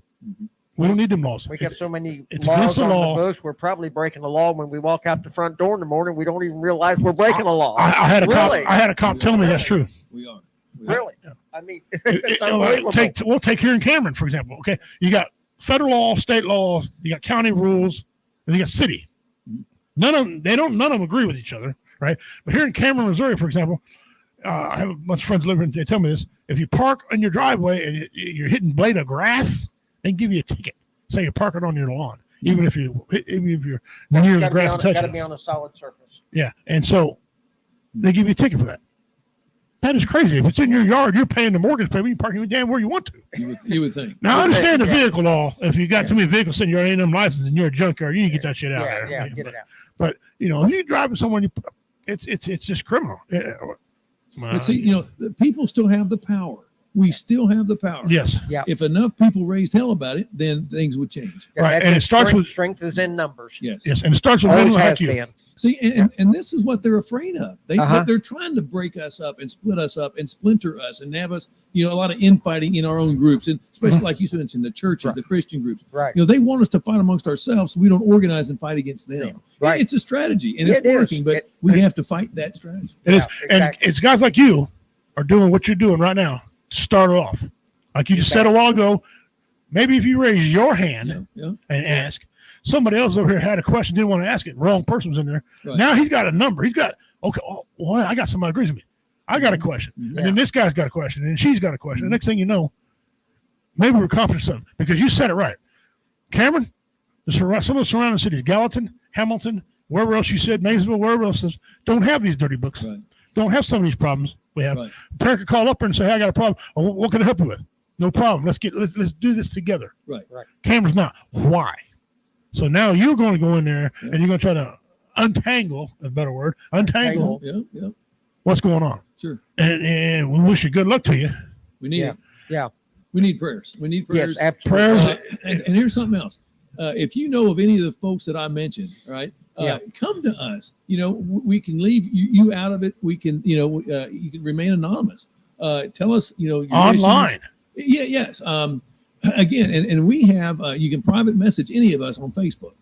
We don't need them laws. We got so many it's laws against the on law. the books. We're probably breaking the law when we walk out the front door in the morning. We don't even realize we're breaking the law. I had a cop telling me that's true. We are. Really? I mean, it's unbelievable. We'll take here in Cameron, for example. Okay, you got federal law, state law, you got county rules, and you got city. None of them agree with each other, right? But here in Cameron, Missouri, for example, I have a bunch of friends living. They tell me this: if you park on your driveway and you're hitting blade of grass, they can give you a ticket. Say you park it on your lawn, even if you're near the grass. Got to be on a solid surface. Yeah, and so they give you a ticket for that. That is crazy. If it's in your yard, you're paying the mortgage payment. You park it damn where you want to. You would think. Now I understand the vehicle law. If you got too many vehicles sitting your A&M license and you're a junkyard, you need to get that shit out there. Yeah, get it out. But if you're driving someone, it's just criminal. But see, people still have the power. We still have the power. Yes. Yeah. If enough people raised hell about it, then things would change. Right. And it starts with strength is in numbers. Yes. Yes. And it starts with Always women has like you. been. See, and this is what they're afraid of. They're trying to break us up and split us up and splinter us and have us, a lot of infighting in our own groups, and especially like you mentioned, the churches, the Christian groups. Right. They want us to fight amongst ourselves so we don't organize and fight against them. Right. It's a strategy and it's working, but we have to fight that strategy. It is. Exactly. And it's guys like you are doing what you're doing right now to start it off. Like you just said a while ago, maybe if you raise your hand and ask, somebody else over here had a question, didn't want to ask it. Wrong person was in there. Right. Now he's got a number. He's got, I got somebody agrees with me. I got a question. And then this guy's got a question. And she's got a question. The next thing you know, maybe we're accomplishing something because you said it right. Cameron, some of the surrounding cities, Gallatin, Hamilton, wherever else you said, Maysville, wherever else, don't have these dirty books. Right. Don't have some of these problems we have. Right. A parent could call up and say, hey, I got a problem. Oh, what can I help you with? No problem. Let's do this together. Right. Cameron's not. Why? So now you're going to go in there and you're going to try to untangle, a better word, untangle what's going on. Sure. And we wish you good luck to you. We need it. Yeah. We need prayers. We need prayers. Yes, absolutely. Prayers. And here's something else. If you know of any of the folks that I mentioned, right, come to us. We can leave you out of it. We can, you can remain anonymous. Tell us, your online. issues. Yes. Again, and we have, you can private message any of us on Facebook,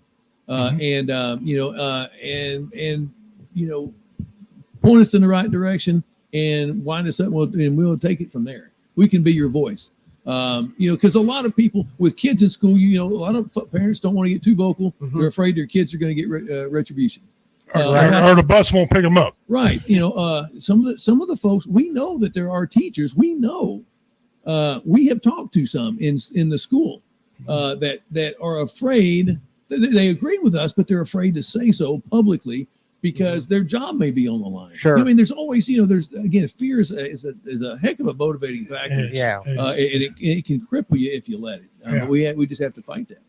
and point us in the right direction and wind us up, and we'll take it from there. We can be your voice. Because a lot of people with kids in school, a lot of parents don't want to get too vocal. They're afraid their kids are going to get retribution. Or the bus won't pick them up. Right. Some of the folks, we know that there are teachers. We know we have talked to some in the school that are afraid. They agree with us, but they're afraid to say so publicly because their job may be on the line. Sure. I mean, there's always, there's again, fear is a heck of a motivating factor. Yeah. It can cripple you if you let it. But we just have to fight that.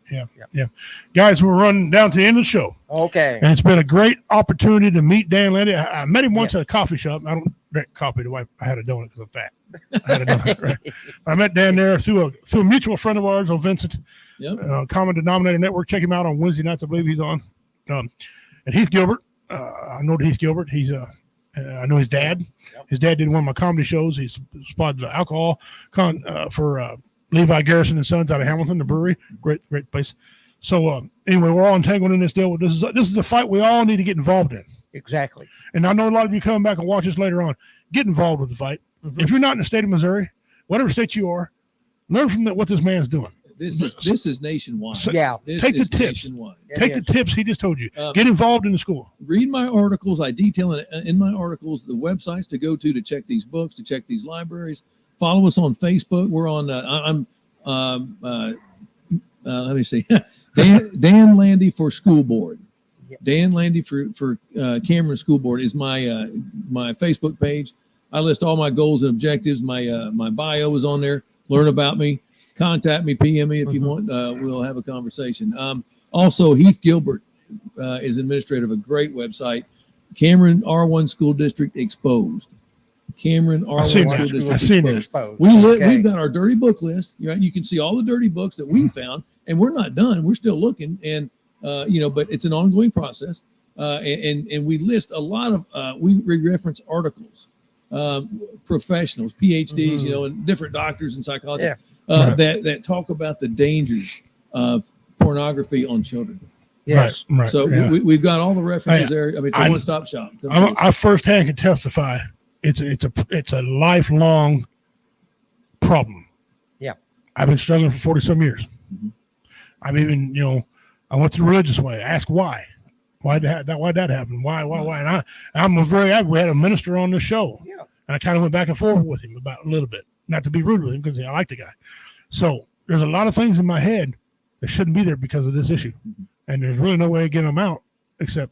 Yeah. Guys, we're running down to the end of the show. Okay. And it's been a great opportunity to meet Dan Landi. I met him once at a coffee shop. great coffee to wipe. I had a donut because I'm fat. I had a donut. Right? I met Dan there through a mutual friend of ours, Vincent. Yep. Common Denominator Network. Check him out on Wednesday nights. I believe he's on. And Heath Gilbert. I know Heath Gilbert. He's I know his dad. His dad did one of my comedy shows. He's spotted alcohol for Levi Garrison and Sons out of Hamilton, the brewery. Great place. So anyway, we're all entangled in this deal. This is a fight we all need to get involved in. Exactly. And I know a lot of you come back and watch this later on. Get involved with the fight. Mm-hmm. If you're not in the state of Missouri, whatever state you are, learn from what this man's doing. This is nationwide. So, This take the is tips. nationwide. Take the tips he just told you. Get involved in the school. Read my articles. I detail in my articles the websites to go to check these books, to check these libraries. Follow us on Facebook. We're on. Let me see. Dan Landi for School Board. Dan Landi for Cameron School Board is my my Facebook page. I list all my goals and objectives. My bio is on there. Learn about me. Contact me. PM me if you want. We'll have a conversation. Also, Heath Gilbert is administrator of a great website, Cameron R1 School District Exposed. Cameron R1 School District Exposed. We've got our dirty book list. Right? You can see all the dirty books that we found, and we're not done. We're still looking, and but it's an ongoing process. And we list a lot of we reference articles, professionals, PhDs, and different doctors and psychologists that talk about the dangers of pornography on children. Yes. Right. So we've got all the references there. I mean, it's a one-stop shop. I firsthand can testify. It's a lifelong problem. Yeah. I've been struggling for 40 some years. Mm-hmm. I've even, I went the religious way. Ask why. Why'd that happen? Why? And I'm very happy. We had a minister on the show. Yeah. And I kind of went back and forth with him about a little bit. Not to be rude with him because I like the guy. So there's a lot of things in my head that shouldn't be there because of this issue. Mm-hmm. And there's really no way of getting them out except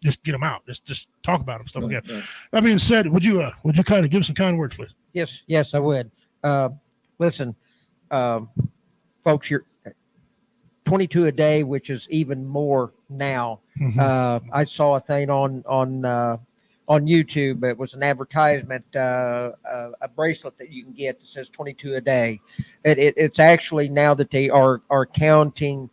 just get them out. Just talk about them, stuff like that. Right. That being said, would you kind of give some kind words, please? Yes, I would. Listen, folks, you're 22 a day, which is even more now. Mm-hmm. I saw a thing on YouTube. It was an advertisement, a bracelet that you can get that says 22 a day. It's actually now that they are counting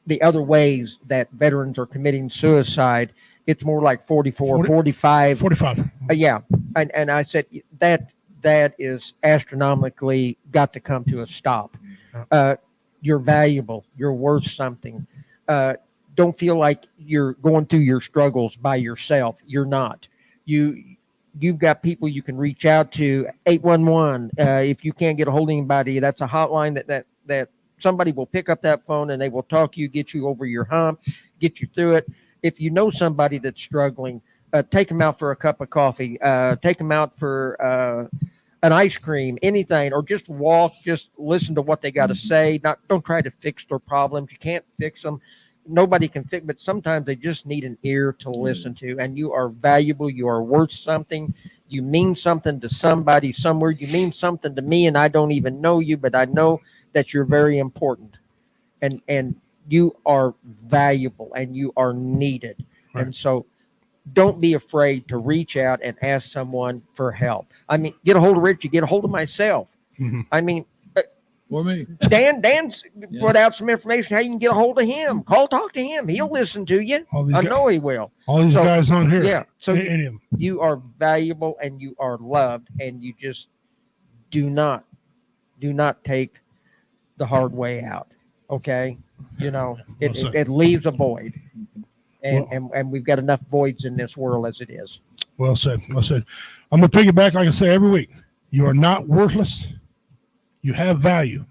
the other ways that veterans are committing suicide. It's more like 44, 45. 45. Yeah. And I said that is astronomically got to come to a stop. You're valuable. You're worth something. Don't feel like you're going through your struggles by yourself. You're not. You've got people you can reach out to. 811. If you can't get a hold of anybody, that's a hotline that somebody will pick up that phone and they will talk to you, get you over your hump, get you through it. If you know somebody that's struggling, take them out for a cup of coffee, take them out for an ice cream, anything, or just walk, just listen to what they got to say. Don't try to fix their problems. You can't fix them. Nobody can fix, but sometimes they just need an ear to listen to. And you are valuable. You are worth something. You mean something to somebody somewhere. You mean something to me, and I don't even know you, but I know that you're very important. And you are valuable, and you are needed. Right. And so don't be afraid to reach out and ask someone for help. I mean, get a hold of Rich. You get a hold of myself. Mm-hmm. I mean, or me. Dan's put out some information how you can get a hold of him. Talk to him. He'll listen to you. I know he will. All these guys on here. Yeah. So you are valuable and you are loved, and you just do not take the hard way out. Okay. It leaves a void. And we've got enough voids in this world as it is. Well said. I'm going to piggyback, like I say every week. You are not worthless. You have value.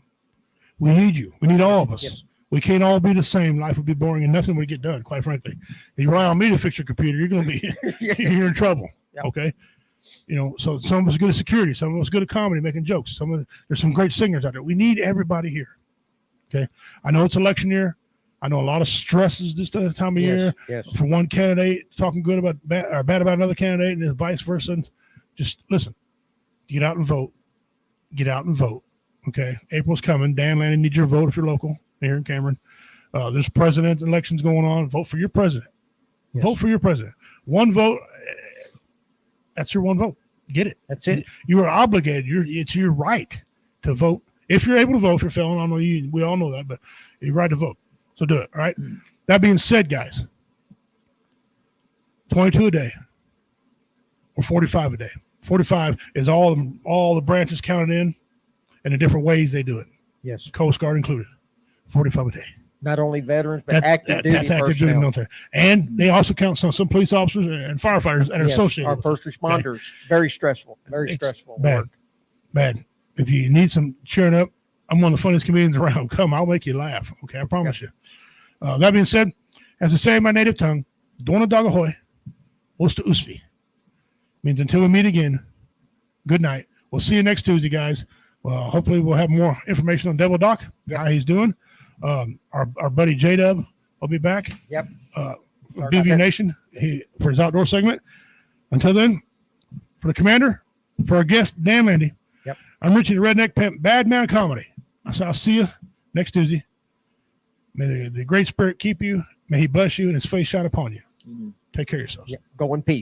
We need you. We need all of us. Yes. We can't all be the same. Life would be boring and nothing would get done, quite frankly. If you rely on me to fix your computer, you're going to be you're in trouble. Yep. Okay. So some of us good at security. Some of us good at comedy, making jokes. There's some great singers out there. We need everybody here. Okay. I know it's election year. I know a lot of stresses this time of year. Yes. For one candidate talking good about bad about another candidate, and vice versa. Just listen. Get out and vote. Get out and vote. Okay. April's coming. Dan Landi needs your vote if you're local here in Cameron. There's president elections going on. Vote for your president. Yes. Vote for your president. One vote. That's your one vote. Get it. That's it. You are obligated. It's your right to vote. If you're able to vote, if you're a felon, I know we all know that, but you're right to vote. So do it. All right. That being said, guys, 22 a day or 45 a day. 45 is all the branches counted in and the different ways they do it. Yes. Coast Guard included. 45 a day. Not only veterans, but active duty That's active duty personnel. military. And they also count some police officers and firefighters that are Yes, associated our with first it. responders. Very stressful. Very It's stressful. Bad. work. Bad. If you need some cheering up, I'm one of the funniest comedians around. Come, I'll make you laugh. Okay, I promise you. That being said, as I say in my native tongue, Dona Dagahoy, Osta Usvi. Means until we meet again, good night. We'll see you next Tuesday, guys. Well, hopefully we'll have more information on Devil Doc, how he's doing. Our buddy J-Dub will be back. Yep. BB Nation for his outdoor segment. Until then, for the commander, for our guest, Dan Landi, I'm Richie the Redneck Pimp, Bad Man Comedy. I'll see you next Tuesday. May the great spirit keep you. May he bless you and his face shine upon you. Take care of yourselves. Go in peace.